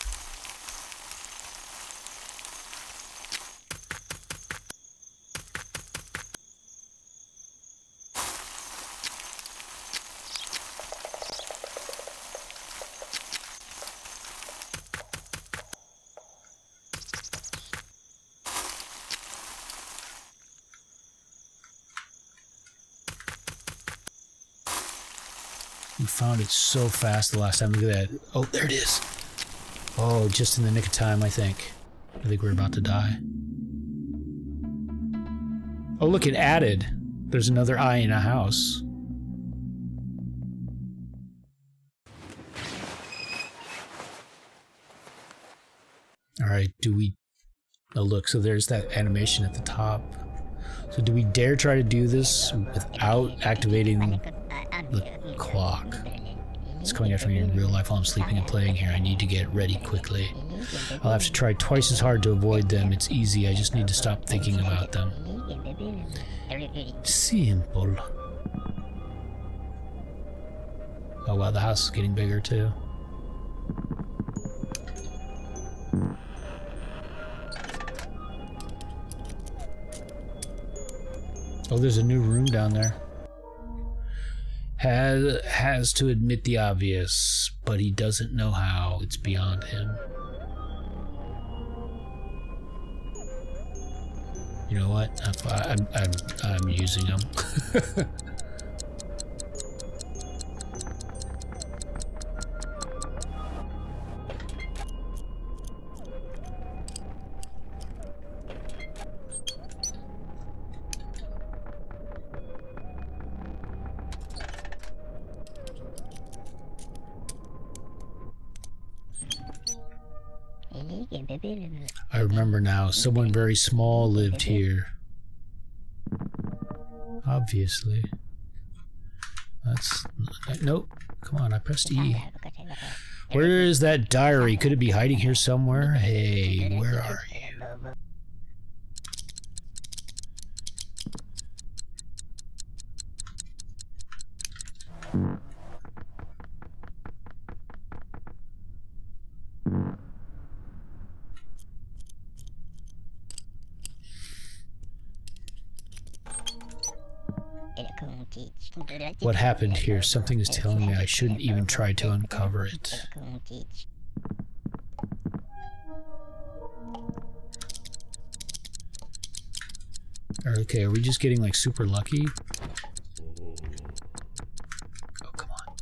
We found it so fast the last time. Look at that. Oh, there it is. Oh, just in the nick of time, I think. I think we're about to die. Oh, look, it added. There's another eye in a house. Alright, do we... Oh, look, so there's that animation at the top. So do we dare try to do this without activating the clock? It's coming after me in real life while I'm sleeping and playing here. I need to get ready quickly. I'll have to try twice as hard to avoid them. It's easy. I just need to stop thinking about them. Simple. Oh wow, the house is getting bigger too. Oh, there's a new room down there. Has to admit the obvious, but he doesn't know how. It's beyond him. You know what? I'm using them. I remember now, someone very small lived here. Obviously. That's... Nope. Come on, I pressed E. Where is that diary? Could it be hiding here somewhere? Hey, where are you? What happened here? Something is telling me I shouldn't even try to uncover it. Okay, are we just getting like super lucky? Oh, come on.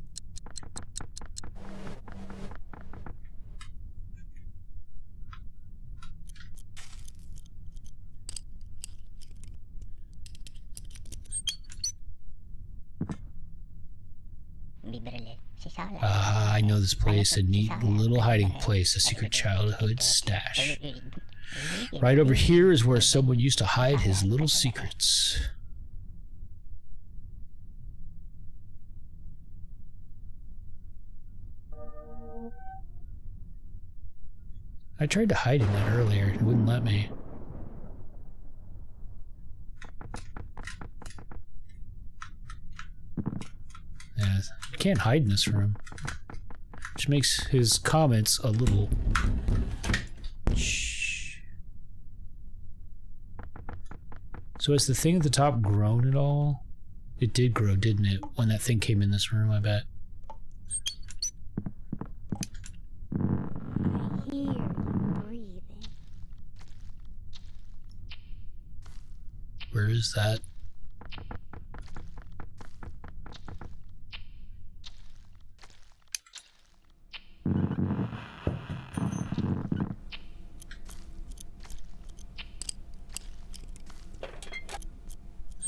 Ah, I know this place, a neat little hiding place, a secret childhood stash. Right over here is where someone used to hide his little secrets. I tried to hide in that earlier, it wouldn't let me. Yeah, you can't hide in this room. Which makes his comments a little... Shh. So has the thing at the top grown at all? It did grow, didn't it? When that thing came in this room, I bet. I hear you breathing. Where is that?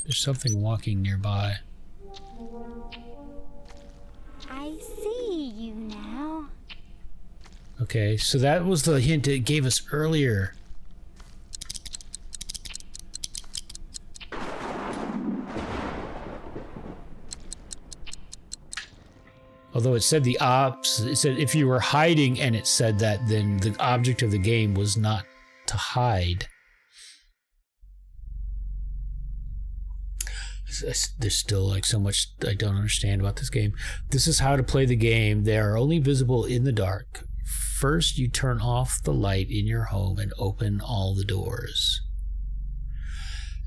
There's something walking nearby. I see you now. Okay, so that was the hint it gave us earlier. Although it said the opposite. It said if you were hiding and it said that, then the object of the game was not to hide. There's still like so much I don't understand about this game. This is how to play the game. They are only visible in the dark. First, you turn off the light in your home and open all the doors.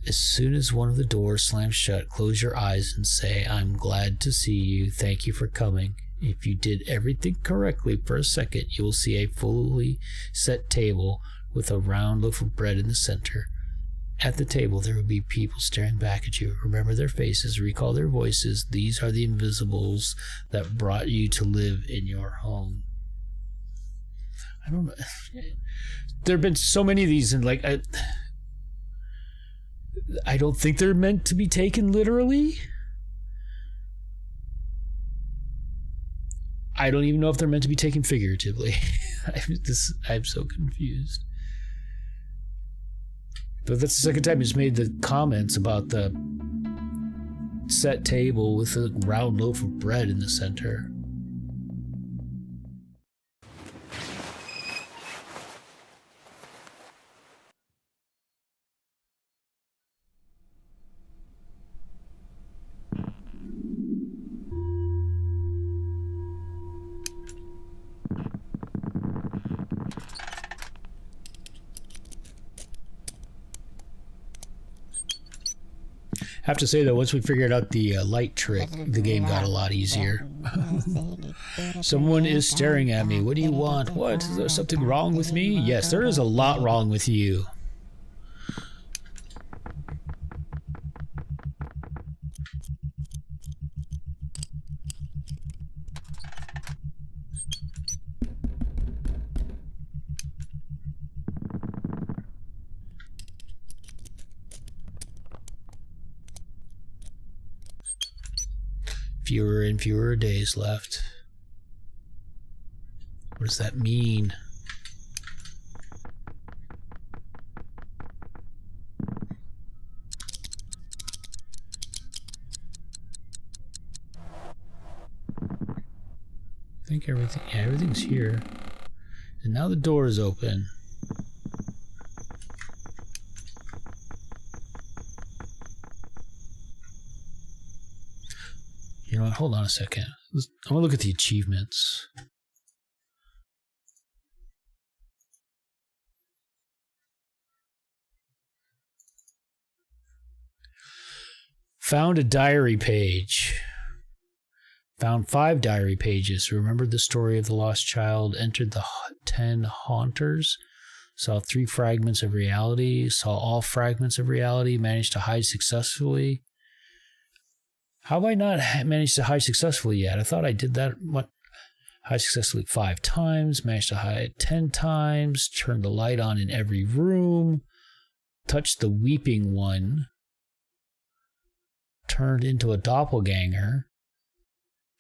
As soon as one of the doors slams shut, close your eyes and say, "I'm glad to see you. Thank you for coming." If you did everything correctly for a second, you will see a fully set table with a round loaf of bread in the center. At the table, there will be people staring back at you. Remember their faces, recall their voices. These are the invisibles that brought you to live in your home. I don't know. There have been so many of these, and like, I don't think they're meant to be taken literally. I don't even know if they're meant to be taken figuratively. I'm so confused. But that's the second time he's made the comments about the set table with a round loaf of bread in the center. I have to say, though, once we figured out the light trick, the game got a lot easier. Someone is staring at me. What do you want? What? Is there something wrong with me? Yes, there is a lot wrong with you. Fewer and fewer days left. What does that mean? I think everything's here. And now the door is open. You know what? Hold on a second. I want to look at the achievements. Found a diary page. Found 5 diary pages. Remembered the story of the lost child. Entered the 10 haunters. Saw 3 fragments of reality. Saw all fragments of reality. Managed to hide successfully. How have I not managed to hide successfully yet? I thought I did that. Hide successfully 5 times. Managed to hide 10 times. Turned the light on in every room. Touched the weeping one. Turned into a doppelganger.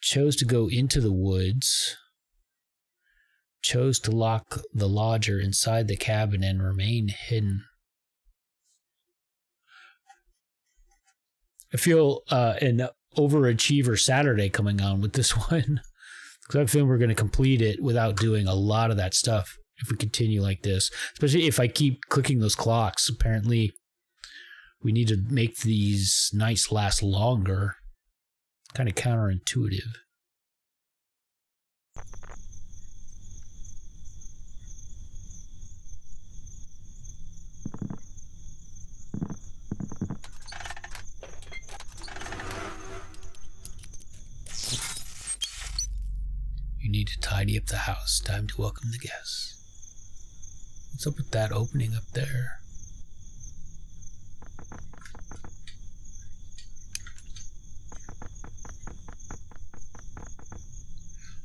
Chose to go into the woods. Chose to lock the lodger inside the cabin and remain hidden. I feel an overachiever Saturday coming on with this one. Because I feel we're going to complete it without doing a lot of that stuff if we continue like this. Especially if I keep clicking those clocks. Apparently, we need to make these nights last longer. Kind of counterintuitive. You need to tidy up the house. Time to welcome the guests. What's up with that opening up there?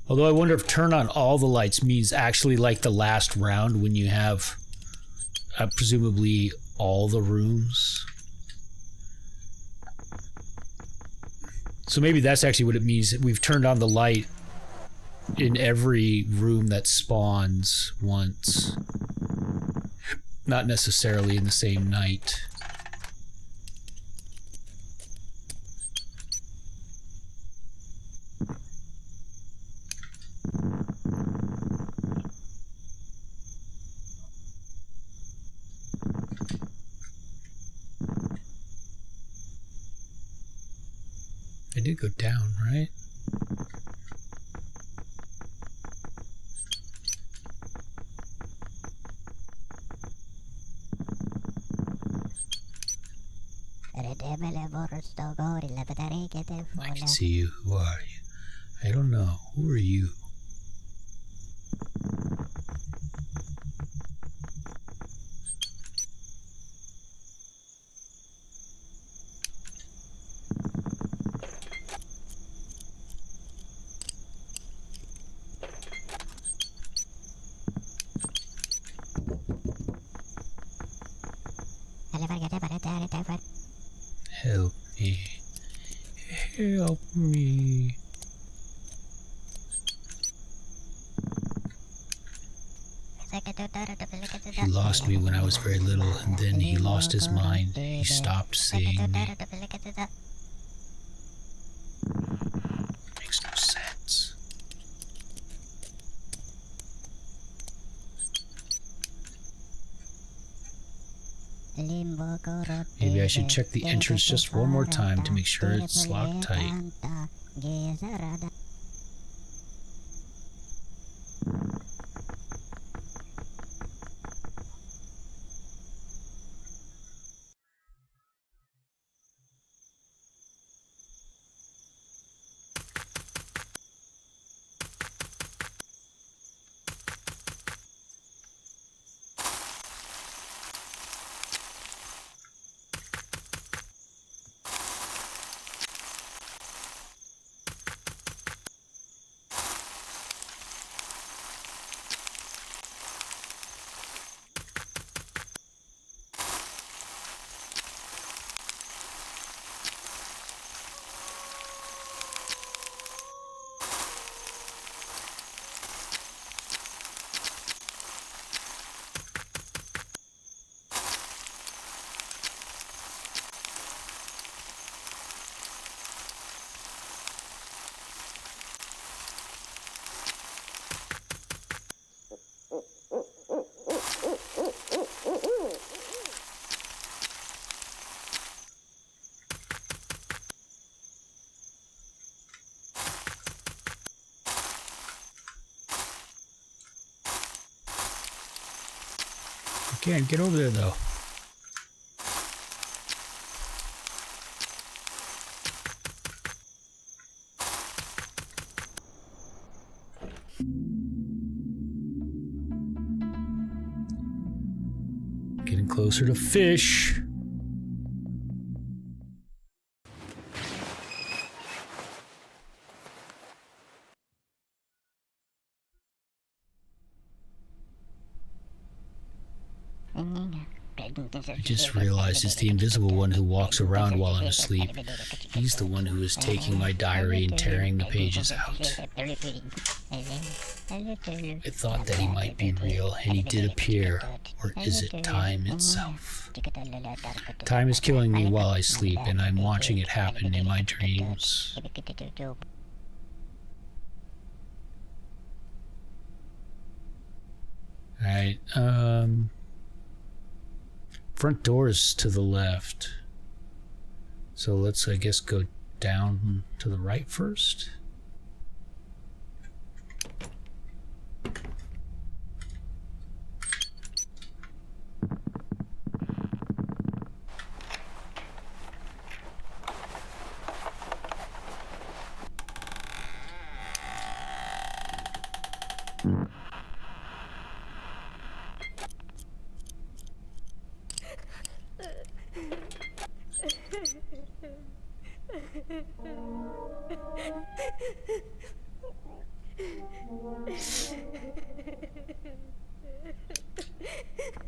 Although I wonder if turn on all the lights means actually like the last round when you have presumably all the rooms. So maybe that's actually what it means. We've turned on the light in every room that spawns once. Not necessarily in the same night. did go down, right? I can see you. Who are you? I don't know. Who are you? Help me. Help me. He lost me when I was very little, and then he lost his mind. He stopped seeing me. Makes no sense. Maybe I should check the entrance just one more time to make sure it's locked tight. Can't get over there though. Getting closer to fish. I just realized it's the invisible one who walks around while I'm asleep. He's the one who is taking my diary and tearing the pages out. I thought that he might be real, and he did appear. Or is it time itself? Time is killing me while I sleep, and I'm watching it happen in my dreams. Alright, front door is to the left. So let's, I guess, go down to the right first.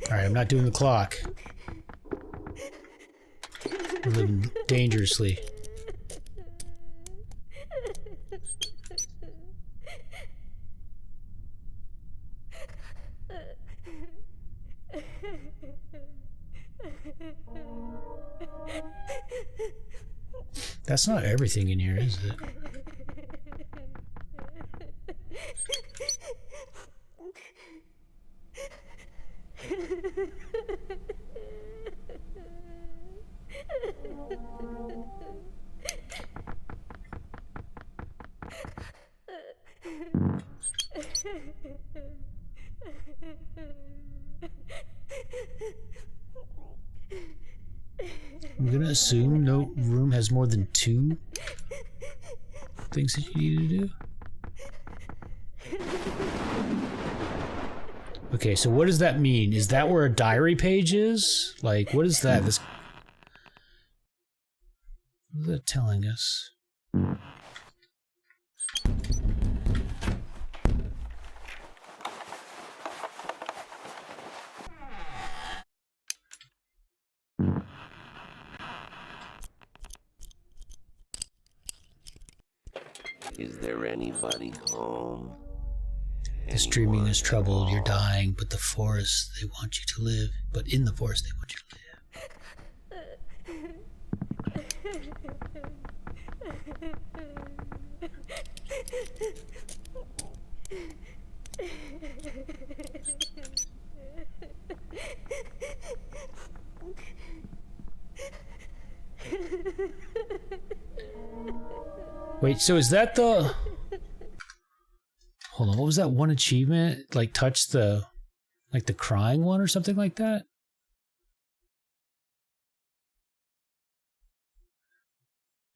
Alright, I'm not doing the clock. We're living dangerously. That's not everything in here, is it? I'm gonna assume no room has more than 2 things that you need to do. Okay, so what does that mean? Is that where a diary page is? Like, what is that? What is that telling us? Is there anybody home? This dreaming is troubled, you're dying, but the forest, they want you to live. But in the forest, they want you to live. Wait, so is that the... Hold on, what was that one achievement? Like, touch the... Like, the crying one or something like that?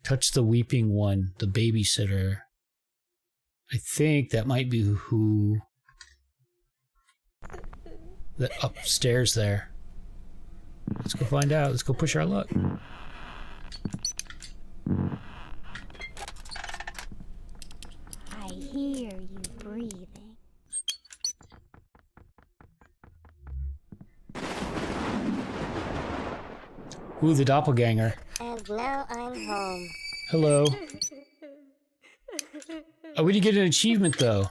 Touch the weeping one, the babysitter. I think that might be who... The upstairs there. Let's go find out. Let's go push our luck. I hear you breathing. Ooh, the doppelganger. And now I'm home. Hello. Oh, we didn't get an achievement, though.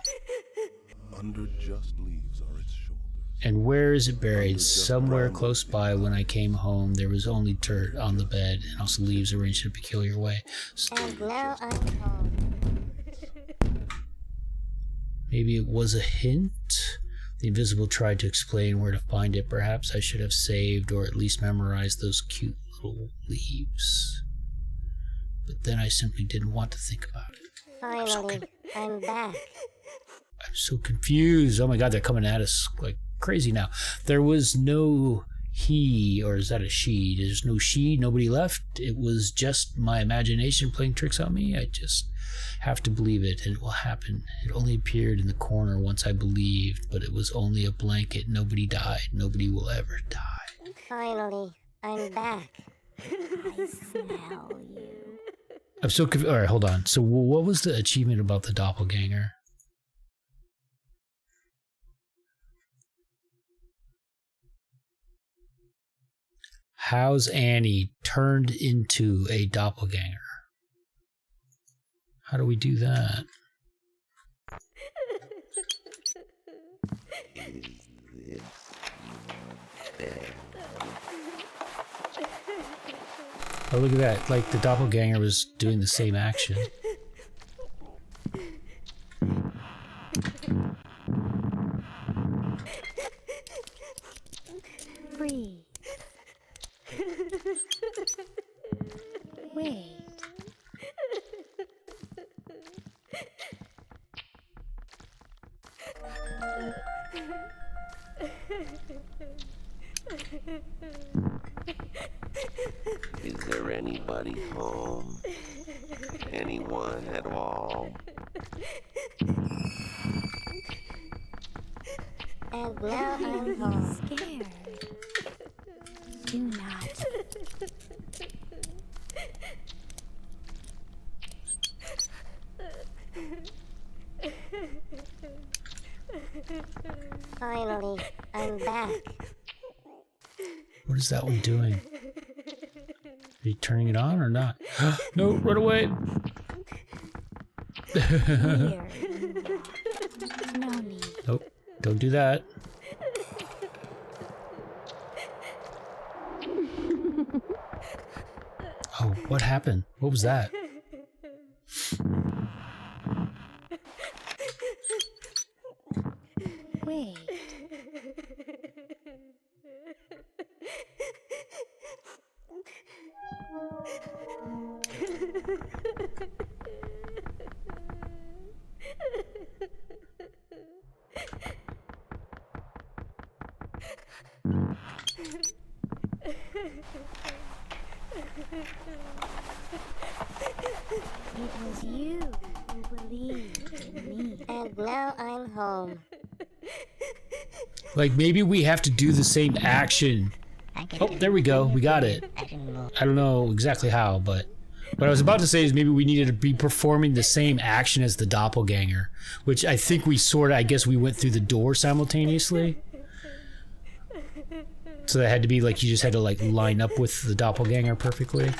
Under just leaves are its shoulders. And where is it buried? Somewhere close by. When I came home, there was only dirt on the bed and also leaves arranged in a peculiar way. So And now I'm home. maybe it was a hint? The Invisible tried to explain where to find it. Perhaps I should have saved or at least memorized those cute little leaves. But then I simply didn't want to think about it. Finally, I'm back. I'm so confused. Oh my god, they're coming at us like crazy now. There was no he, or is that a she? There's no she, nobody left. It was just my imagination playing tricks on me. I just have to believe it, and it will happen. It only appeared in the corner once I believed, but it was only a blanket. Nobody died. Nobody will ever die. Finally, I'm back. I smell you. I'm so confused. Alright, hold on. So what was the achievement about the doppelganger? How's Annie turned into a doppelganger? How do we do that? Is this your bed? Oh, look at that. Like, the doppelganger was doing the same action. Breathe. Wait. Is there anybody home? Anyone at all? And now I'm home. Scared. Do not. Finally, I'm back. What is that one doing? Are you turning it on or not? No, run away! Here. No need. Nope, don't do that. Oh, what happened? What was that? Wait. It was you who believed in me. And now I'm home. Like, maybe we have to do the same action. Oh, there we go. We got it. I don't know exactly how, but what I was about to say is maybe we needed to be performing the same action as the doppelganger, which I think we sort of, I guess we went through the door simultaneously. So that had to be like, you just had to like line up with the doppelganger perfectly.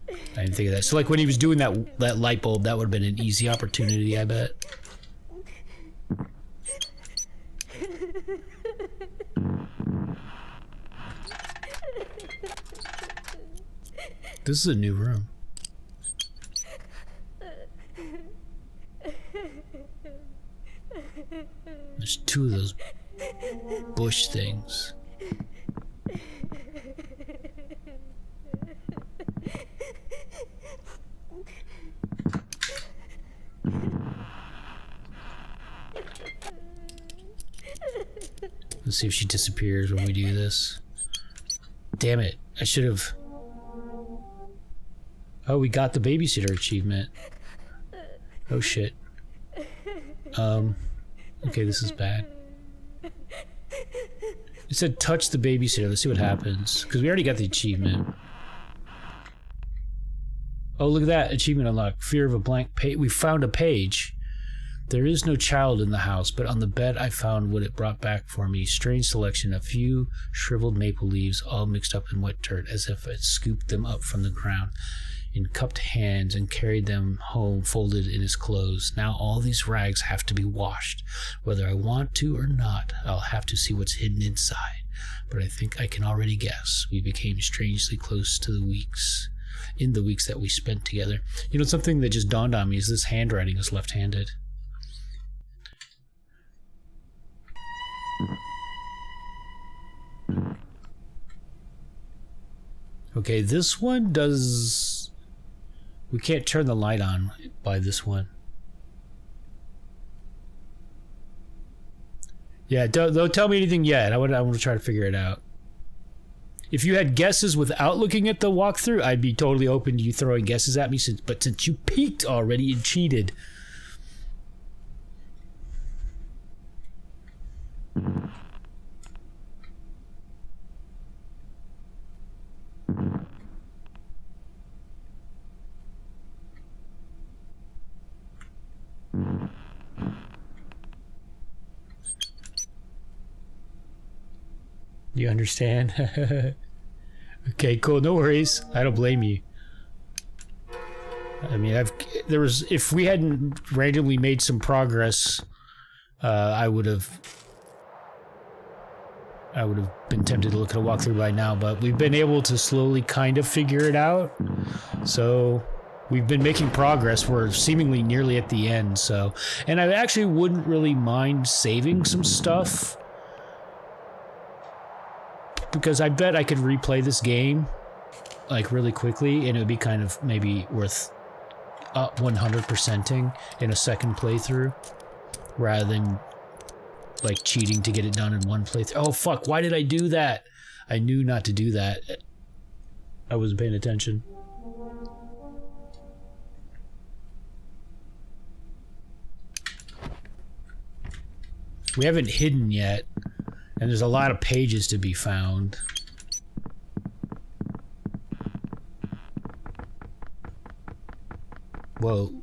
I didn't think of that. So like when he was doing that light bulb, that would have been an easy opportunity, I bet. This is a new room. There's two of those bush things. Let's see if she disappears when we do this. Damn it, I should have... Oh, we got the babysitter achievement. Oh shit. Okay, this is bad. It said touch the babysitter. Let's see what happens. Because we already got the achievement. Oh, look at that. Achievement unlocked. Fear of a blank page. We found a page. There is no child in the house, but on the bed I found what it brought back for me. Strange selection. A few shriveled maple leaves all mixed up in wet dirt as if it scooped them up from the ground in cupped hands and carried them home folded in his clothes. Now all these rags have to be washed. Whether I want to or not, I'll have to see what's hidden inside. But I think I can already guess. We became strangely close to the weeks that we spent together. You know, something that just dawned on me is this handwriting is left-handed. Okay, this one does... We can't turn the light on by this one. Yeah, don't tell me anything yet. I want to try to figure it out. If you had guesses without looking at the walkthrough, I'd be totally open to you throwing guesses at me. But since you peeked already and cheated... You understand? Okay, cool. No worries. I don't blame you. I mean, if we hadn't randomly made some progress, I would have been tempted to look at a walkthrough by now, but we've been able to slowly kind of figure it out. So we've been making progress. We're seemingly nearly at the end, so... And I actually wouldn't really mind saving some stuff, because I bet I could replay this game, like, really quickly, and it would be kind of maybe worth 100%ing in a second playthrough, rather than, like, cheating to get it done in one playthrough. Oh, fuck, why did I do that? I knew not to do that. I wasn't paying attention. We haven't hidden yet, and there's a lot of pages to be found. Whoa,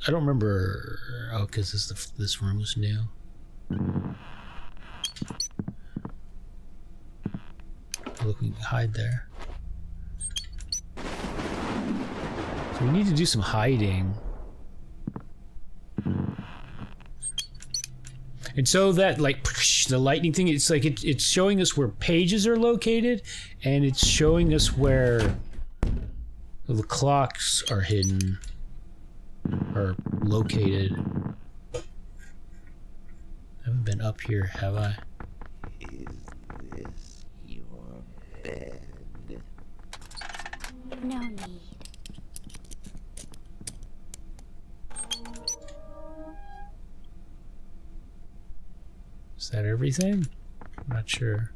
I don't remember. Oh, because this room was new. Look, we can hide there. So we need to do some hiding. And so that, like, the lightning thing, it's like it's showing us where pages are located, and it's showing us where the clocks are hidden or located. I haven't been up here, have I? Is this your bed? No need. Is that everything? I'm not sure.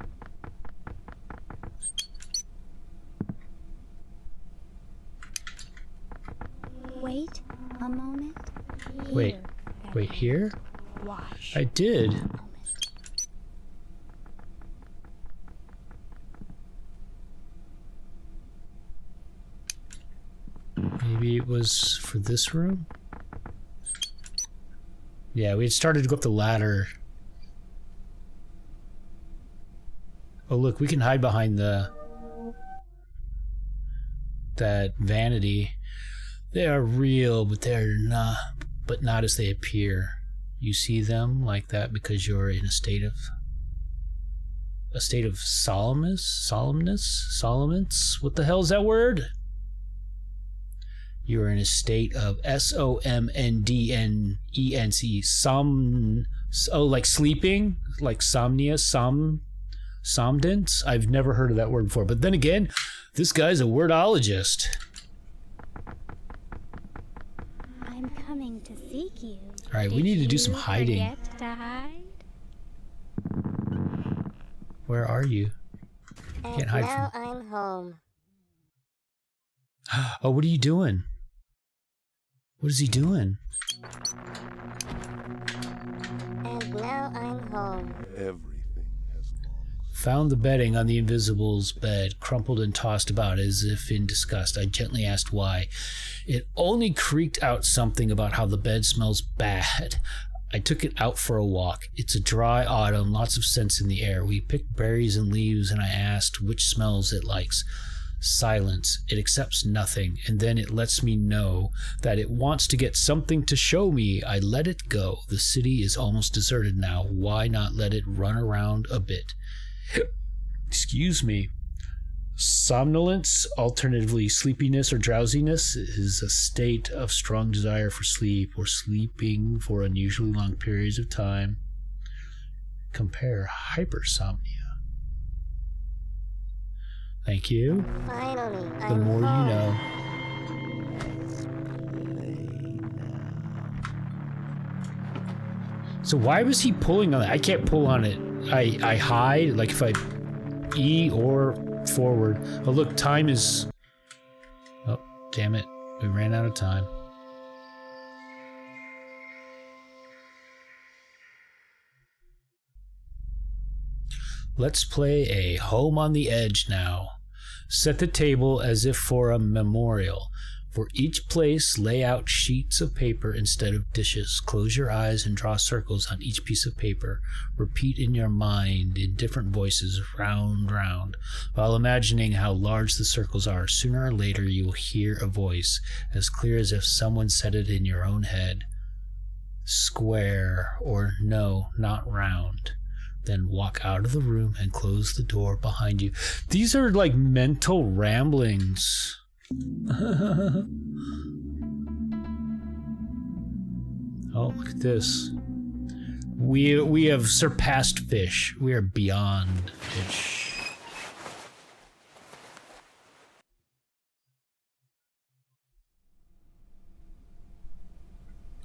Wait, here? Watch. I did. Maybe it was for this room? Yeah, we had started to go up the ladder. Oh look, we can hide behind that vanity. They are real, but they're not as they appear. You see them like that because you're in a state of solemnness? What the hell is that word? You're in a state of SOMNDNENC. Like sleeping? Like somnance? I've never heard of that word before. But then again, this guy's a wordologist. I'm coming to seek you. Alright, we need to do some hiding. Forget to hide? Where are you? And Can't hide now from... I'm home. Oh, what are you doing? What is he doing? And now I'm home. Everything has long. Found the bedding on the Invisible's bed, crumpled and tossed about as if in disgust. I gently asked why. It only creaked out something about how the bed smells bad. I took it out for a walk. It's a dry autumn, lots of scents in the air. We picked berries and leaves, and I asked which smells it likes. Silence. It accepts nothing, and then it lets me know that it wants to get something to show me. I let it go. The city is almost deserted now. Why not let it run around a bit? Excuse me. Somnolence, alternatively sleepiness or drowsiness, is a state of strong desire for sleep or sleeping for unusually long periods of time. Compare hypersomnia. Thank you. Finally, The I'm more you home. know. So why was he pulling on it? I can't pull on it. I hide, like if I E or forward. Oh look, time is... Oh, damn it. We ran out of time. Let's play a Home on the Edge now. Set the table as if for a memorial. For each place, lay out sheets of paper instead of dishes. Close your eyes and draw circles on each piece of paper. Repeat in your mind in different voices, round, round, while imagining how large the circles are. Sooner or later, you will hear a voice, as clear as if someone said it in your own head. Square, or no, not round. Then walk out of the room and close the door behind you. These are like mental ramblings. Oh, look at this. We have surpassed fish. We are beyond fish.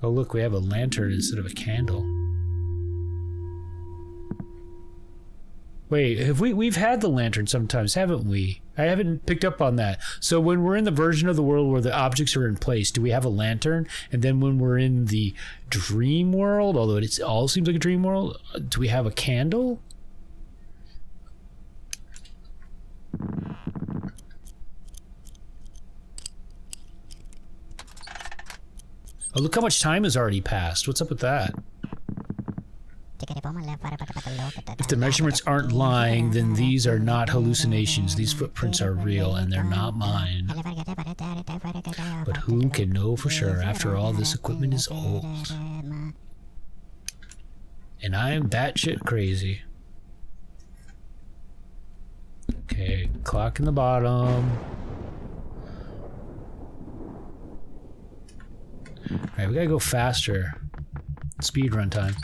Oh, look, we have a lantern instead of a candle. Wait, we've had the lantern sometimes, haven't we? I haven't picked up on that. So when we're in the version of the world where the objects are in place, do we have a lantern? And then when we're in the dream world, although it all seems like a dream world, do we have a candle? Oh, look how much time has already passed. What's up with that? If the measurements aren't lying, then these are not hallucinations. These footprints are real, and they're not mine. But who can know for sure? After all, this equipment is old. And I am batshit crazy. Okay, clock in the bottom. Alright, we gotta go faster. Speed run time.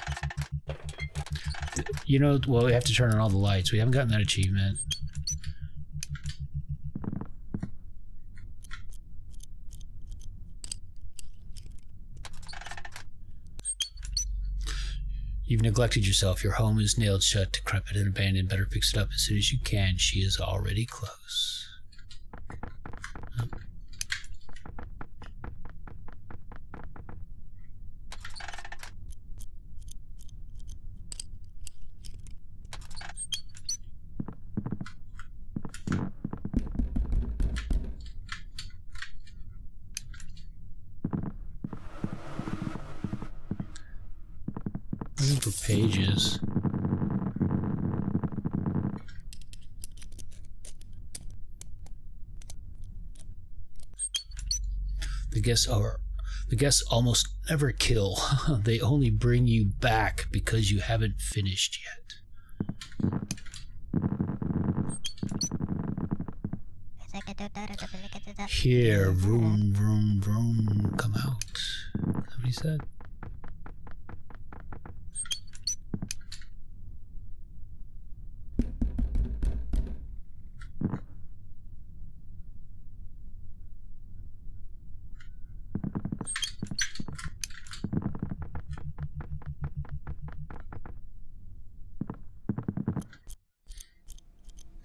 You know, well, we have to turn on all the lights. We haven't gotten that achievement. You've neglected yourself. Your home is nailed shut, decrepit and abandoned. Better fix it up as soon as you can. She is already close. Oh. Looking for pages. The guests almost never kill. They only bring you back because you haven't finished yet. Here, vroom, vroom, vroom, come out. Is that what he said?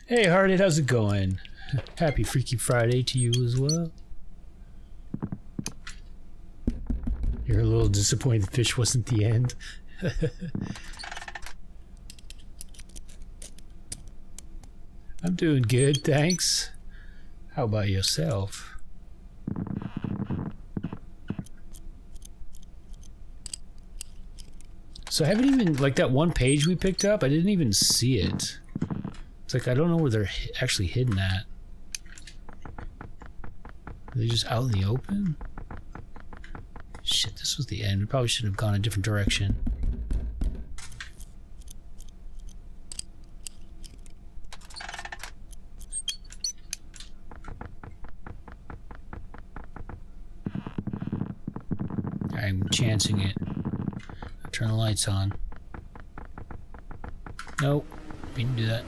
Hey, Hearted, how's it going? Happy Freaky Friday to you as well. You're a little disappointed the fish wasn't the end. I'm doing good, thanks. How about yourself? So I haven't even, like that one page we picked up, I didn't even see it. It's like, I don't know where they're actually hidden at. Are they just out in the open? Shit, this was the end. We probably should have gone a different direction. I'm chancing it. I'll turn the lights on. Nope. We didn't do that.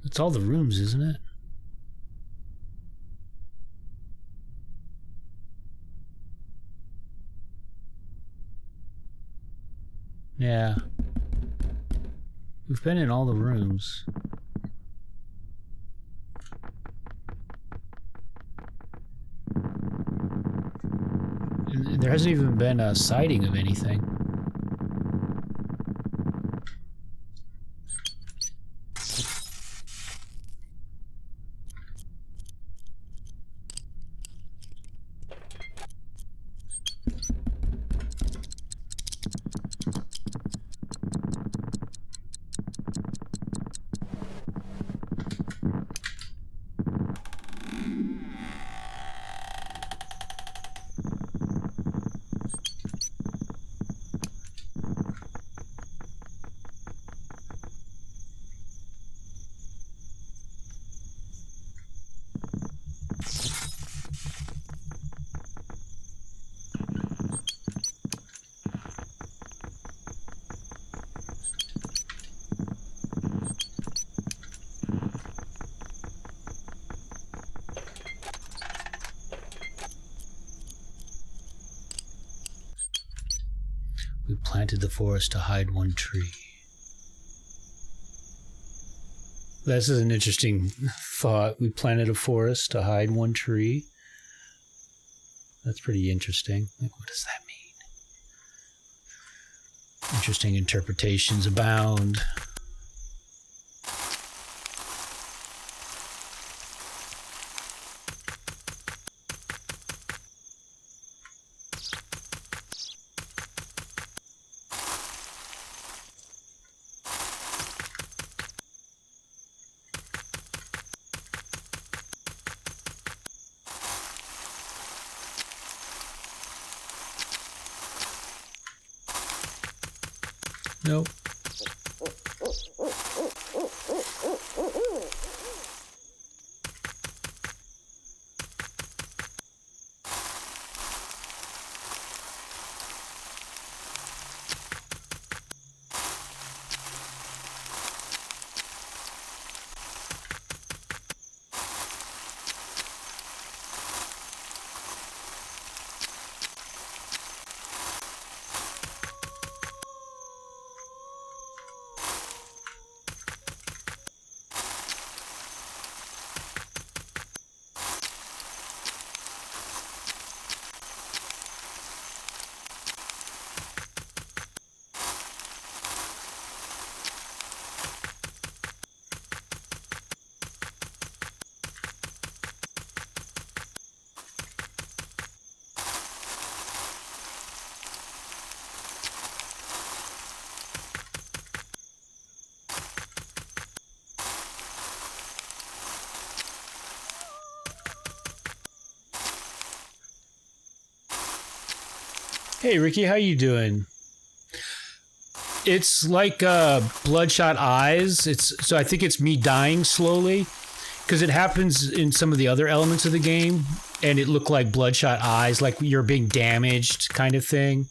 It's all the rooms, isn't it? Yeah. We've been in all the rooms. And there hasn't even been a sighting of anything. We planted the forest to hide one tree. This is an interesting thought. We planted a forest to hide one tree. That's pretty interesting. Like, what does that mean? Interesting interpretations abound. Nope. Hey, Ricky, how you doing? It's like bloodshot eyes. So I think it's me dying slowly because it happens in some of the other elements of the game, and it looked like bloodshot eyes, like you're being damaged, kind of thing.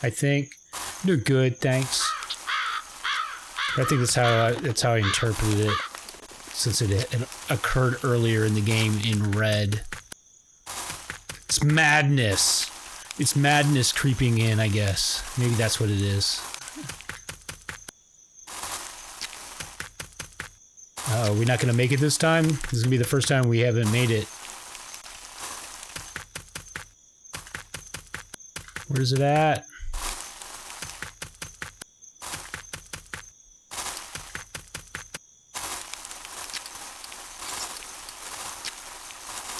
I think they're good, thanks. I think that's how I interpreted it, since it occurred earlier in the game in red. It's madness. It's madness creeping in, I guess. Maybe that's what it is. Oh, we're not going to make it this time? This is going to be the first time we haven't made it. Where's it at?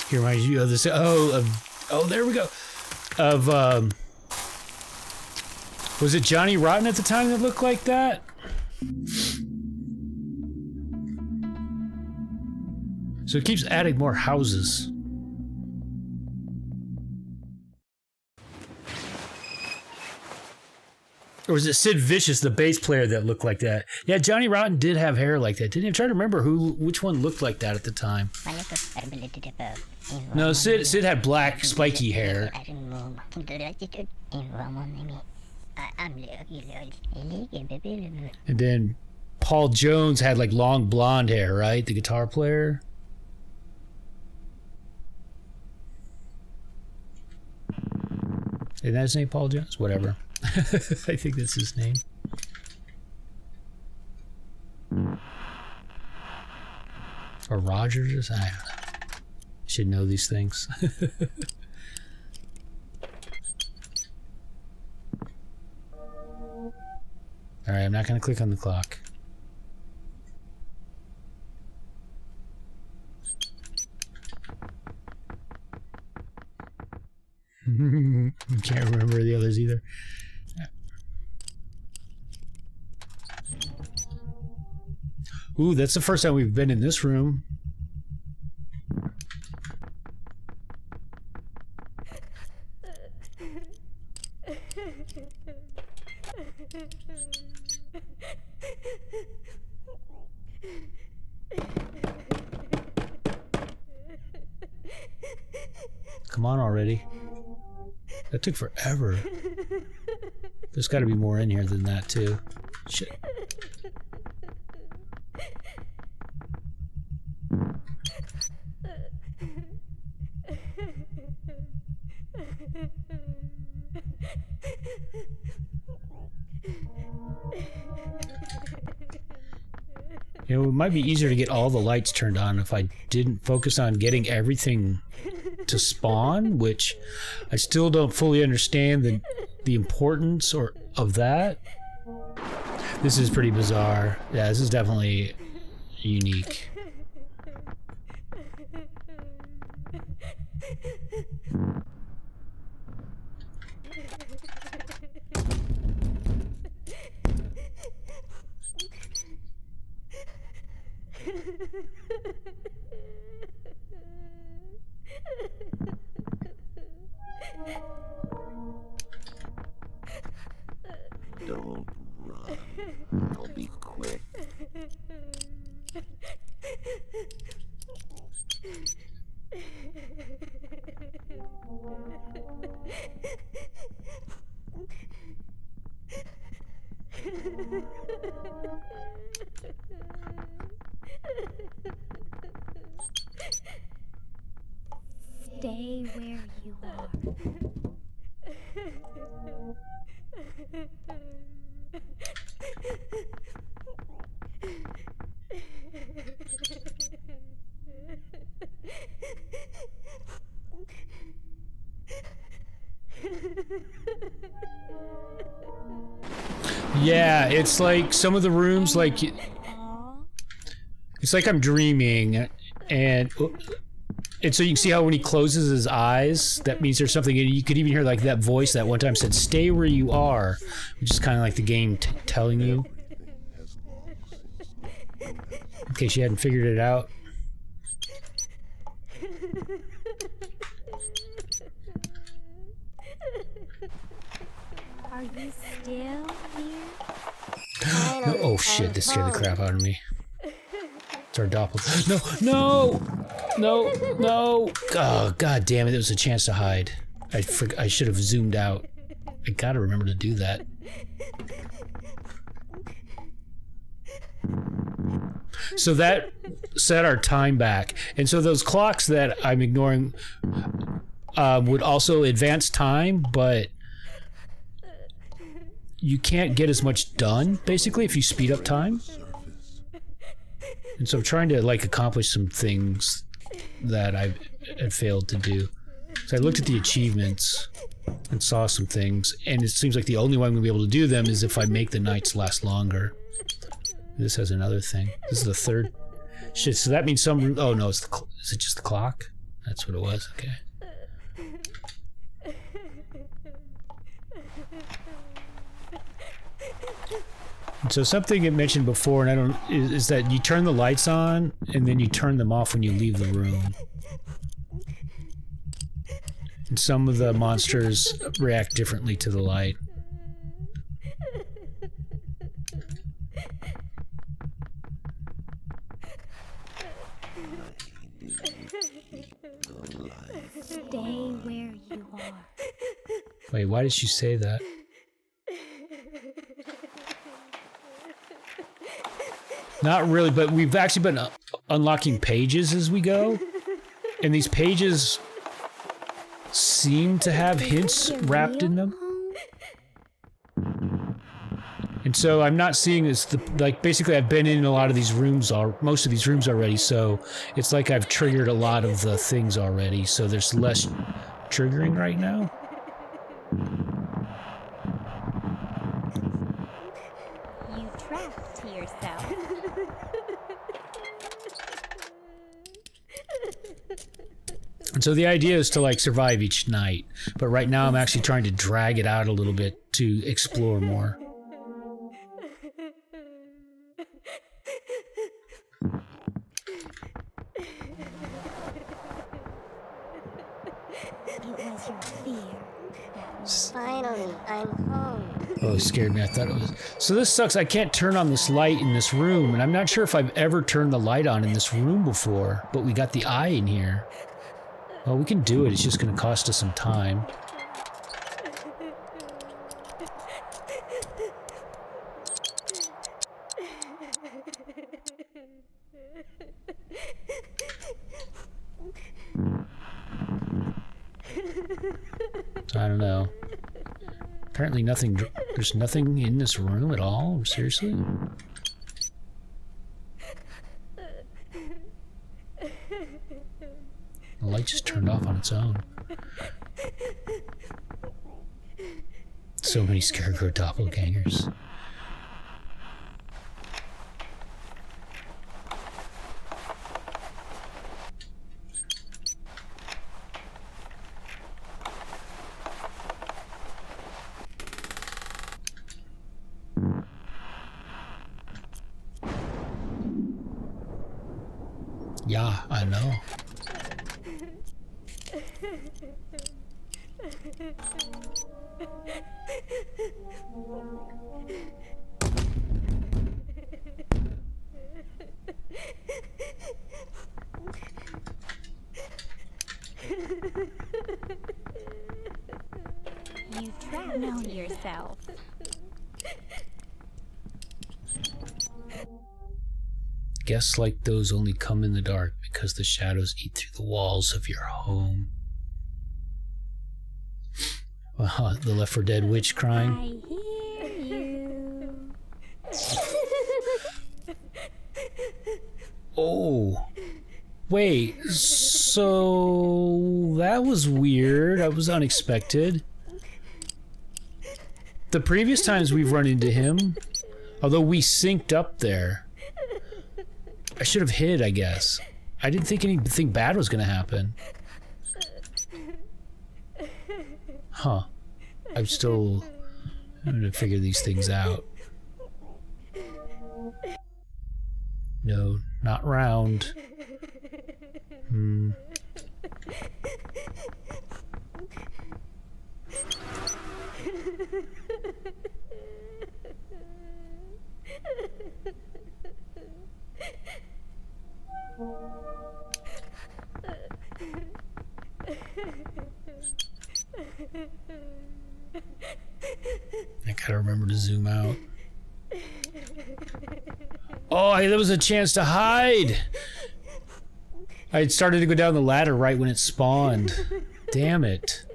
Here reminds you of this. Oh, there we go. Was it Johnny Rotten at the time that looked like that? So it keeps adding more houses. Or was it Sid Vicious, the bass player, that looked like that? Yeah, Johnny Rotten did have hair like that, didn't he? I'm trying to remember which one looked like that at the time. No, Sid had black, spiky hair. And then Paul Jones had like long blonde hair, right? The guitar player. Isn't that his name, Paul Jones? Whatever. I think that's his name. Or Rogers? I don't know. Should know these things. Alright, I'm not going to click on the clock. Can't remember the others either. Ooh, that's the first time we've been in this room. Come on already. That took forever. There's got to be more in here than that, too. Shit. You know, it might be easier to get all the lights turned on if I didn't focus on getting everything to spawn, which I still don't fully understand the importance of that. This is pretty bizarre. Yeah, this is definitely unique. Don't run. I'll be quick. Stay where you are. Yeah, it's like some of the rooms, like it's like I'm dreaming, and so you can see how when he closes his eyes, that means there's something. And you could even hear like that voice that one time said, "Stay where you are," which is kind of like the game telling you. In case you hadn't figured it out. still here? Finally, Oh shit, I'm this scared the home. crap out of me. It's our doppelganger. No! Oh, god damn it, there was a chance to hide. I should have zoomed out. I gotta remember to do that. So that set our time back. And so those clocks that I'm ignoring would also advance time, but you can't get as much done, basically, if you speed up time. And so I'm trying to, like, accomplish some things that I had failed to do. So I looked at the achievements and saw some things, and it seems like the only way I'm going to be able to do them is if I make the nights last longer. This has another thing. This is the third. Shit, so that means some... Oh, no, it's the... Is it just the clock? That's what it was, okay. And so something it mentioned before, and I don't... Is that you turn the lights on, and then you turn them off when you leave the room. And some of the monsters react differently to the light. Stay where you are. Wait, why did she say that? Not really, but we've actually been unlocking pages as we go. And these pages seem to have hints wrapped in them. And so I'm not seeing this, like, basically I've been in a lot of these rooms, most of these rooms already, so it's like I've triggered a lot of the things already, so there's less triggering right now. You trapped yourself. And so the idea is to, like, survive each night, but right now I'm actually trying to drag it out a little bit to explore more. It was your fear. Finally, I'm home. Oh, it scared me. I thought it was... So this sucks. I can't turn on this light in this room, and I'm not sure if I've ever turned the light on in this room before, but we got the eye in here. Well, we can do it. It's just going to cost us some time. I don't know. Apparently nothing... There's nothing in this room at all? Seriously? The light just turned off on its own. So many scarecrow doppelgangers. Yeah, I know. You trapped know yourself. Guests like those only come in the dark because the shadows eat through the walls of your home. The Left 4 Dead witch crying. I hear you. Oh. Wait, so that was weird. That was unexpected. The previous times we've run into him, although we synced up there, I should have hid, I guess. I didn't think anything bad was going to happen. Huh. I'm still having to figure these things out. No, not round. Gotta remember to zoom out. Oh, there was a chance to hide! I had started to go down the ladder right when it spawned. Damn it.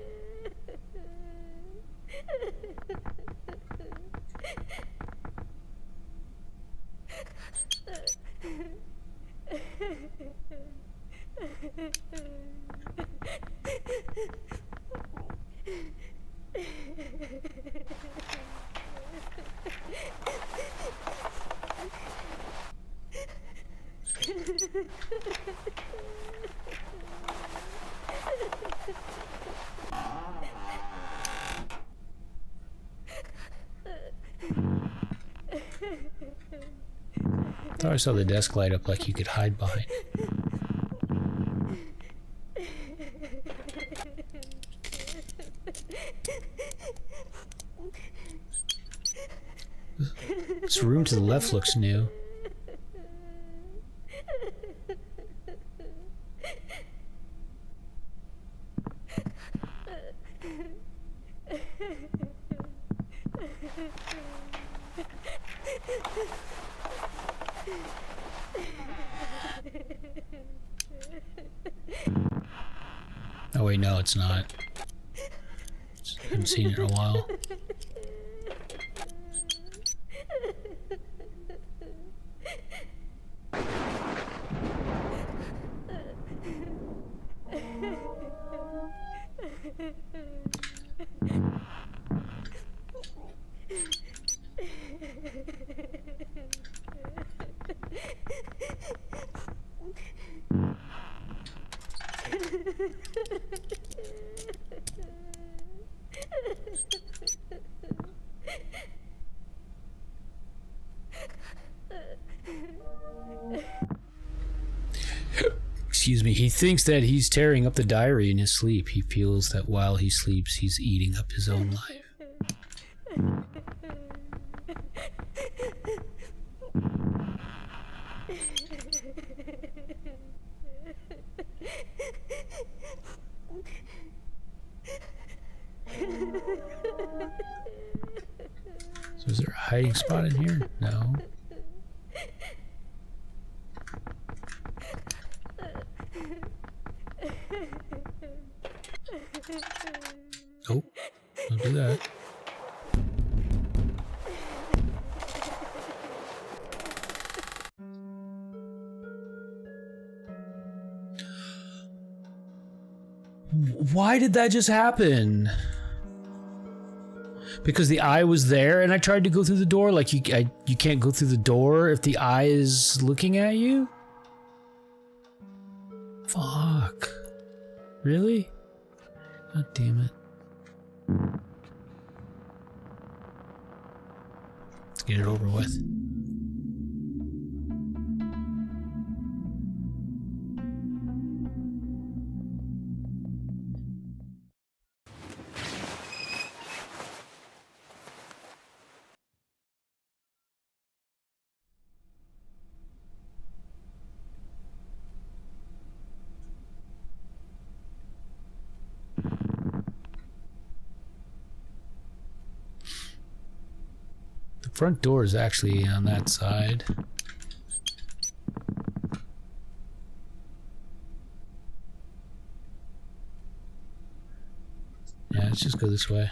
I thought I saw the desk light up like you could hide behind. This room to the left looks new. Oh wait, no, it's not. I haven't seen it in a while. Excuse me, he thinks that he's tearing up the diary in his sleep. He feels that while he sleeps, he's eating up his own life. So is there a hiding spot in here? No. Nope. Don't do that. Why did that just happen? Because the eye was there and I tried to go through the door? Like you can't go through the door if the eye is looking at you? Fuck. Really? God damn it. Let's get it over with. Front door is actually on that side. Yeah, let's just go this way.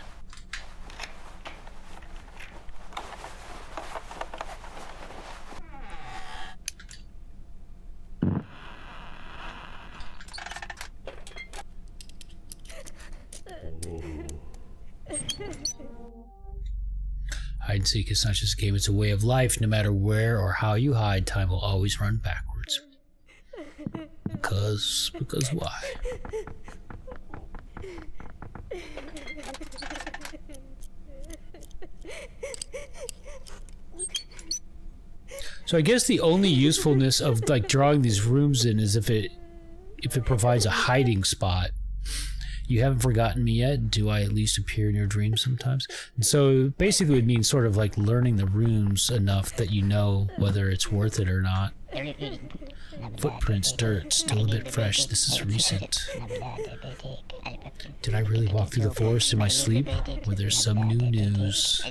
Hide and seek is not just a game, it's a way of life. No matter where or how you hide, time will always run backwards. Because why? So I guess the only usefulness of like drawing these rooms in is if it provides a hiding spot. You haven't forgotten me yet. Do I at least appear in your dreams sometimes? And so basically it would mean sort of like learning the rooms enough that you know whether it's worth it or not. Footprints, dirt, still a bit fresh. This is recent. Did I really walk through the forest in my sleep? Or there's some new news?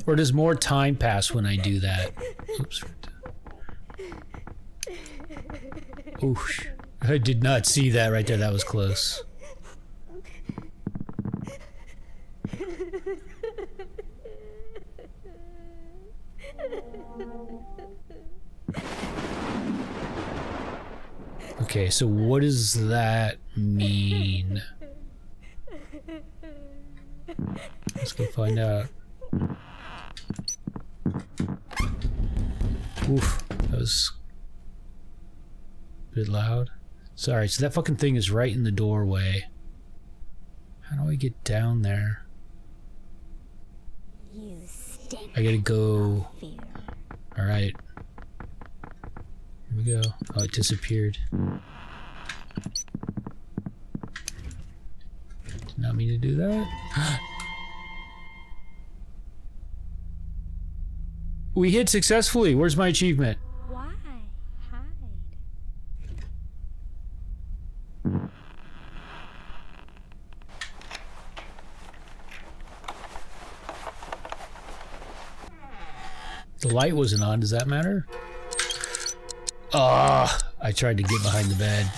Or does more time pass when I do that? Oops. Oof. I did not see that right there. That was close. Okay, so what does that mean? Let's go find out. Oof, that was a bit loud. Sorry, so that fucking thing is right in the doorway. How do I get down there? You stink. I gotta go. Fear. Alright. Here we go. Oh, it disappeared. Did not mean to do that. We hit successfully. Where's my achievement? Why hide? The light wasn't on. Does that matter? Ah, I tried to get behind the bed.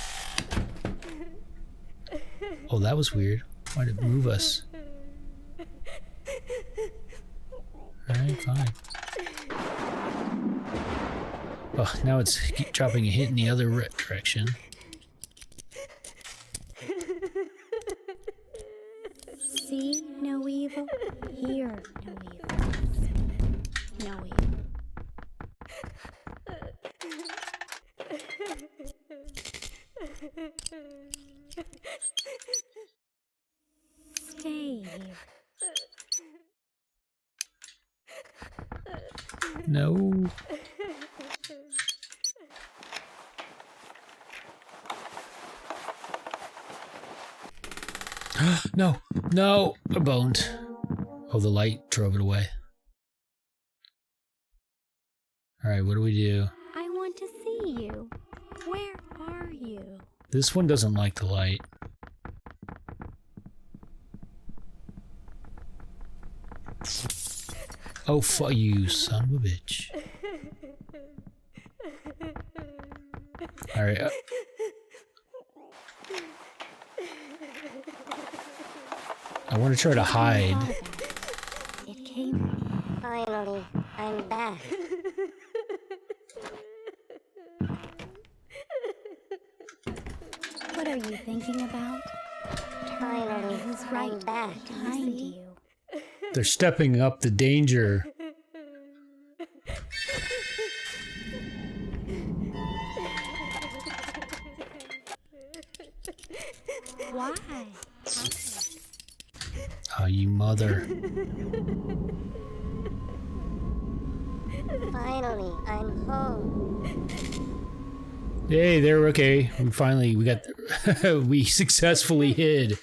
Oh, that was weird. Why did it move us? Alright, fine. Oh, now it's dropping a hit in the other direction. See no evil, hear no evil. No evil. Stay here. No. No, no, I boned. Oh, the light drove it away. Alright, what do we do? I want to see you. Where are you? This one doesn't like the light. Oh, you son of a bitch. Alright. I want to try to hide. It came. Finally, I'm back. What are you thinking about? Finally, Who's I'm right back. behind you? They're stepping up the danger. Why? Oh, you mother. Finally, I'm home. Hey, there. Okay, we got. We successfully hid.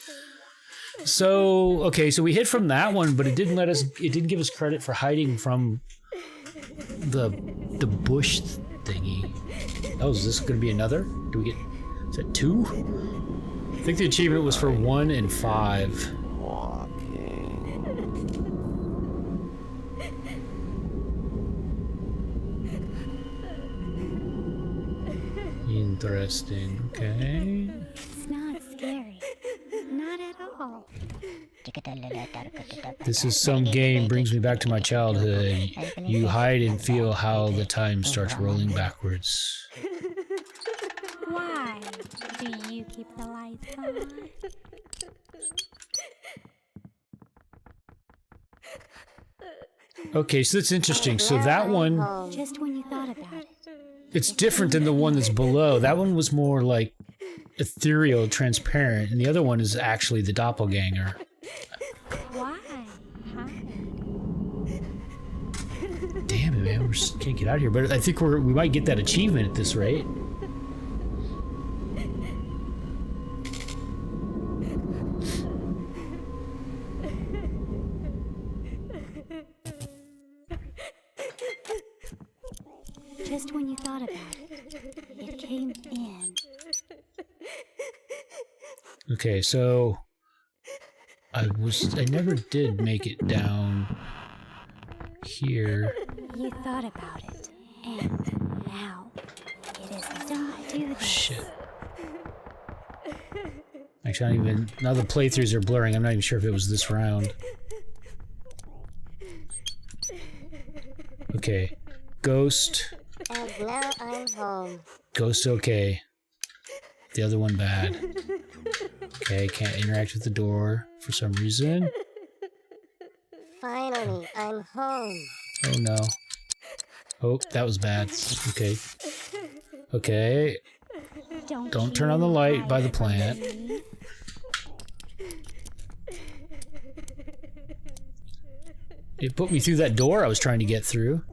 So okay, so we hid from that one, but it didn't let us. It didn't give us credit for hiding from the bush thingy. Oh, is this going to be another? Do we get? Is that 2? I think the achievement was for 1 and 5. Interesting. Okay. It's not scary. Not at all. This is some game. Brings me back to my childhood. You hide and feel how the time starts rolling backwards. Why do you keep the lights on? Okay, so that's interesting. So that one, Just when you thought about it. it's different than the one that's below. That one was more like ethereal, transparent, and the other one is actually the doppelganger. Why hide? damn it, man. We just can't get out of here. But I think we might get that achievement at this rate. Just when you thought about it, it came in. Okay, so I never did make it down here. You thought about it, and now it is inside. Do this. Shit. Actually, I don't even. Now the playthroughs are blurring. I'm not even sure if it was this round. Okay. Ghost. And now I'm home. Ghost okay. The other one bad. Okay, can't interact with the door for some reason. Finally, I'm home. Oh no. Oh, that was bad. Okay. Okay. Don't turn on the light by the plant. It put me through that door I was trying to get through.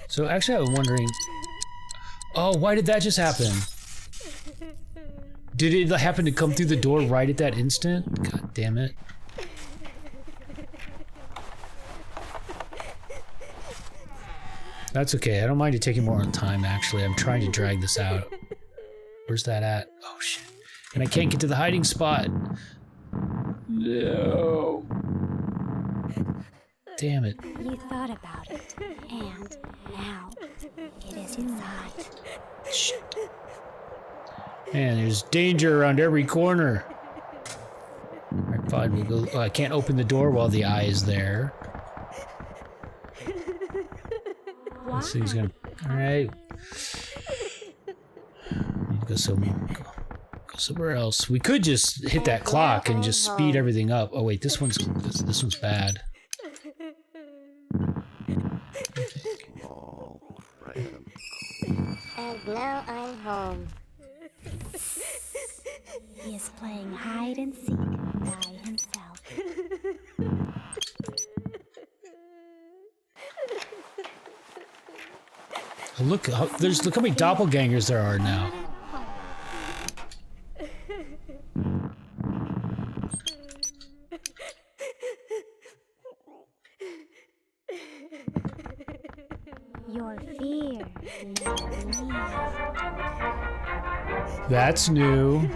So actually I'm wondering, oh, why did that just happen? Did it happen to come through the door right at that instant? God damn it. That's okay, I don't mind it taking more time actually. I'm trying to drag this out. Where's that at? Oh shit. And I can't get to the hiding spot. No. Damn it. You thought about it, and now it is inside. Shit. Man, there's danger around every corner. Alright, fine, we'll go. Oh, I can't open the door while the eye is there. This thing's gonna. Alright. Go somewhere else. We could just hit that clock and just speed everything up. Oh wait, this one's bad. And now I'm home. He is playing hide and seek by himself. Look how many doppelgangers there are now. Your fear needs me. That's new.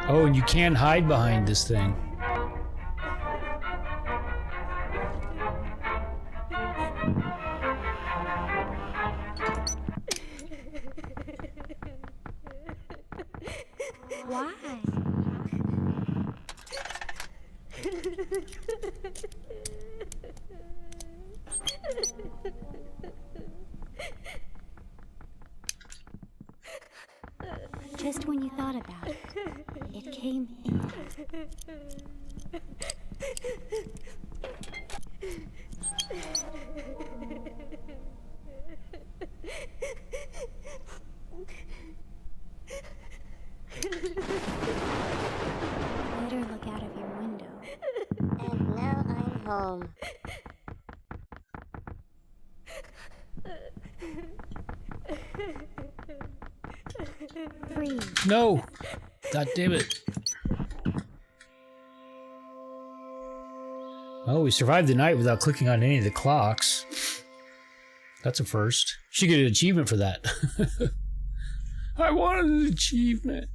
Oh, and you can hide behind this thing. Why? Just when you thought about it, it came in. Better look out of your window. And now I'm home. Freeze. No! God damn it. Oh, we survived the night without clicking on any of the clocks. That's a first. Should get an achievement for that. I wanted an achievement.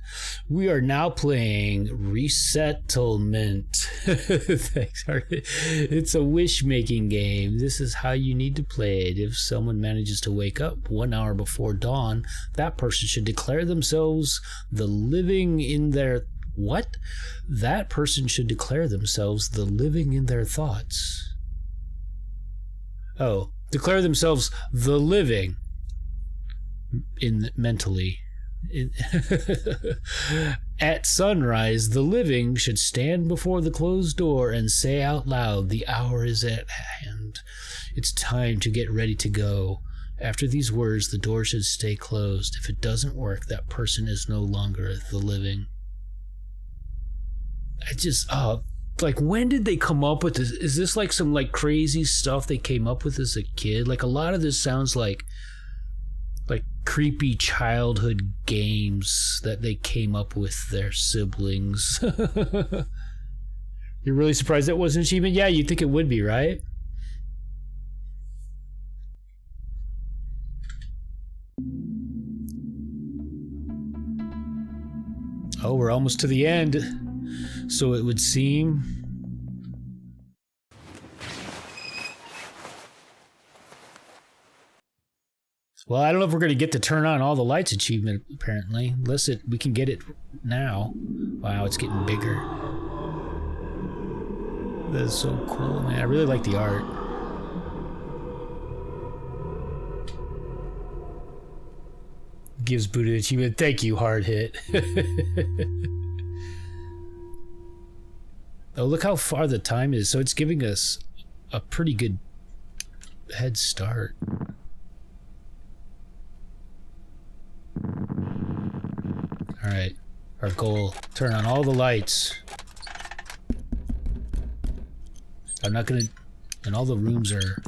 We are now playing Resettlement. Thanks. It's a wish-making game. This is how you need to play it. If someone manages to wake up 1 hour before dawn, that person should declare themselves the living in their... What? That person should declare themselves the living in their thoughts. Oh, declare themselves the living in mentally. At sunrise, the living should stand before the closed door and say out loud, "The hour is at hand. It's time to get ready to go." After these words, the door should stay closed. If it doesn't work, that person is no longer the living. I just, like, when did they come up with this? Is this like some like crazy stuff they came up with as a kid? Like, a lot of this sounds like creepy childhood games that they came up with their siblings. You're really surprised that wasn't an achievement? Yeah, you'd think it would be, right? Oh, we're almost to the end. So it would seem. Well, I don't know if we're going to get to turn on all the lights achievement, apparently. Unless we can get it now. Wow, it's getting bigger. That is so cool, man. I really like the art. Gives Buddha achievement. Thank you, hard hit. Oh, look how far the time is. So it's giving us a pretty good head start. All right, our goal, turn on all the lights. I'm not gonna, and all the rooms are,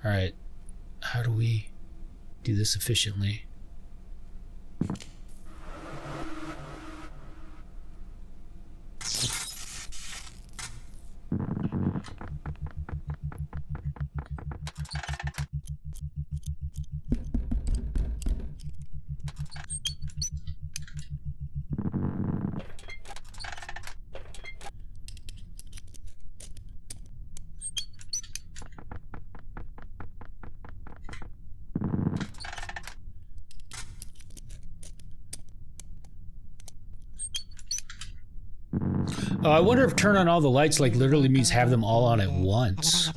all right, how do we do this efficiently? I wonder if turn on all the lights like literally means have them all on at once.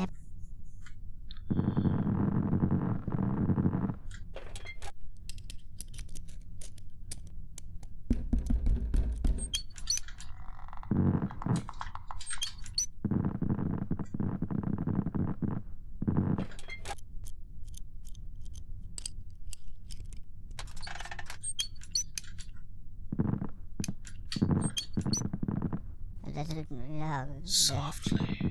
Softly.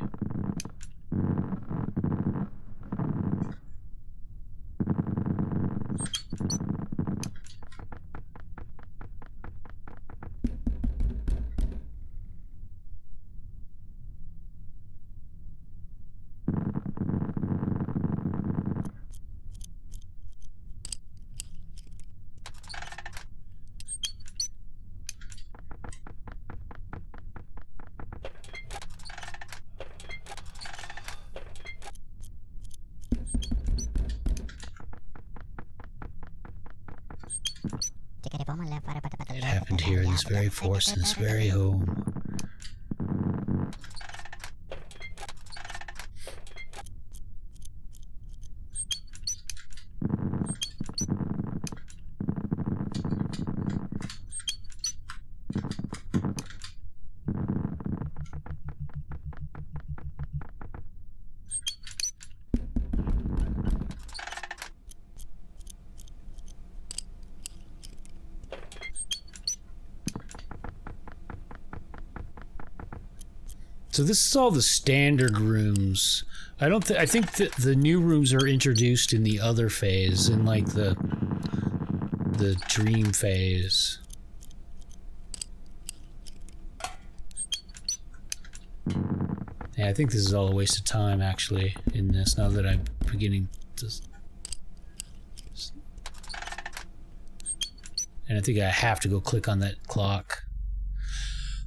It happened here in this very forest, in this very home. So this is all the standard rooms. I think that the new rooms are introduced in the other phase, in like the dream phase. Yeah, I think this is all a waste of time actually in this, now that I'm beginning to. And I think I have to go click on that clock.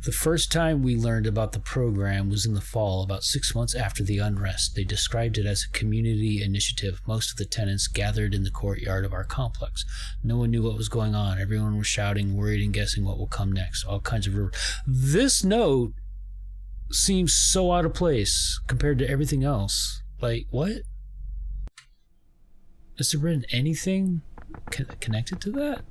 The first time we learned about the program was in the fall, about 6 months after the unrest. They described it as a community initiative. Most of the tenants gathered in the courtyard of our complex. No one knew what was going on. Everyone was shouting, worried, and guessing what will come next. All kinds of... This note seems so out of place compared to everything else. Like, what? Has there been anything connected to that?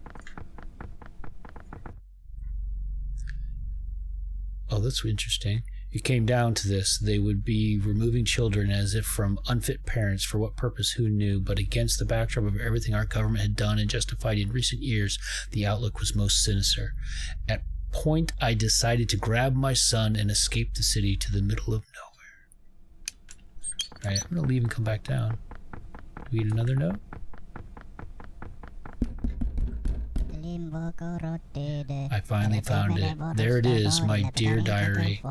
Oh, that's interesting. It came down to this. They would be removing children as if from unfit parents. For what purpose, who knew? But against the backdrop of everything our government had done and justified in recent years, the outlook was most sinister. At point, I decided to grab my son and escape the city to the middle of nowhere. Alright, I'm going to leave and come back down. Do we need another note? I finally found it. There it is, my dear diary.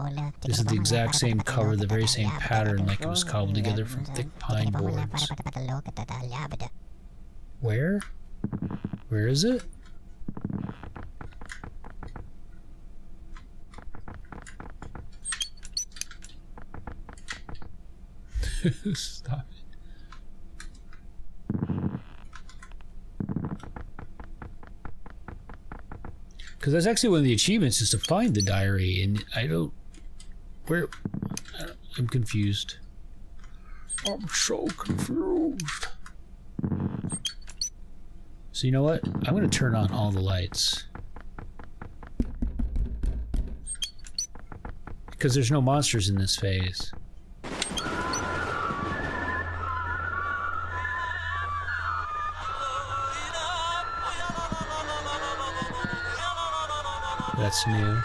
This is the exact same cover, the very same pattern, like it was cobbled together from thick pine boards. Where? Where is it? Stop it. Because that's actually one of the achievements, is to find the diary, and I don't... Where... I'm confused. I'm so confused. So you know what? I'm going to turn on all the lights. Because there's no monsters in this phase. That's new.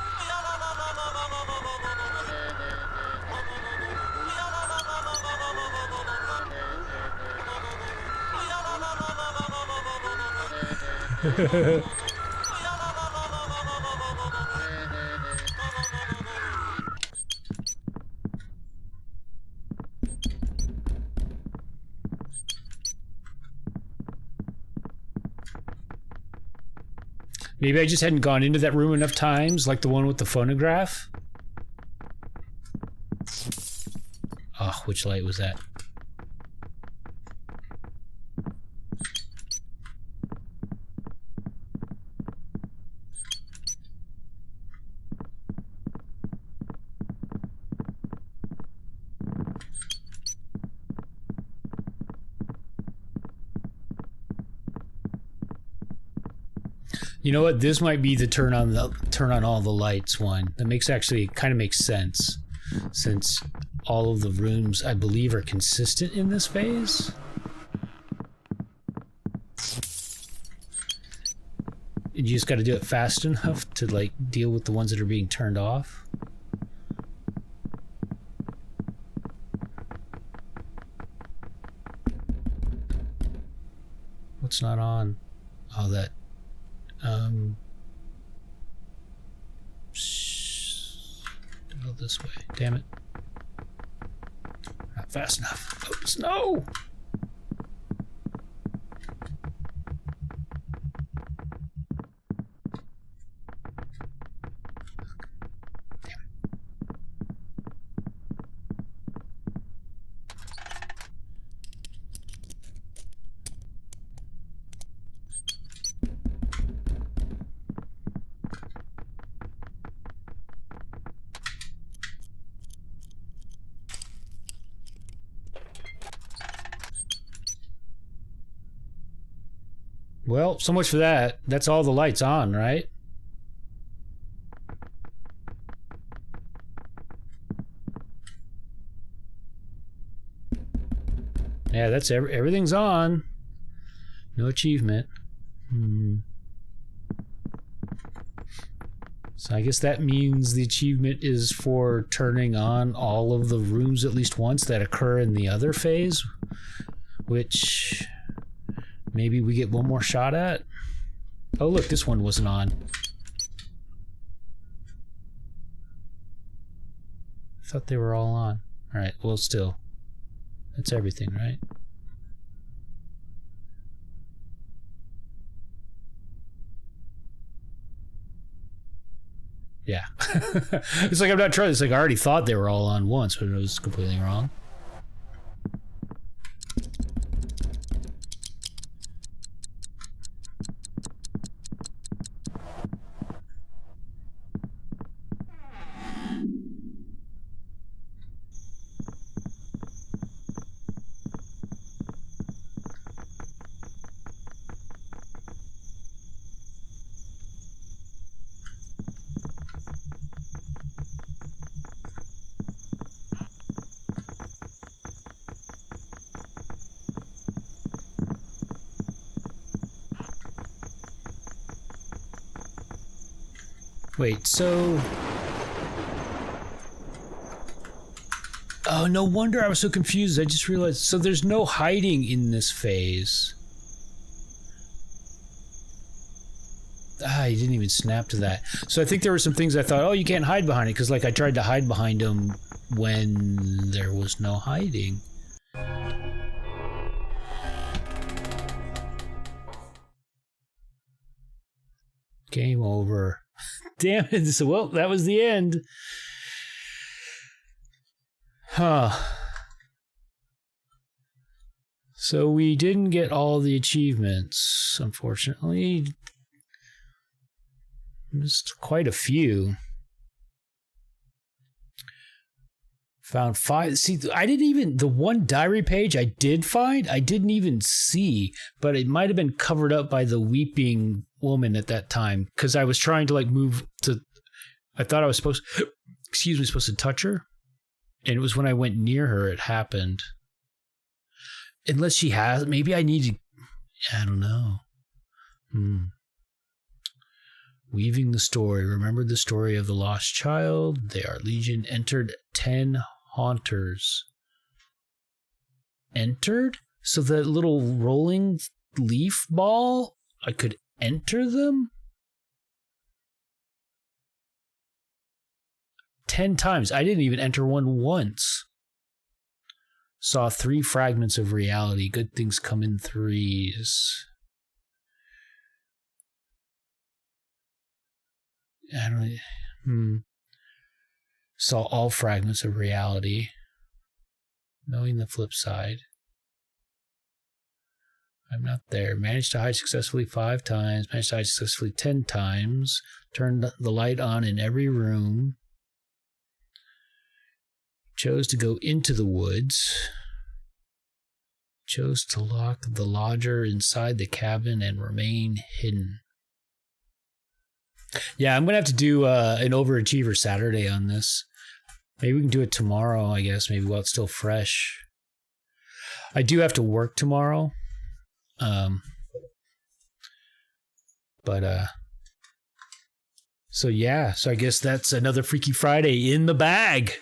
Maybe I just hadn't gone into that room enough times, like the one with the phonograph. Oh, which light was that? You know what? This might be the turn on all the lights one. That makes actually kind of makes sense, since all of the rooms I believe are consistent in this phase. You just got to do it fast enough to like deal with the ones that are being turned off. What's not on? Oh, that. Go this way. Damn it. Not fast enough. Oh, snow! Damn it. Well, so much for that. That's all the lights on, right? Yeah, that's everything's on. No achievement. So I guess that means the achievement is for turning on all of the rooms at least once that occur in the other phase, which maybe we get one more shot at. Oh, look, this one wasn't on. I thought they were all on. All right, well, still. That's everything, right? Yeah. It's like I'm not trying. It's like I already thought they were all on once, but it was completely wrong. Wait, so... Oh, no wonder I was so confused. I just realized... So there's no hiding in this phase. I didn't even snap to that. So I think there were some things I thought, oh, you can't hide behind it, because like I tried to hide behind them when there was no hiding. Game over. Damn it. So, well, that was the end. Huh. So we didn't get all the achievements, unfortunately. Just quite a few. Found 5. See, I didn't even... The one diary page I did find, I didn't even see. But it might have been covered up by the weeping woman at that time. Because I was trying to, like, move to... I thought I was supposed... Excuse me, supposed to touch her. And it was when I went near her it happened. Unless she has... Maybe I need to... I don't know. Weaving the story. Remember the story of the lost child? They are legion. Entered 10 haunters. Entered? So that little rolling leaf ball, I could enter them? 10 times. I didn't even enter one once. Saw 3 fragments of reality. Good things come in threes. I don't... Saw all fragments of reality. Knowing the flip side. I'm not there. Managed to hide successfully 5 times. Managed to hide successfully 10 times. Turned the light on in every room. Chose to go into the woods. Chose to lock the lodger inside the cabin and remain hidden. Yeah, I'm going to have to do an Overachiever Saturday on this. Maybe we can do it tomorrow, I guess. Maybe while it's still fresh. I do have to work tomorrow. So yeah, so I guess that's another Freaky Friday in the bag.